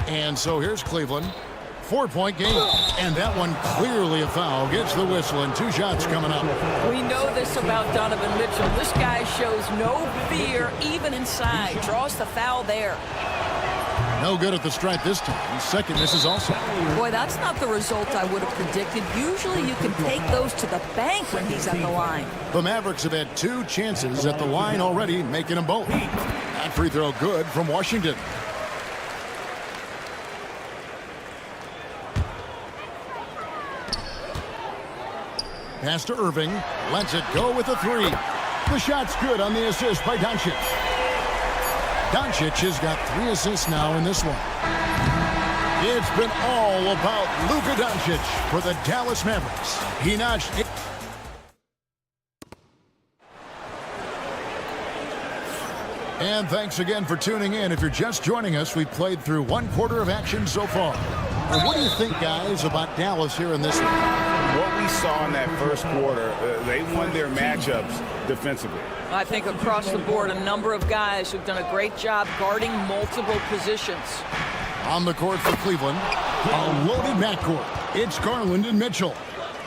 Speaker 2: And so here's Cleveland. 4-point game. And that one clearly a foul. Gets the whistle and 2 shots coming up.
Speaker 3: We know this about Donovan Mitchell. This guy shows no fear even inside. Draws the foul there.
Speaker 2: No good at the stripe this time. Second misses also.
Speaker 3: Boy, that's not the result I would have predicted. Usually you can take those to the bank when he's at the line.
Speaker 2: The Mavericks have had 2 chances at the line already, making them both. That free throw good from Washington. Pass to Irving. Lets it go with a 3. The shot's good on the assist by Doncic. Doncic has got 3 assists now in this one. It's been all about Luka Doncic for the Dallas Mavericks. He notched 8. And thanks again for tuning in. If you're just joining us, we've played through 1 quarter of action so far. And what do you think, guys, about Dallas here in this one?
Speaker 1: What we saw in that first quarter, they won their matchups defensively.
Speaker 3: I think across the board, a number of guys who've done a great job guarding multiple positions.
Speaker 2: On the court for Cleveland, a loaded backcourt. It's Garland and Mitchell.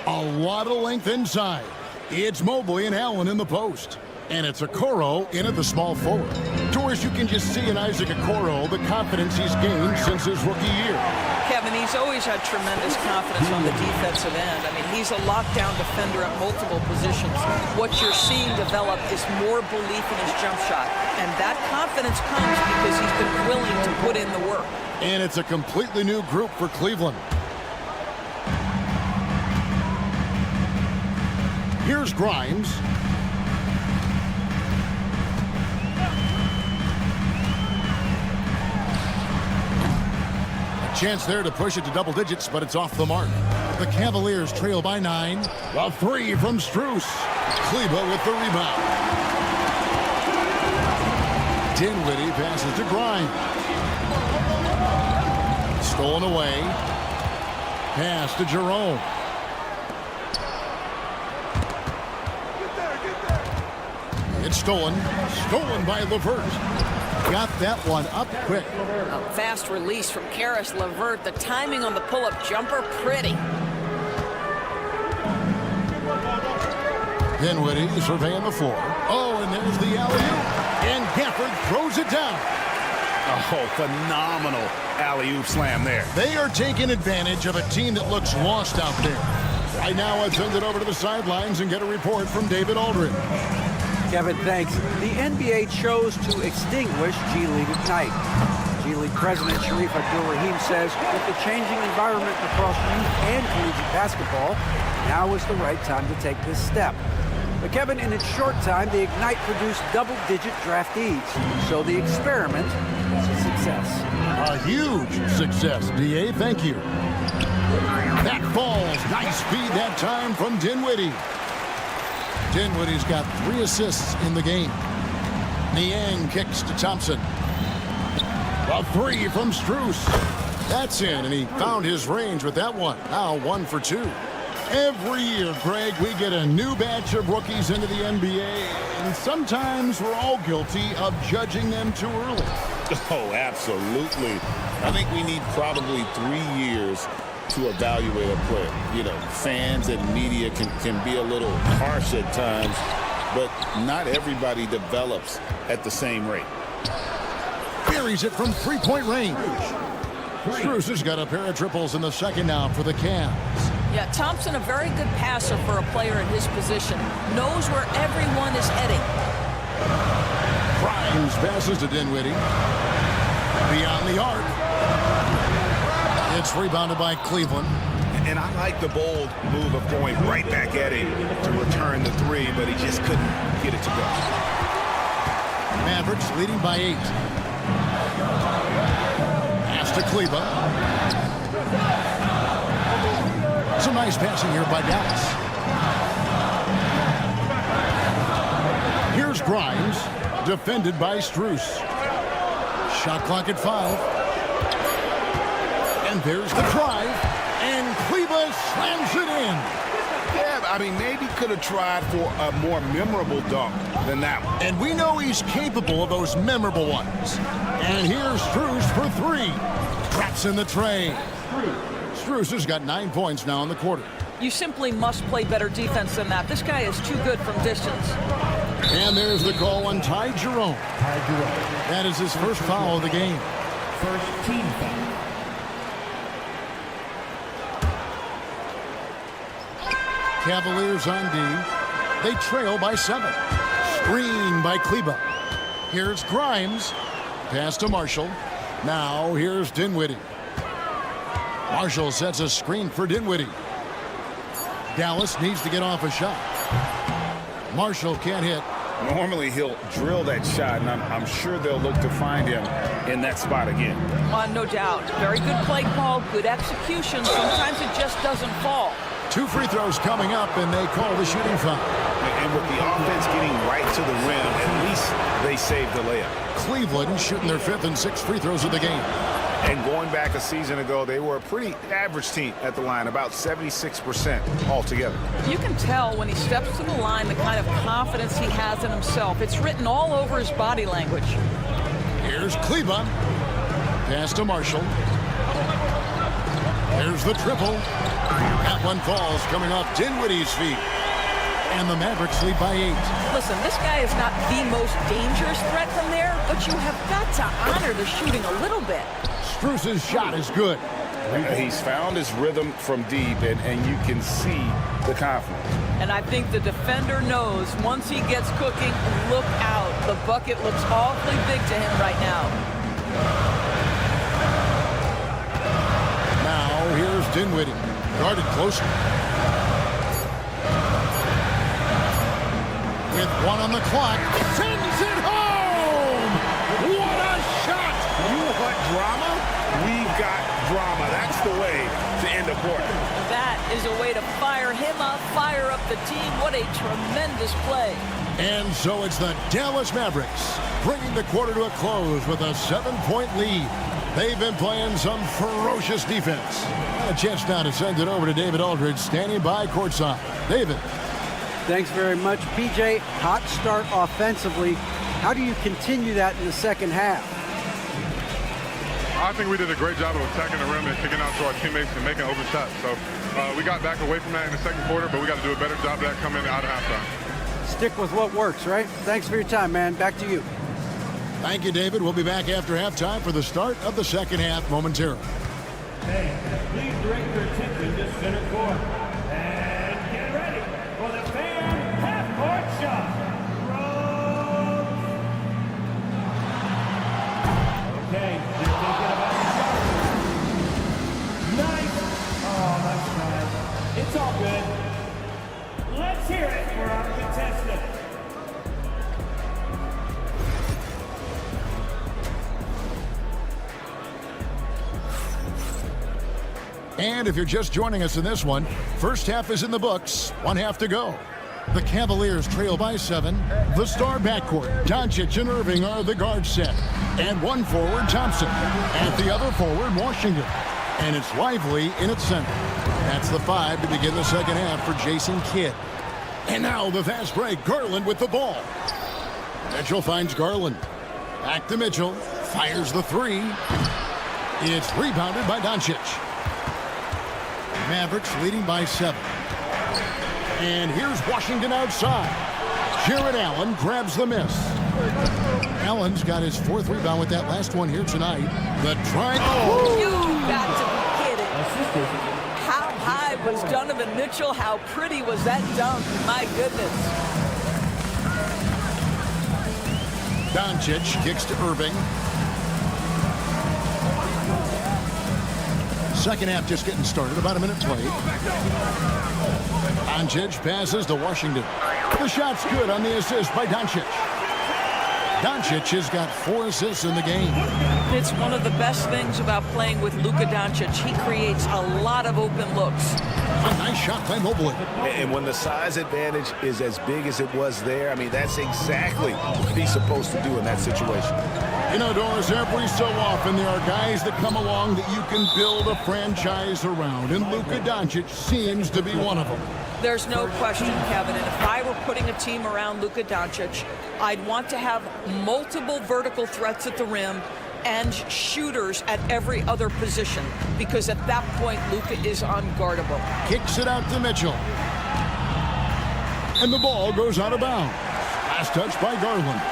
Speaker 2: A lot of length inside. It's Mobley and Allen in the post. And it's Okoro in at the small forward. Doris, you can just see in Isaac Okoro the confidence he's gained since his rookie year.
Speaker 3: Kevin, he's always had tremendous confidence on the defensive end. I mean, he's a lockdown defender at multiple positions. What you're seeing develop is more belief in his jump shot. And that confidence comes because he's been willing to put in the work.
Speaker 2: And it's a completely new group for Cleveland. Here's Grimes. Chance there to push it to double digits, but it's off the mark. The Cavaliers trail by 9. A 3 from Strus. Kleba with the rebound. Dinwiddie passes to Grimes. Stolen away. Pass to Jerome. It's stolen. Stolen by LeVert. Got that one up quick.
Speaker 3: A fast release from Karis LeVert. The timing on the pull-up jumper, pretty.
Speaker 2: Dinwiddie surveying the floor. Oh, and there's the alley-oop. And Gafford throws it down.
Speaker 1: Oh, phenomenal alley-oop slam there.
Speaker 2: They are taking advantage of a team that looks lost out there. Right now, I'll send it over to the sidelines and get a report from David Aldridge.
Speaker 4: Kevin, thanks. The NBA chose to extinguish G League Ignite. G League President Sharif Abdul-Rahim says with the changing environment across youth and collegiate basketball, now is the right time to take this step. But Kevin, in its short time, the Ignite produced double-digit draftees. So the experiment was a success.
Speaker 2: A huge success, DA. Thank you. That falls. Nice feed that time from Dinwiddie. Dinwiddie's got 3 assists in the game. Niang kicks to Thompson. A 3 from Strus. That's in, and he found his range with that one. Now 1 for 2. Every year, Greg, we get a new batch of rookies into the NBA, and sometimes we're all guilty of judging them too early.
Speaker 1: Oh, absolutely. I think we need probably 3 years to evaluate a player. You know, fans and media can be a little harsh at times, but not everybody develops at the same rate.
Speaker 2: Buries it from three-point range. Strus has got a pair of triples in the second now for the Cavs.
Speaker 3: Yeah, Thompson, a very good passer for a player in his position. Knows where everyone is heading.
Speaker 2: Grimes passes to Dinwiddie. Beyond the arc. It's rebounded by Cleveland.
Speaker 1: And I like the bold move of going right back at him to return the three, but he just couldn't get it to go.
Speaker 2: Mavericks leading by 8. Pass to Cleveland. Some nice passing here by Dallas. Here's Grimes, defended by Strus. Shot clock at 5. And there's the drive. And Cleveland slams it in.
Speaker 1: Yeah, I mean, maybe could have tried for a more memorable dunk than that one.
Speaker 2: And we know he's capable of those memorable ones. And here's Strus for 3. Traps in the tray. Strus has got 9 points now in the quarter.
Speaker 3: You simply must play better defense than that. This guy is too good from distance.
Speaker 2: And there's the call on Ty Jerome. That is his first foul of the game.
Speaker 5: First team foul.
Speaker 2: Cavaliers on D. They trail by 7. Screen by Kleba. Here's Grimes. Pass to Marshall. Now here's Dinwiddie. Marshall sets a screen for Dinwiddie. Dallas needs to get off a shot. Marshall can't hit.
Speaker 1: Normally he'll drill that shot, and I'm sure they'll look to find him in that spot again.
Speaker 3: No doubt. Very good play call, good execution. Sometimes it just doesn't fall.
Speaker 2: 2 free throws coming up, and they call the shooting foul.
Speaker 1: And with the offense getting right to the rim, at least they saved the layup.
Speaker 2: Cleveland shooting their 5th and 6th free throws of the game.
Speaker 1: And going back a season ago, they were a pretty average team at the line, about 76% altogether.
Speaker 3: You can tell when he steps to the line the kind of confidence he has in himself. It's written all over his body language.
Speaker 2: Here's Cleveland. Pass to Marshall. There's the triple. That one falls coming off Dinwiddie's feet. And the Mavericks lead by 8.
Speaker 3: Listen, this guy is not the most dangerous threat from there, but you have got to honor the shooting a little bit.
Speaker 2: Strus's shot is good.
Speaker 1: He's found his rhythm from deep, and you can see the confidence.
Speaker 3: And I think the defender knows once he gets cooking, look out. The bucket looks awfully big to him right now.
Speaker 2: Now here's Dinwiddie. Guarded closer. With 1 on the clock, sends it home! What a shot!
Speaker 1: You want drama? We've got drama. That's the way to end a quarter.
Speaker 3: That is a way to fire him up, fire up the team. What a tremendous play.
Speaker 2: And so it's the Dallas Mavericks bringing the quarter to a close with a 7-point lead. They've been playing some ferocious defense. A chance now to send it over to David Aldridge, standing by courtside. David.
Speaker 4: Thanks very much, PJ. Hot start offensively. How do you continue that in the second half?
Speaker 12: I think we did a great job of attacking the rim and kicking out to our teammates and making open shots. So we got back away from that in the second quarter, but we got to do a better job of that coming out of halftime.
Speaker 4: Stick with what works, right? Thanks for your time, man. Back to you.
Speaker 2: Thank you, David. We'll be back after halftime for the start of the second half momentarily.
Speaker 5: Hey, please direct your attention to center court. And get ready for the fan half-court shot. Okay, you're thinking about the shot. Nice. Oh, that's nice. It's all good. Let's hear it for our contestant.
Speaker 2: And if you're just joining us in this one, first half is in the books. 1 half to go. The Cavaliers trail by 7. The star backcourt, Doncic and Irving, are the guard set. And one forward, Thompson. At the other forward, Washington. And it's Lively in its center. That's the 5 to begin the second half for Jason Kidd. And now the fast break, Garland with the ball. Mitchell finds Garland. Back to Mitchell. Fires the 3. It's rebounded by Doncic. Mavericks leading by 7. And here's Washington outside. Jared Allen grabs the miss. Allen's got his 4th rebound with that last one here tonight. The try.
Speaker 3: You got to be kidding. How high was Donovan Mitchell. How pretty was that dunk? My goodness.
Speaker 2: Doncic kicks to Irving. Second half just getting started. About a minute played. Doncic passes to Washington. The shot's good on the assist by Doncic. Doncic has got 4 assists in the game.
Speaker 3: It's one of the best things about playing with Luka Doncic. He creates a lot of open looks.
Speaker 2: A nice shot by Mobley.
Speaker 1: And when the size advantage is as big as it was there, I mean, that's exactly what he's supposed to do in that situation.
Speaker 2: You know, Doris, every so often there are guys that come along that you can build a franchise around, and Luka Doncic seems to be one of them.
Speaker 3: There's no question, Kevin, and if I were putting a team around Luka Doncic, I'd want to have multiple vertical threats at the rim and shooters at every other position, because at that point, Luka is unguardable.
Speaker 2: Kicks it out to Mitchell. And the ball goes out of bounds. Last touch by Garland.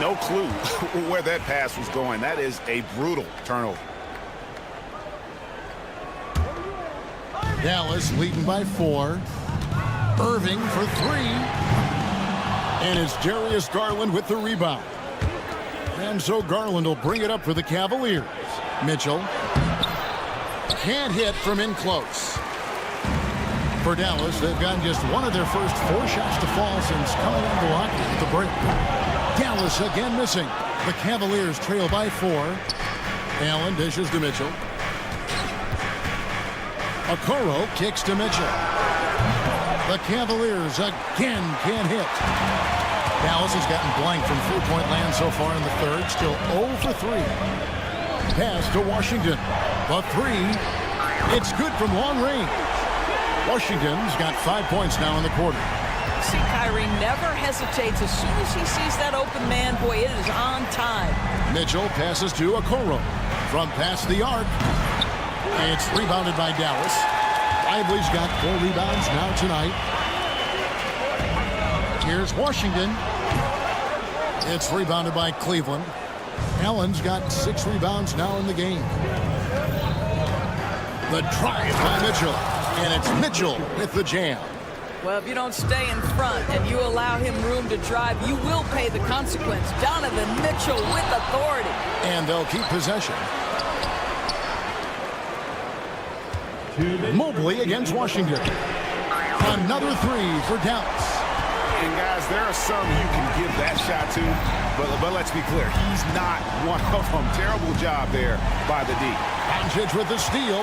Speaker 1: No clue where that pass was going. That is a brutal turnover.
Speaker 2: Dallas leading by 4. Irving for 3. And it's Darius Garland with the rebound. And so Garland will bring it up for the Cavaliers. Mitchell can't hit from in close. For Dallas, they've gotten just one of their first 4 shots to fall since coming on the block at the break. Dallas again missing. The Cavaliers trail by 4. Allen dishes to Mitchell. Okoro kicks to Mitchell. The Cavaliers again can't hit. Dallas has gotten blank from 3-point land so far in the third. Still 0 for 3. Pass to Washington. The 3. It's good from long range. Washington's got 5 points now in the quarter.
Speaker 3: See, Kyrie never hesitates. As soon as he sees that open man, boy, it is on time. Mitchell
Speaker 2: passes to Okoro. From past the arc. It's rebounded by Dallas. Lively's got 4 rebounds now tonight. Here's Washington. It's rebounded by Cleveland. Allen's got 6 rebounds now in the game. The drive by Mitchell. And it's Mitchell with the jam.
Speaker 3: Well, if you don't stay in front and you allow him room to drive, you will pay the consequence. Donovan Mitchell with authority.
Speaker 2: And they'll keep possession. Mobley against Washington. Another 3 for Dallas.
Speaker 1: And guys, there are some you can give that shot to, but let's be clear, he's not one of them. Terrible job there by the D.
Speaker 2: Doncic with the steal.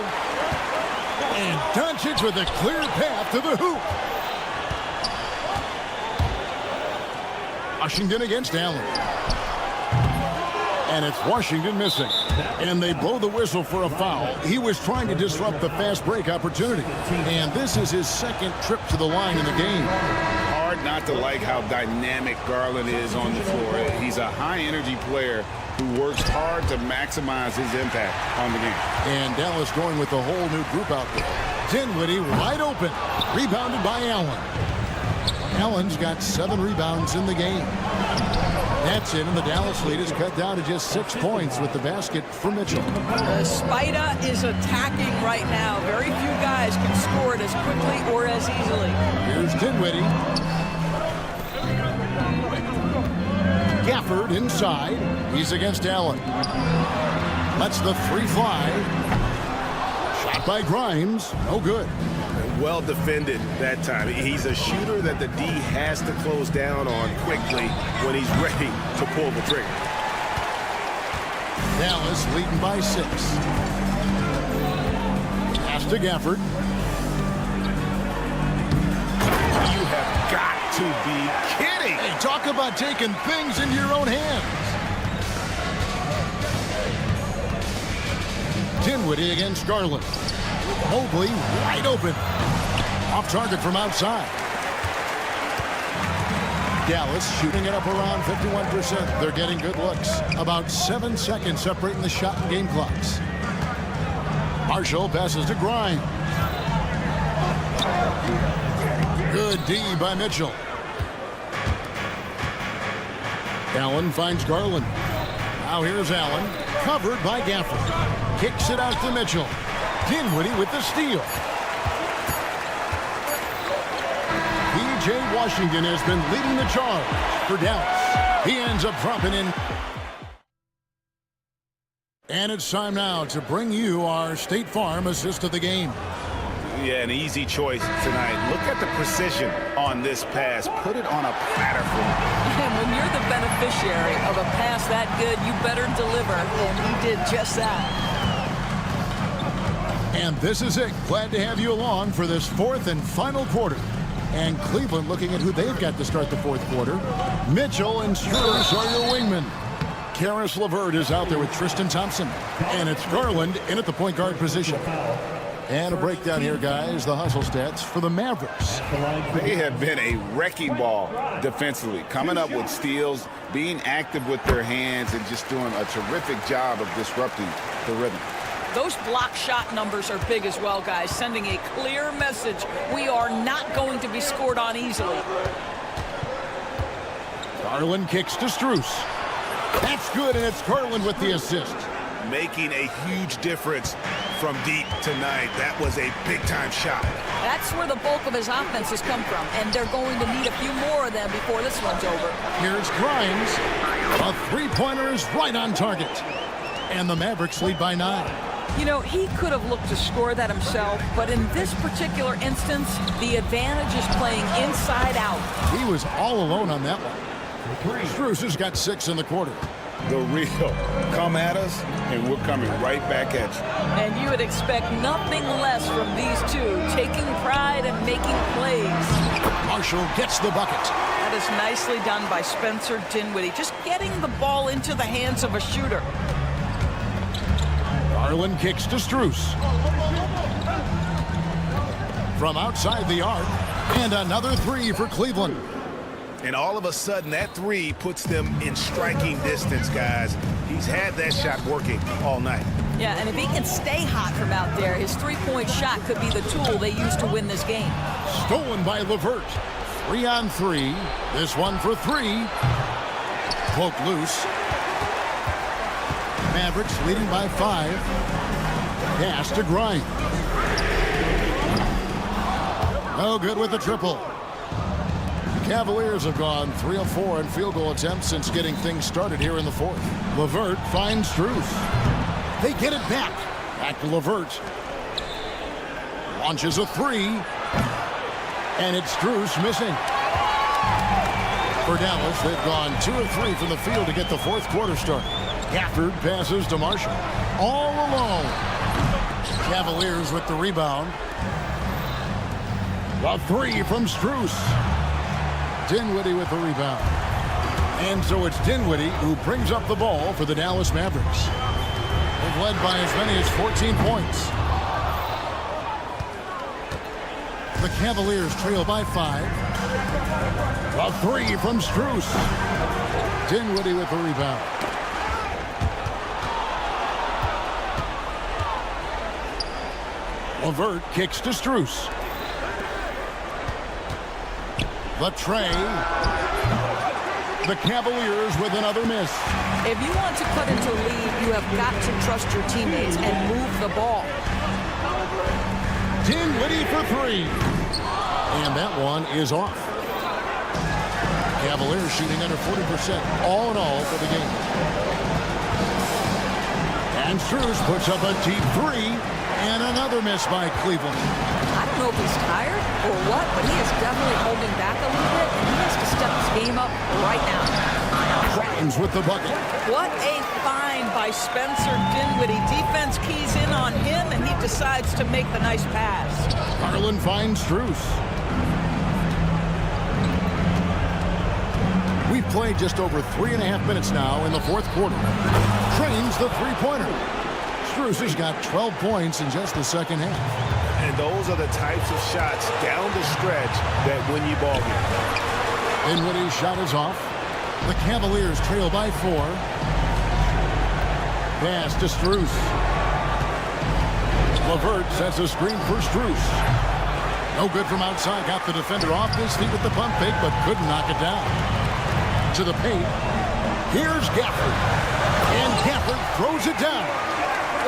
Speaker 2: And Doncic with a clear path to the hoop. Washington against Allen. And it's Washington missing. And they blow the whistle for a foul. He was trying to disrupt the fast break opportunity. And this is his second trip to the line in the game.
Speaker 1: Hard not to like how dynamic Garland is on the floor. He's a high-energy player who works hard to maximize his impact on the game.
Speaker 2: And Dallas going with a whole new group out there. Dinwiddie wide open. Rebounded by Allen. Allen's got 7 rebounds in the game. That's it, and the Dallas lead is cut down to just 6 points with the basket for Mitchell.
Speaker 3: Spida is attacking right now. Very few guys can score it as quickly or as easily.
Speaker 2: Here's Dinwiddie. Gafford inside. He's against Allen. Lets the 3 fly. Shot by Grimes. No good.
Speaker 1: Well defended that time. He's a shooter that the D has to close down on quickly when he's ready to pull the trigger.
Speaker 2: Dallas leading by 6. Pass to Gafford.
Speaker 1: You have got to be kidding.
Speaker 2: Hey, talk about taking things into your own hands. Dinwiddie against Garland. Mobley wide open. Off target from outside. Dallas shooting it up around 51%. They're getting good looks. About 7 seconds separating the shot and game clocks. Marshall passes to Grimes. Good D by Mitchell. Allen finds Garland. Now here's Allen. Covered by Gafford. Kicks it out to Mitchell. Dinwiddie with the steal. P.J. Washington has been leading the charge for Dallas. He ends up dropping in. And it's time now to bring you our State Farm assist of the game.
Speaker 1: Yeah, an easy choice tonight. Look at the precision on this pass. Put it on a platter for him.
Speaker 3: And when you're the beneficiary of a pass that good, you better deliver. And he did just that.
Speaker 2: And this is it. Glad to have you along for this fourth and final quarter. And Cleveland looking at who they've got to start the fourth quarter. Mitchell and Strus are your wingmen. Karis LeVert is out there with Tristan Thompson. And it's Garland in at the point guard position. And a breakdown here, guys. The hustle stats for the Mavericks.
Speaker 1: They have been a wrecking ball defensively, coming up with steals, being active with their hands, and just doing a terrific job of disrupting the rhythm.
Speaker 3: Those block shot numbers are big as well, guys, sending a clear message. We are not going to be scored on easily.
Speaker 2: Garland kicks to Strus. That's good, and it's Garland with the assist.
Speaker 1: Making a huge difference from deep tonight. That was a big-time shot.
Speaker 3: That's where the bulk of his offense has come from, and they're going to need a few more of them before this one's over.
Speaker 2: Here's Grimes. A three-pointer is right on target. And the Mavericks lead by 9.
Speaker 3: You know, he could have looked to score that himself, but in this particular instance, the advantage is playing inside out.
Speaker 2: He was all alone on that one. Strus has got 6 in the quarter.
Speaker 1: The real come at us, and we're coming right back at you.
Speaker 3: And you would expect nothing less from these two, taking pride and making plays.
Speaker 2: Marshall gets the bucket.
Speaker 3: That is nicely done by Spencer Dinwiddie, just getting the ball into the hands of a shooter.
Speaker 2: Garland kicks to Strus. From outside the arc, and another 3 for Cleveland.
Speaker 1: And all of a sudden, that 3 puts them in striking distance, guys. He's had that shot working all night.
Speaker 3: Yeah, and if he can stay hot from out there, his three-point shot could be the tool they use to win this game.
Speaker 2: Stolen by LeVert. 3 on 3. This one for 3. Poke loose. Mavericks leading by 5. Pass to Grimes. No good with the triple. Cavaliers have gone 3 of 4 in field goal attempts since getting things started here in the fourth. LeVert finds Strus. They get it back. Back to LeVert. Launches a 3. And it's Strus missing. For Dallas, they've gone 2 of 3 from the field to get the fourth quarter started. Gafford passes to Marshall. All alone. Cavaliers with the rebound. The 3 from Strus. Dinwiddie with the rebound. And so it's Dinwiddie who brings up the ball for the Dallas Mavericks. They've led by as many as 14 points. The Cavaliers trail by 5. A 3 from Strus. Dinwiddie with the rebound. LeVert kicks to Strus. The tray. The Cavaliers with another miss.
Speaker 3: If you want to cut into a lead, you have got to trust your teammates and move the ball.
Speaker 2: Dinwiddie for 3. And that one is off. Cavaliers shooting under 40% all in all for the game. And Strus puts up a deep 3. And another miss by Cleveland.
Speaker 3: I don't know if he's tired or what, but he is definitely holding back a little bit, and he has to step his game up right now.
Speaker 2: Grimes with the bucket.
Speaker 3: What a find by Spencer Dinwiddie. Defense keys in on him, and he decides to make the nice pass.
Speaker 2: Garland finds Strus. We've played just over 3.5 minutes now in the fourth quarter. Trains the three-pointer. Strus has got 12 points in just the second half.
Speaker 1: And those are the types of shots down the stretch that win you ball games.
Speaker 2: Dinwiddie's shot is off. The Cavaliers trail by 4. Pass to Strus. LeVert sets a screen for Strus. No good from outside. Got the defender off his feet with the pump fake, but couldn't knock it down. To the paint. Here's Gafford. And Gafford throws it down.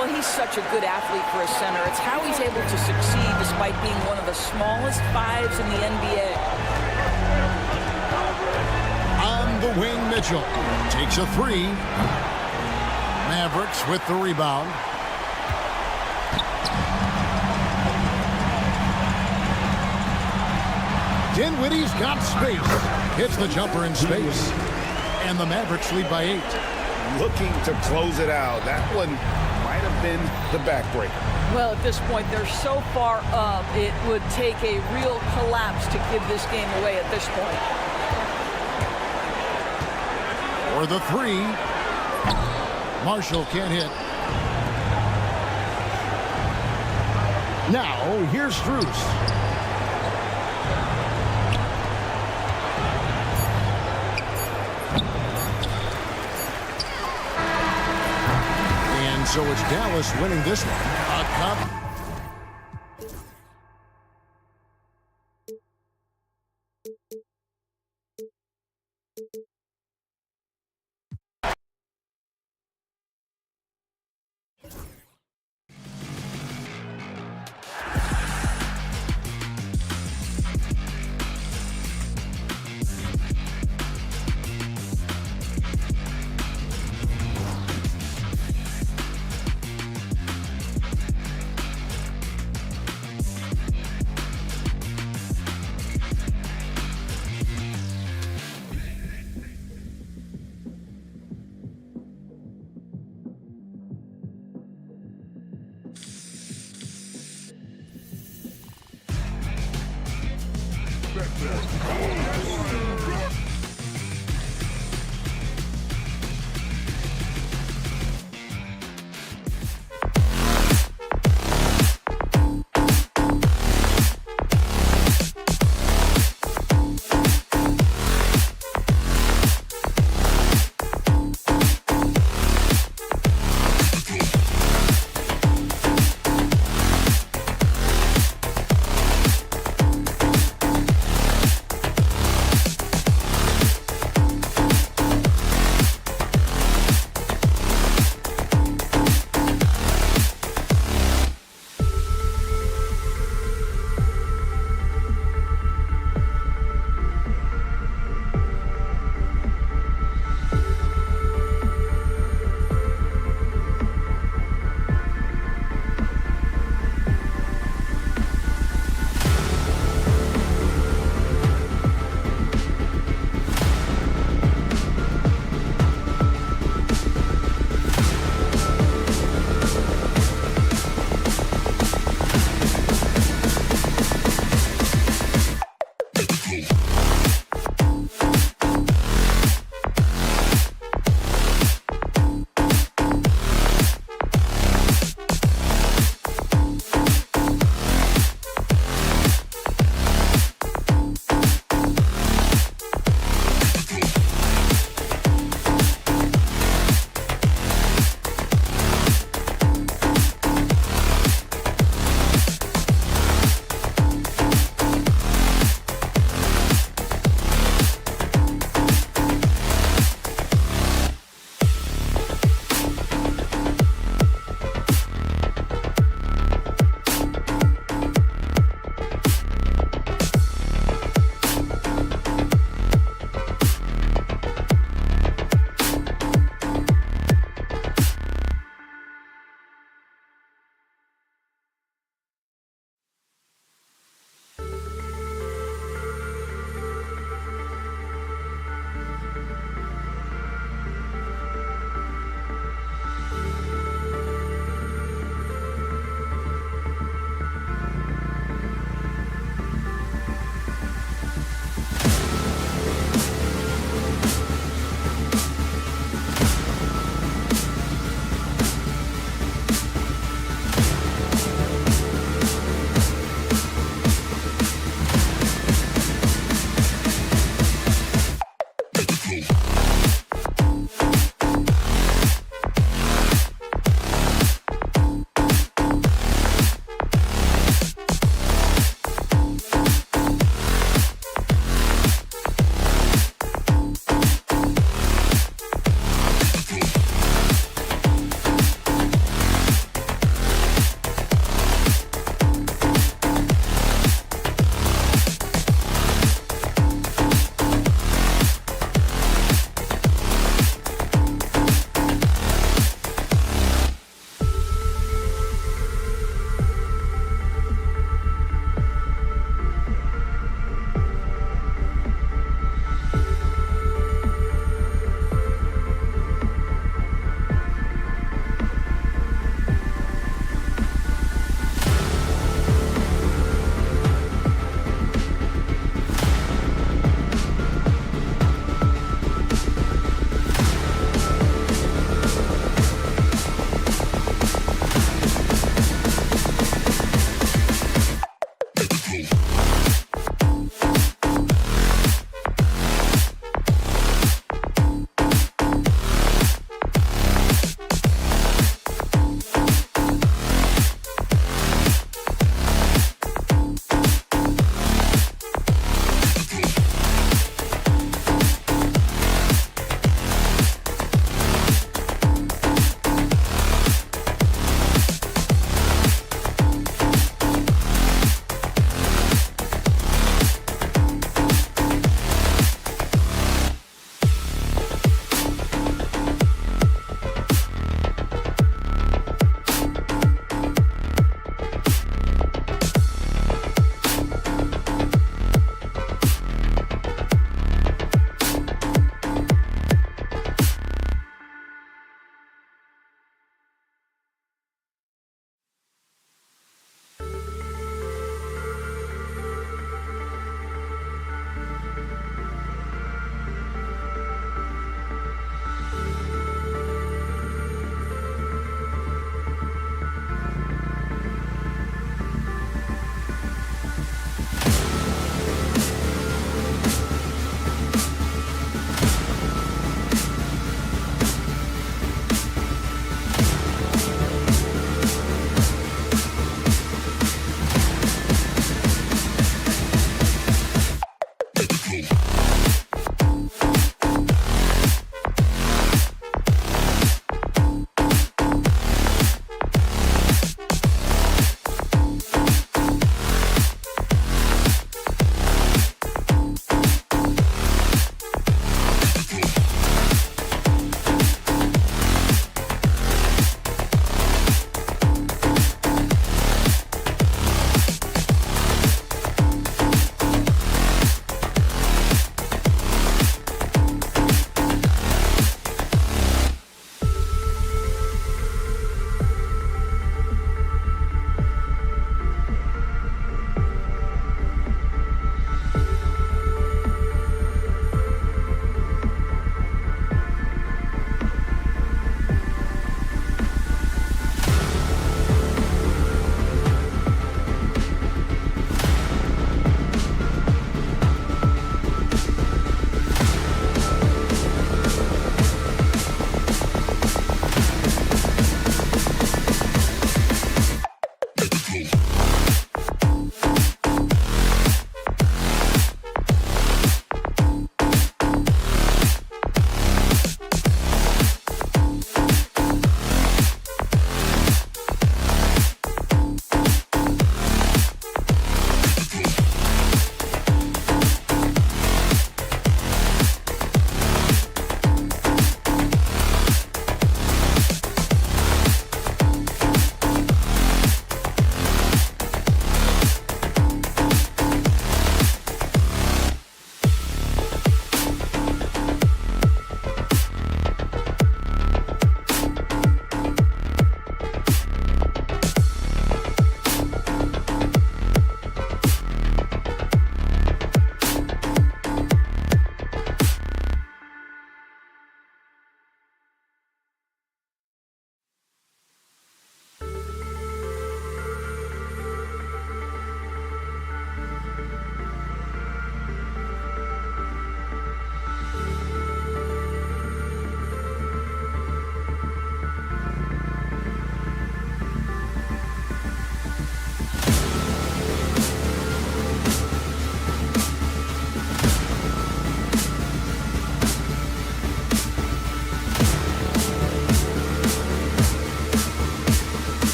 Speaker 3: Well, he's such a good athlete for a center. It's how he's able to succeed despite being one of the smallest 5s in the NBA.
Speaker 2: the wing, Mitchell. Takes a three. Mavericks with the rebound. Dinwiddie's got space. Hits the jumper in space. And the Mavericks lead by 8.
Speaker 1: Looking to close it out. That one might have been the backbreaker.
Speaker 3: Well, at this point, they're so far up, it would take a real collapse to give this game away at this point.
Speaker 2: For the three. Marshall can't hit. Now, here's Strus. And so it's Dallas winning this one. A cup.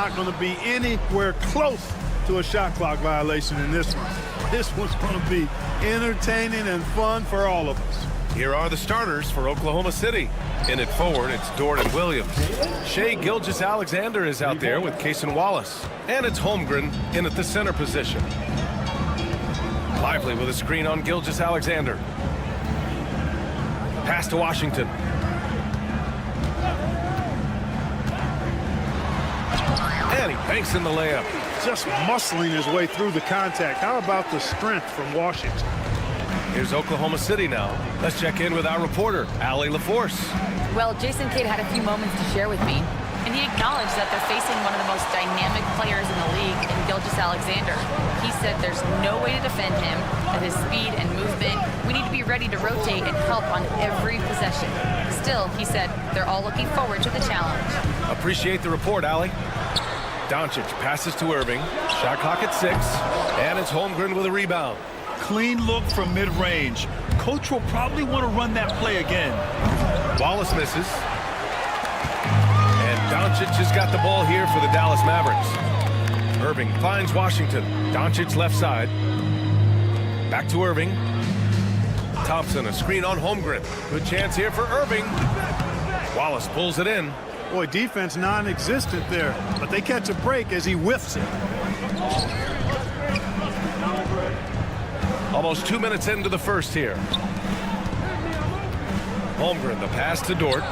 Speaker 8: not going to be anywhere close to a shot clock violation in this one. This one's going to be entertaining and fun for all of us.
Speaker 6: Here are the starters for Oklahoma City. In at forward, it's Dort and Williams. Shai Gilgeous-Alexander is out there with Cason Wallace. And it's Holmgren in at the center position. Lively with a screen on Gilgeous-Alexander. Pass to Washington. And he banks in the layup.
Speaker 8: Just muscling his way through the contact. How about the strength from Washington?
Speaker 6: Here's Oklahoma City now. Let's check in with our reporter, Allie LaForce.
Speaker 9: Well, Jason Kidd had a few moments to share with me, and he acknowledged that they're facing one of the most dynamic players in the league in Gilgeous-Alexander. He said there's no way to defend him, that his speed and movement, we need to be ready to rotate and help on every possession. Still, he said, they're all looking forward to the challenge.
Speaker 6: Appreciate the report, Allie. Doncic passes to Irving. Shot clock at 6, and it's Holmgren with a rebound.
Speaker 7: Clean look from mid-range. Coach will probably want to run that play again.
Speaker 6: Wallace misses. And Doncic has got the ball here for the Dallas Mavericks. Irving finds Washington. Doncic left side. Back to Irving. Thompson, a screen on Holmgren. Good chance here for Irving. Wallace pulls it in.
Speaker 8: Boy, defense non-existent there, but they catch a break as he whiffs it.
Speaker 6: Almost 2 minutes into the first here. Holmgren, the pass to Dort.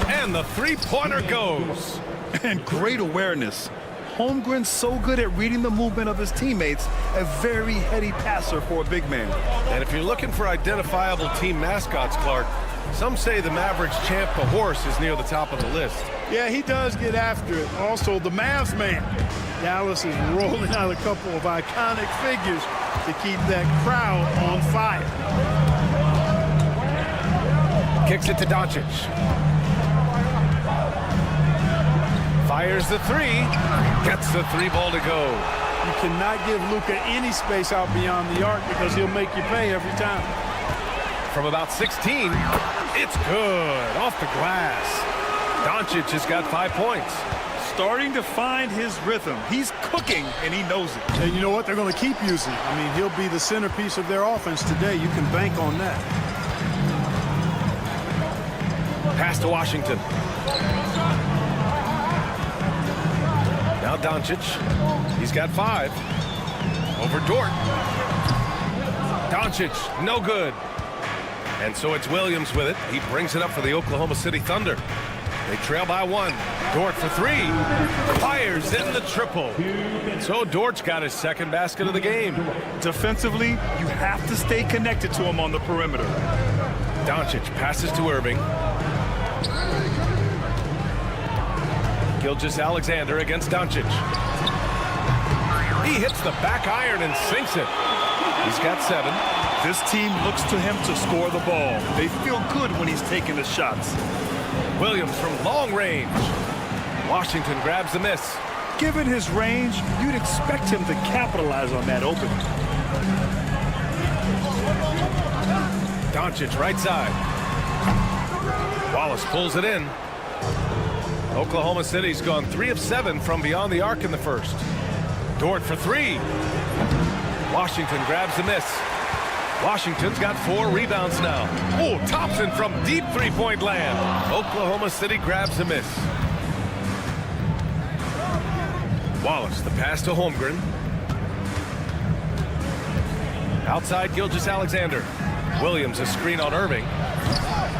Speaker 6: And the three-pointer goes.
Speaker 7: And great awareness. Holmgren's so good at reading the movement of his teammates, a very heady passer for a big man.
Speaker 6: And if you're looking for identifiable team mascots, Clark, some say the Mavericks champ, the horse, is near the top of the list.
Speaker 8: Yeah, he does get after it. Also, the Mavs man. Dallas is rolling out a couple of iconic figures to keep that crowd on fire.
Speaker 6: Kicks it to Doncic. Fires the three. Gets the three ball to go.
Speaker 8: You cannot give Luka any space out beyond the arc because he'll make you pay every time.
Speaker 6: From about 16, it's good. Off the glass. Doncic has got 5 points.
Speaker 7: Starting to find his rhythm. He's cooking, and he knows it.
Speaker 8: And you know what? They're going to keep using. I mean, he'll be the centerpiece of their offense today. You can bank on that.
Speaker 6: Pass to Washington. Now Doncic. He's got 5. Over Dort. Doncic, no good. And so it's Williams with it. He brings it up for the Oklahoma City Thunder. They trail by 1. Dort for 3. Fires in the triple. So Dort's got his second basket of the game.
Speaker 7: Defensively, you have to stay connected to him on the perimeter.
Speaker 6: Doncic passes to Irving. Gilgeous-Alexander against Doncic. He hits the back iron and sinks it. He's got 7.
Speaker 7: This team looks to him to score the ball. They feel good when he's taking the shots.
Speaker 6: Williams from long range. Washington grabs the miss.
Speaker 7: Given his range, you'd expect him to capitalize on that opening.
Speaker 6: Doncic right side. Wallace pulls it in. Oklahoma City's gone 3 of 7 from beyond the arc in the first. Dort for 3. Washington grabs the miss. Washington's got 4 rebounds now. Oh, Thompson from deep three-point land. Oklahoma City grabs the miss. Wallace, the pass to Holmgren. Outside Gilgeous-Alexander. Williams, a screen on Irving.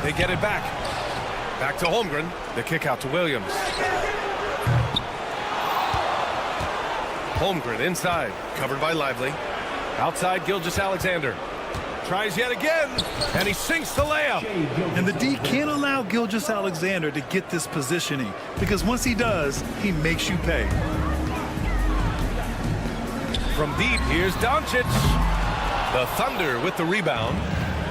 Speaker 6: They get it back. Back to Holmgren. The kick out to Williams. Holmgren inside, covered by Lively. Outside Gilgeous-Alexander. Tries yet again, and he sinks the layup.
Speaker 7: And the D can't allow Gilgeous-Alexander to get this positioning, because once he does, he makes you pay.
Speaker 6: From deep, here's Doncic. The Thunder with the rebound.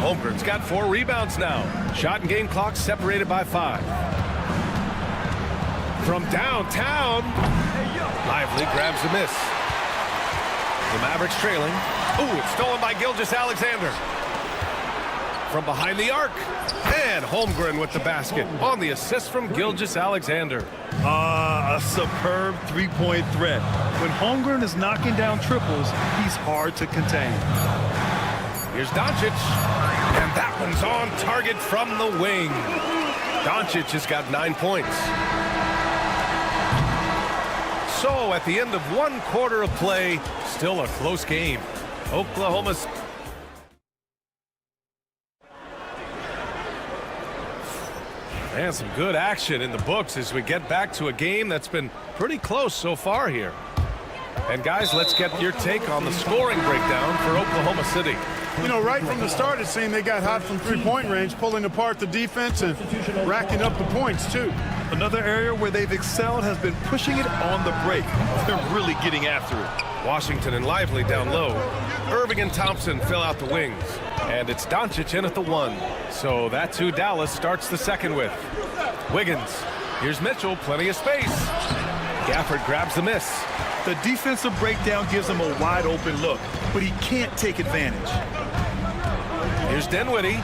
Speaker 6: Holmgren's got 4 rebounds now. Shot and game clock separated by 5. From downtown, Lively grabs the miss. The Mavericks trailing. Ooh, it's stolen by Gilgeous-Alexander. from behind the arc. And Holmgren with the basket on the assist from Gilgeous-Alexander.
Speaker 7: A superb three-point threat. When Holmgren is knocking down triples, he's hard to contain.
Speaker 6: Here's Doncic, and that one's on target from the wing. Doncic has got 9 points. So at the end of 1 quarter of play, still a close game. Oklahoma's and some good action in the books as we get back to a game that's been pretty close so far here. And guys, let's get your take on the scoring breakdown for Oklahoma City.
Speaker 8: You know, right from the start, it seemed they got hot from three-point range, pulling apart the defense and racking up the points, too.
Speaker 7: Another area where they've excelled has been pushing it on the break. They're really getting after it.
Speaker 6: Washington and Lively down low. Irving and Thompson fill out the wings. And it's Doncic in at the 1. So that's who Dallas starts the second with. Wiggins. Here's Mitchell, plenty of space. Gafford grabs the miss.
Speaker 7: The defensive breakdown gives him a wide open look, but he can't take advantage.
Speaker 6: Here's Dinwiddie.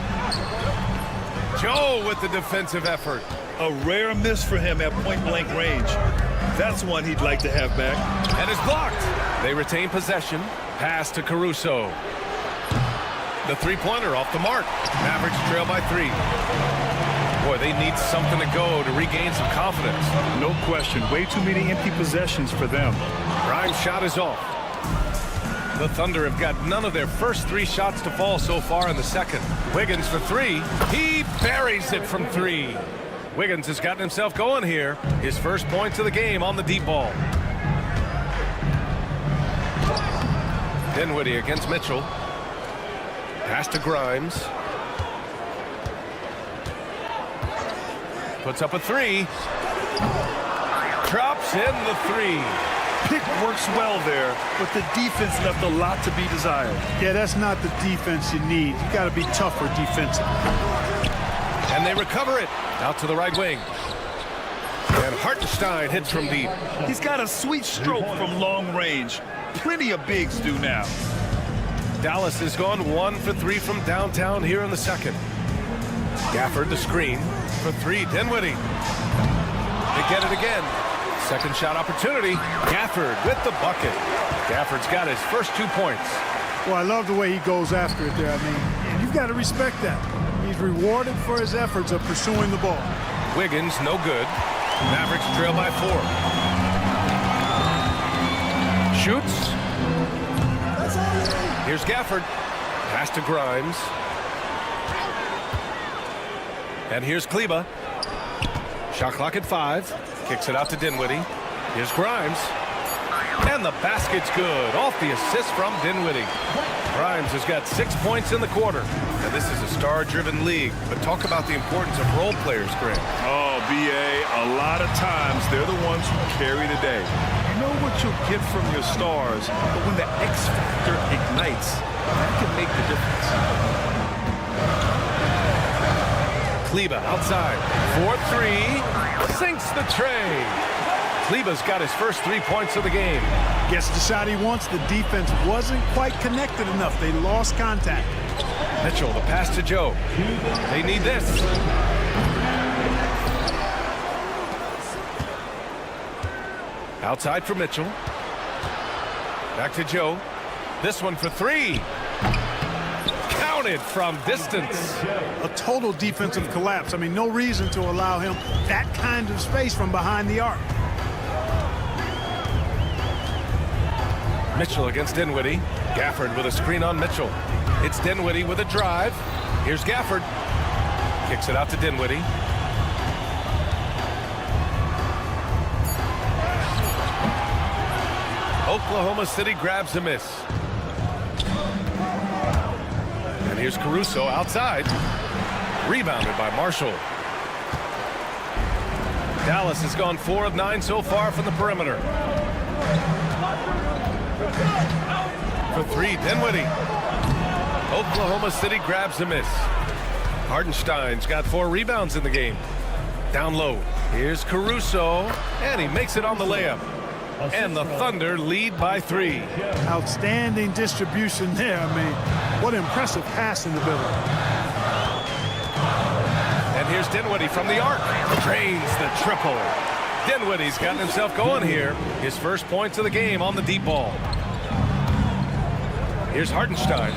Speaker 6: Joe with the defensive effort.
Speaker 7: A rare miss for him at point-blank range. That's one he'd like to have back.
Speaker 6: And it's blocked. They retain possession. Pass to Caruso. The three-pointer off the mark. Mavericks trail by 3. Boy, they need something to go to regain some confidence.
Speaker 7: No question. Way too many empty possessions for them.
Speaker 6: Grimes' shot is off. The Thunder have got none of their first 3 shots to fall so far in the second. Wiggins for 3. He buries it from 3. Wiggins has gotten himself going here. His first points of the game on the deep ball. Dinwiddie against Mitchell. Pass to Grimes. Puts up a 3. Drops in the 3.
Speaker 7: Pick works well there, but the defense left a lot to be desired.
Speaker 8: Yeah, that's not the defense you need. You got to be tougher defensively.
Speaker 6: And they recover it. Out to the right wing. And Hartenstein hits from deep.
Speaker 7: He's got a sweet stroke from long range. Plenty of bigs do now.
Speaker 6: Dallas has gone 1 for 3 from downtown here in the second. Gafford the screen for 3. Dinwiddie. They get it again. Second shot opportunity. Gafford with the bucket. Gafford's got his first 2 points.
Speaker 8: Well, I love the way he goes after it there. I mean, you've got to respect that. He's rewarded for his efforts of pursuing the ball.
Speaker 6: Wiggins, no good. Mavericks trail by 4. Shoots. Here's Gafford. Pass to Grimes. And here's Kleba. Shot clock at 5. Kicks it out to Dinwiddie. Here's Grimes. And the basket's good. Off the assist from Dinwiddie. Grimes has got 6 points in the quarter. And this is a star-driven league. But talk about the importance of role players, Grant.
Speaker 7: Oh, B.A., a lot of times they're the ones who carry the day. You know what you'll get from your stars, but when the X factor ignites, that can make the difference.
Speaker 6: Kleba outside. 4-3. Sinks the tray. Kleba's got his first 3 points of the game.
Speaker 8: Gets the shot he wants. The defense wasn't quite connected enough. They lost contact.
Speaker 6: Mitchell, the pass to Joe. They need this. Outside for Mitchell. Back to Joe. This one for 3. Counted from distance.
Speaker 8: A total defensive collapse. I mean, no reason to allow him that kind of space from behind the arc.
Speaker 6: Mitchell against Dinwiddie. Gafford with a screen on Mitchell. It's Dinwiddie with a drive. Here's Gafford. Kicks it out to Dinwiddie. Oklahoma City grabs a miss. And here's Caruso outside. Rebounded by Marshall. Dallas has gone 4 of 9 so far from the perimeter. For 3, Dinwiddie. Oklahoma City grabs a miss. Hartenstein's got 4 rebounds in the game. Down low. Here's Caruso. And he makes it on the layup. And the Thunder lead by 3.
Speaker 8: Outstanding distribution there. I mean, what impressive passing ability.
Speaker 6: And here's Dinwiddie from the arc. Drains the triple. Dinwiddie's gotten himself going here. His first points of the game on the deep ball. Here's Hartenstein.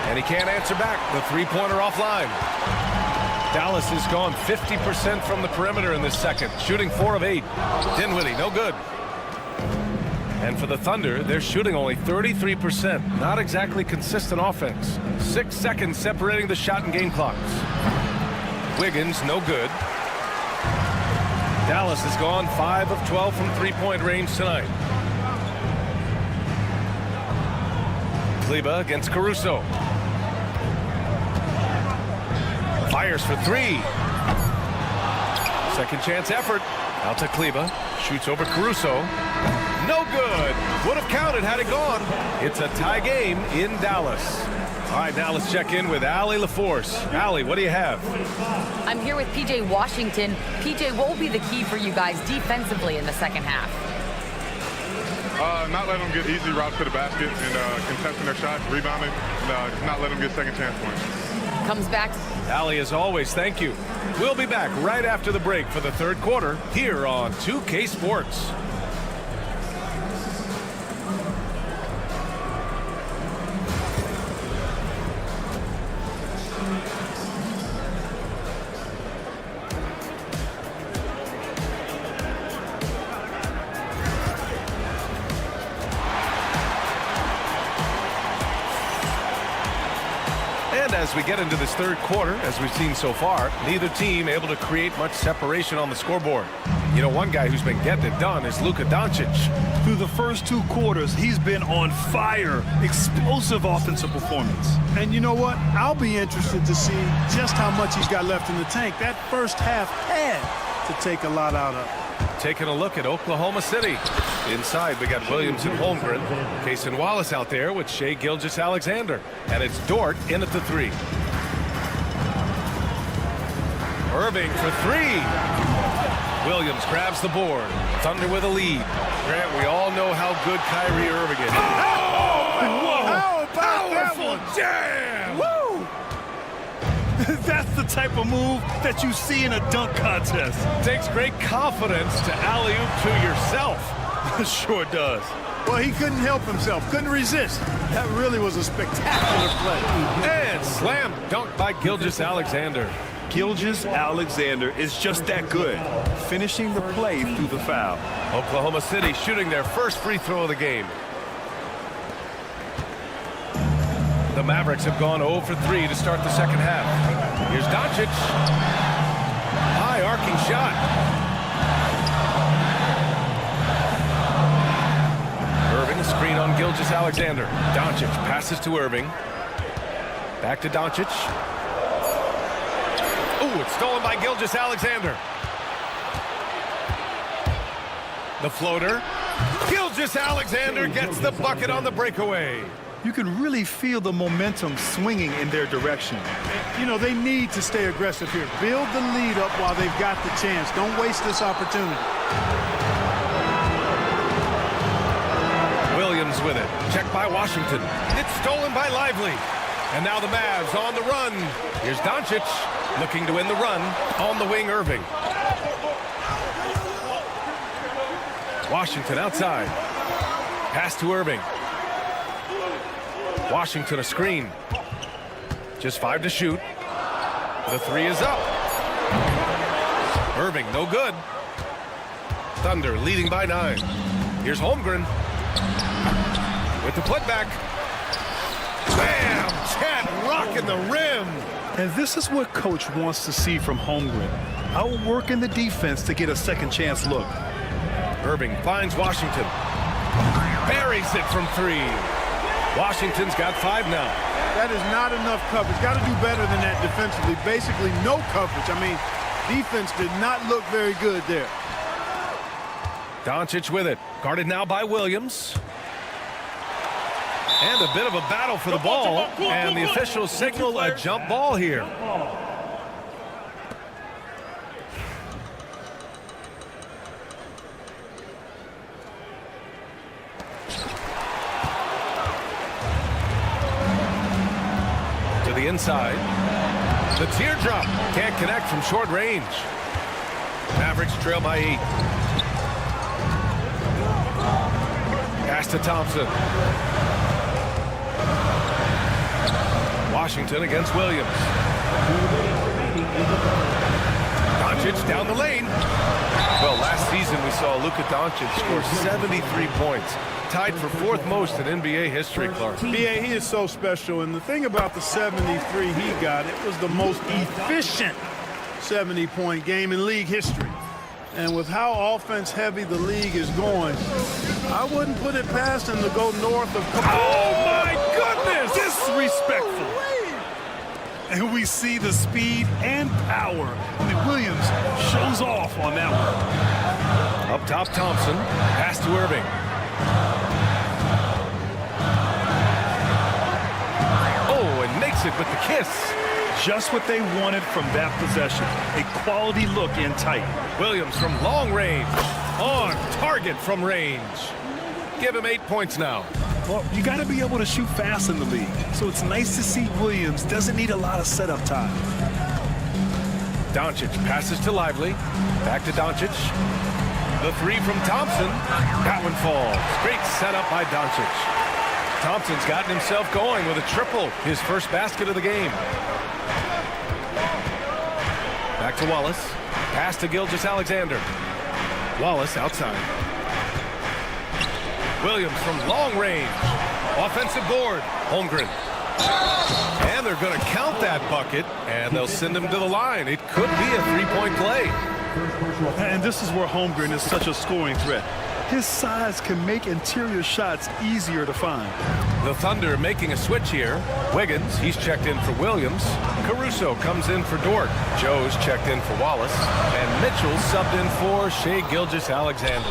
Speaker 6: And he can't answer back. The three-pointer offline. Dallas has gone 50% from the perimeter in this second, shooting 4 of 8. Dinwiddie, no good. And for the Thunder, they're shooting only 33%. Not exactly consistent offense. 6 seconds separating the shot and game clocks. Wiggins, no good. Dallas has gone 5 of 12 from three-point range tonight. Kleber against Caruso. Fires for 3. Second chance effort. Out to Kleber. Shoots over Caruso. No good. Would have counted had it gone. It's a tie game in Dallas. All right, now let's check in with Allie LaForce. Allie, what do you have?
Speaker 9: I'm here with PJ Washington. PJ, what will be the key for you guys defensively in the second half?
Speaker 12: Not let them get easy routes to the basket and contesting their shots, rebounding, and not let them get second chance points.
Speaker 9: Comes back.
Speaker 6: Allie, as always, thank you. We'll be back right after the break for the third quarter here on 2K Sports. As we get into this third quarter, as we've seen so far, neither team able to create much separation on the scoreboard. You know, one guy who's been getting it done is Luka Doncic.
Speaker 7: Through the first 2 quarters, he's been on fire. Explosive offensive performance.
Speaker 8: And you know what? I'll be interested to see just how much he's got left in the tank. That first half had to take a lot out of it.
Speaker 6: Taking a look at Oklahoma City. Inside, we got Williams and Holmgren. Case and Wallace out there with Shai Gilgeous-Alexander. And it's Dort in at the 3. Irving for 3. Williams grabs the board. Thunder with a lead. Grant, we all know how good Kyrie Irving is.
Speaker 7: Whoa! How about powerful jam! Woo! That's the type of move that you see in a dunk contest.
Speaker 6: Takes great confidence to alley-oop to yourself.
Speaker 7: Sure does.
Speaker 8: Well, he couldn't help himself, couldn't resist. That really was a spectacular play.
Speaker 6: And slam dunk by Gilgeous-Alexander.
Speaker 7: Gilgeous-Alexander is just that good, finishing the play through the foul.
Speaker 6: Oklahoma City shooting their first free throw of the game. The Mavericks have gone 0 for 3 to start the second half. Here's Doncic. High arcing shot. Irving, a screen on Gilgeous-Alexander. Doncic passes to Irving. Back to Doncic. Ooh, it's stolen by Gilgeous-Alexander. The floater. Gilgeous-Alexander gets the bucket on the breakaway.
Speaker 7: You can really feel the momentum swinging in their direction.
Speaker 8: You know, they need to stay aggressive here. Build the lead up while they've got the chance. Don't waste this opportunity.
Speaker 6: Williams with it. Checked by Washington. It's stolen by Lively. And now the Mavs on the run. Here's Doncic looking to win the run. On the wing, Irving. Washington outside. Pass to Irving. Washington a screen. Just 5 to shoot. The 3 is up. Irving, no good. Thunder leading by 9. Here's Holmgren. With the putback. Bam! Chad rocking the rim.
Speaker 7: And this is what Coach wants to see from Holmgren. Outworking the defense to get a second chance look.
Speaker 6: Irving finds Washington. Buries it from 3. Washington's got 5 now.
Speaker 8: That is not enough coverage. Got to do better than that defensively. Basically no coverage. I mean, defense did not look very good there.
Speaker 6: Doncic with it. Guarded now by Williams. And a bit of a battle for the ball. And the officials signal a jump ball here. To the inside. The teardrop can't connect from short range. Mavericks trail by 8. Pass to Thompson. Washington against Williams. Doncic down the lane. Well, last season we saw Luka Doncic score 73 points. Tied for 4th most in NBA history, Clark.
Speaker 8: BA, he is so special. And the thing about the 73 he got, it was the most efficient 70-point game in league history. And with how offense-heavy the league is going, I wouldn't put it past him to go north of...
Speaker 7: Oh, my goodness! Disrespectful. And we see the speed and power. I mean, Williams shows off on that one.
Speaker 6: Up top, Thompson. Pass to Irving. Oh, and makes it with the kiss.
Speaker 7: Just what they wanted from that possession. A quality look in tight.
Speaker 6: Williams from long range. On target from range. Give him 8 points now.
Speaker 7: Well, you got to be able to shoot fast in the league. So it's nice to see Williams doesn't need a lot of setup time.
Speaker 6: Doncic passes to Lively. Back to Doncic. The 3 from Thompson. That one falls. Great setup by Doncic. Thompson's gotten himself going with a triple. His first basket of the game. Back to Wallace. Pass to Gilgeous-Alexander. Wallace outside. Williams from long range. Offensive board. Holmgren. And they're going to count that bucket, and they'll send him to the line. It could be a 3-point play.
Speaker 7: And this is where Holmgren is such a scoring threat. His size can make interior shots easier to find.
Speaker 6: The Thunder making a switch here. Wiggins, he's checked in for Williams. Caruso comes in for Dort. Joe's checked in for Wallace. And Mitchell subbed in for Shai Gilgeous-Alexander.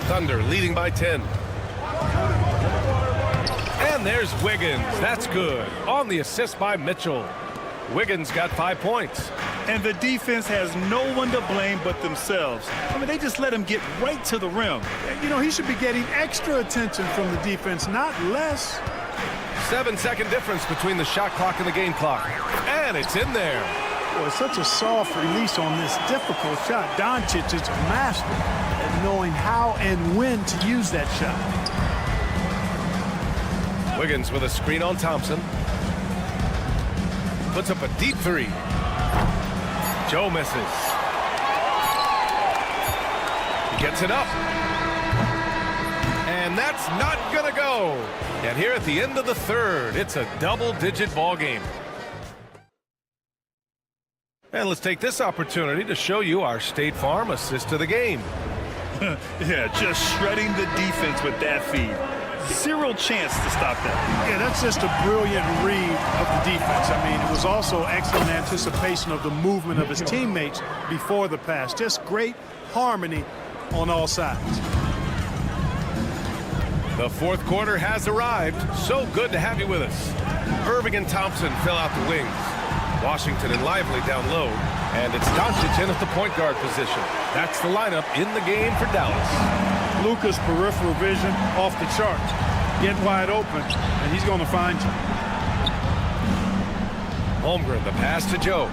Speaker 6: Thunder leading by 10. And there's Wiggins. That's good. On the assist by Mitchell. Wiggins got 5 points.
Speaker 7: And the defense has no one to blame but themselves. I mean, they just let him get right to the rim.
Speaker 8: You know, he should be getting extra attention from the defense, not less.
Speaker 6: 7-second difference between the shot clock and the game clock. And it's in there.
Speaker 8: Boy, such a soft release on this difficult shot. Doncic is a master at knowing how and when to use that shot.
Speaker 6: Wiggins with a screen on Thompson. Puts up a deep 3. Joe misses. He gets it up. And that's not going to go. And here at the end of the third, it's a double-digit ball game. And let's take this opportunity to show you our State Farm assist of the game.
Speaker 7: Yeah, just shredding the defense with that feed. Zero chance to stop that.
Speaker 8: Yeah, that's just a brilliant read of the defense. I mean, it was also excellent anticipation of the movement of his teammates before the pass. Just great harmony on all sides.
Speaker 6: The fourth quarter has arrived. So good to have you with us. Irving and Thompson fill out the wings. Washington and Lively down low. And it's Doncic in at the point guard position. That's the lineup in the game for Dallas.
Speaker 8: Luka's peripheral vision off the charts. Get wide open, and he's going to find you.
Speaker 6: Holmgren, the pass to Joe.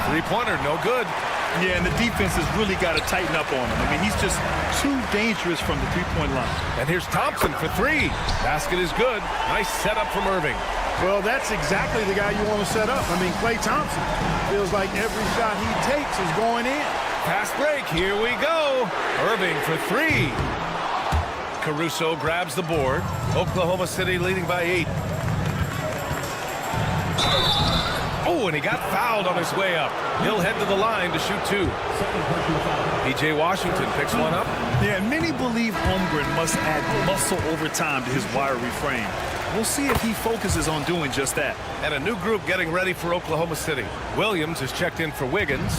Speaker 6: Three-pointer, no good.
Speaker 7: Yeah, and the defense has really got to tighten up on him. I mean, he's just too dangerous from the three-point line.
Speaker 6: And here's Thompson for 3. Basket is good. Nice setup from Irving.
Speaker 8: Well, that's exactly the guy you want to set up. I mean, Klay Thompson feels like every shot he takes is going in.
Speaker 6: Fast break, here we go. Irving for 3. Caruso grabs the board. Oklahoma City leading by 8. Oh, and he got fouled on his way up. He'll head to the line to shoot 2. P.J. Washington picks one up.
Speaker 7: Yeah, many believe Holmgren must add muscle over time to his wiry frame. We'll see if he focuses on doing just that.
Speaker 6: And a new group getting ready for Oklahoma City. Williams is checked in for Wiggins.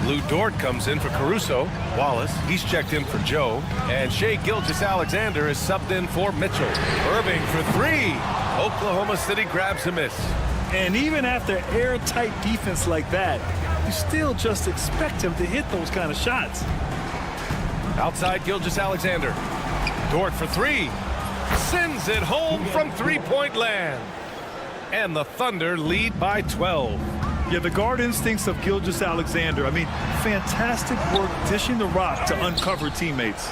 Speaker 6: Lou Dort comes in for Caruso. Wallace, he's checked in for Joe. And Shai Gilgeous-Alexander is subbed in for Mitchell. Irving for 3. Oklahoma City grabs a miss.
Speaker 7: And even after airtight defense like that, you still just expect him to hit those kind of shots.
Speaker 6: Outside Gilgeous-Alexander. Dort for 3. Sends it home from three-point land. And the Thunder lead by 12.
Speaker 7: Yeah, the guard instincts of Gilgeous-Alexander. I mean, fantastic work dishing the rock to uncover teammates.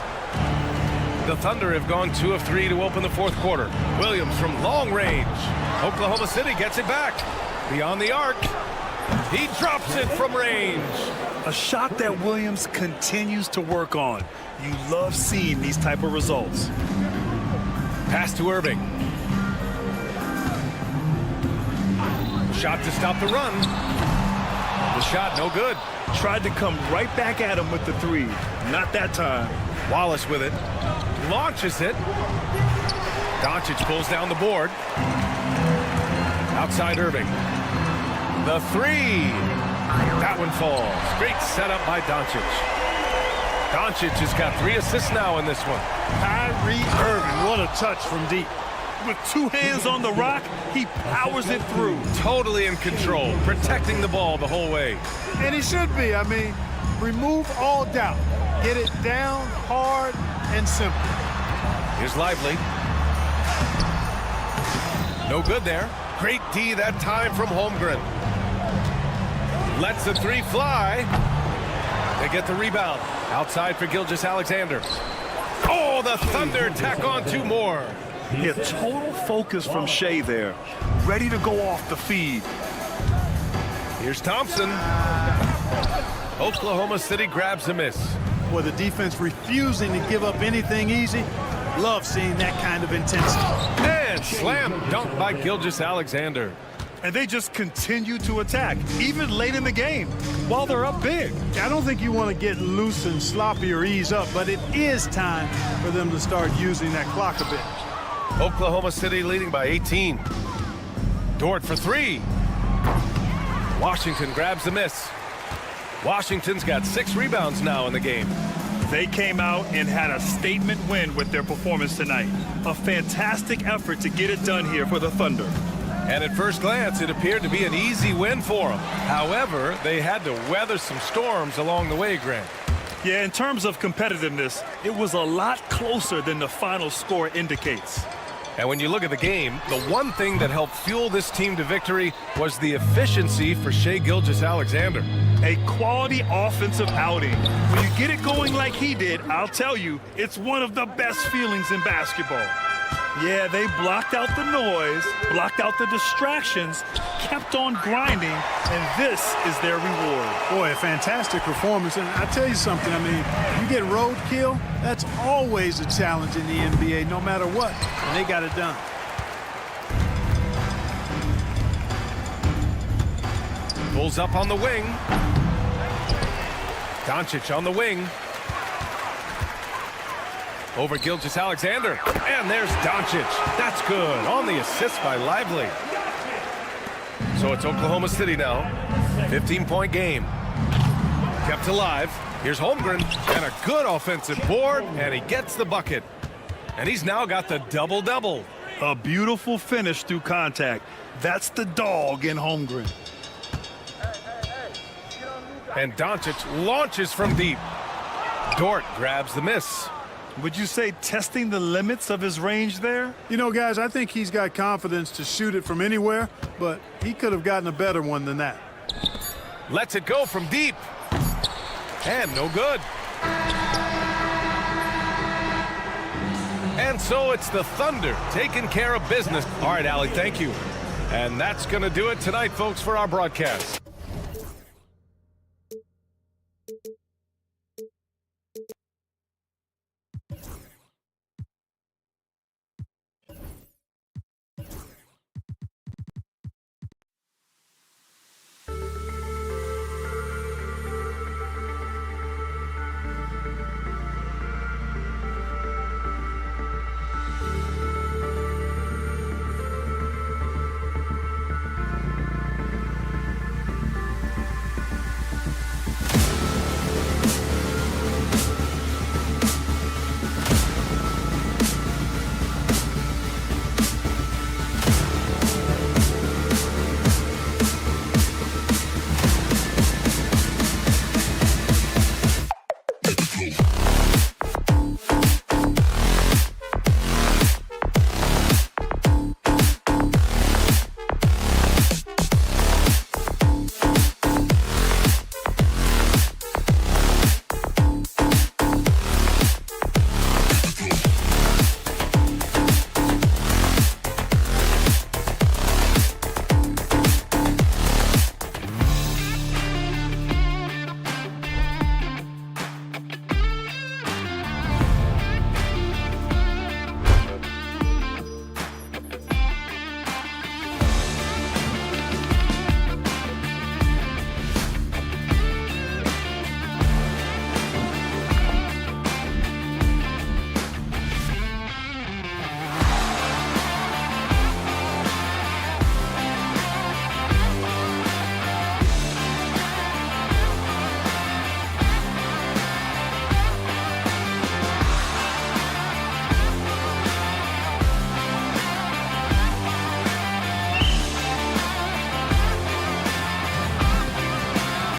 Speaker 6: The Thunder have gone 2 of 3 to open the fourth quarter. Williams from long range. Oklahoma City gets it back. Beyond the arc. He drops it from range.
Speaker 7: A shot that Williams continues to work on. You love seeing these type of results.
Speaker 6: Pass to Irving. Shot to stop the run. The shot no good.
Speaker 7: Tried to come right back at him with the three. Not that time.
Speaker 6: Wallace with it. Launches it. Doncic pulls down the board. Outside Irving. The three. That one falls. Great setup by Doncic. Doncic has got 3 assists now in this one.
Speaker 8: Kyrie Irving, what a touch from deep.
Speaker 7: With 2 hands on the rock, he powers it through.
Speaker 6: Totally in control, protecting the ball the whole way.
Speaker 8: And he should be. I mean, remove all doubt. Get it down, hard, and simple.
Speaker 6: Here's Lively. No good there. Great D that time from Holmgren. Lets the 3 fly. They get the rebound. Outside for Gilgeous-Alexander. Oh, the Thunder tack on 2 more.
Speaker 7: Yeah, total focus from Shea there. Ready to go off the feed.
Speaker 6: Here's Thompson. Oklahoma City grabs a miss.
Speaker 8: Well, the defense refusing to give up anything easy. Love seeing that kind of intensity.
Speaker 6: And slam dunk by Gilgeous-Alexander.
Speaker 7: And they just continue to attack, even late in the game, while they're up big.
Speaker 8: I don't think you want to get loose and sloppy or ease up, but it is time for them to start using that clock a bit.
Speaker 6: Oklahoma City leading by 18. Dort for 3. Washington grabs the miss. Washington's got 6 rebounds now in the game.
Speaker 7: They came out and had a statement win with their performance tonight. A fantastic effort to get it done here for the Thunder.
Speaker 6: And at first glance, it appeared to be an easy win for them. However, they had to weather some storms along the way, Grant.
Speaker 7: Yeah, in terms of competitiveness, it was a lot closer than the final score indicates.
Speaker 6: And when you look at the game, the one thing that helped fuel this team to victory was the efficiency for Shai Gilgeous-Alexander.
Speaker 7: A quality offensive outing. When you get it going like he did, I'll tell you, it's one of the best feelings in basketball. Yeah, they blocked out the noise, blocked out the distractions, kept on grinding, and this is their reward.
Speaker 8: Boy, a fantastic performance. And I tell you something, I mean, you get roadkill, that's always a challenge in the NBA, no matter what, and they got it done.
Speaker 6: Pulls up on the wing. Doncic on the wing. Over Gilgeous-Alexander. And there's Doncic. That's good. On the assist by Lively. So it's Oklahoma City now. 15-point game. Kept alive. Here's Holmgren. And a good offensive board. And he gets the bucket. And he's now got the double-double.
Speaker 7: A beautiful finish through contact. That's the dog in Holmgren.
Speaker 6: And Doncic launches from deep. Dort grabs the miss.
Speaker 7: Would you say testing the limits of his range there?
Speaker 8: You know, guys, I think he's got confidence to shoot it from anywhere, but he could have gotten a better one than that.
Speaker 6: Lets it go from deep. And no good. And so it's the Thunder taking care of business. All right, Allie, thank you. And that's going to do it tonight, folks, for our broadcast.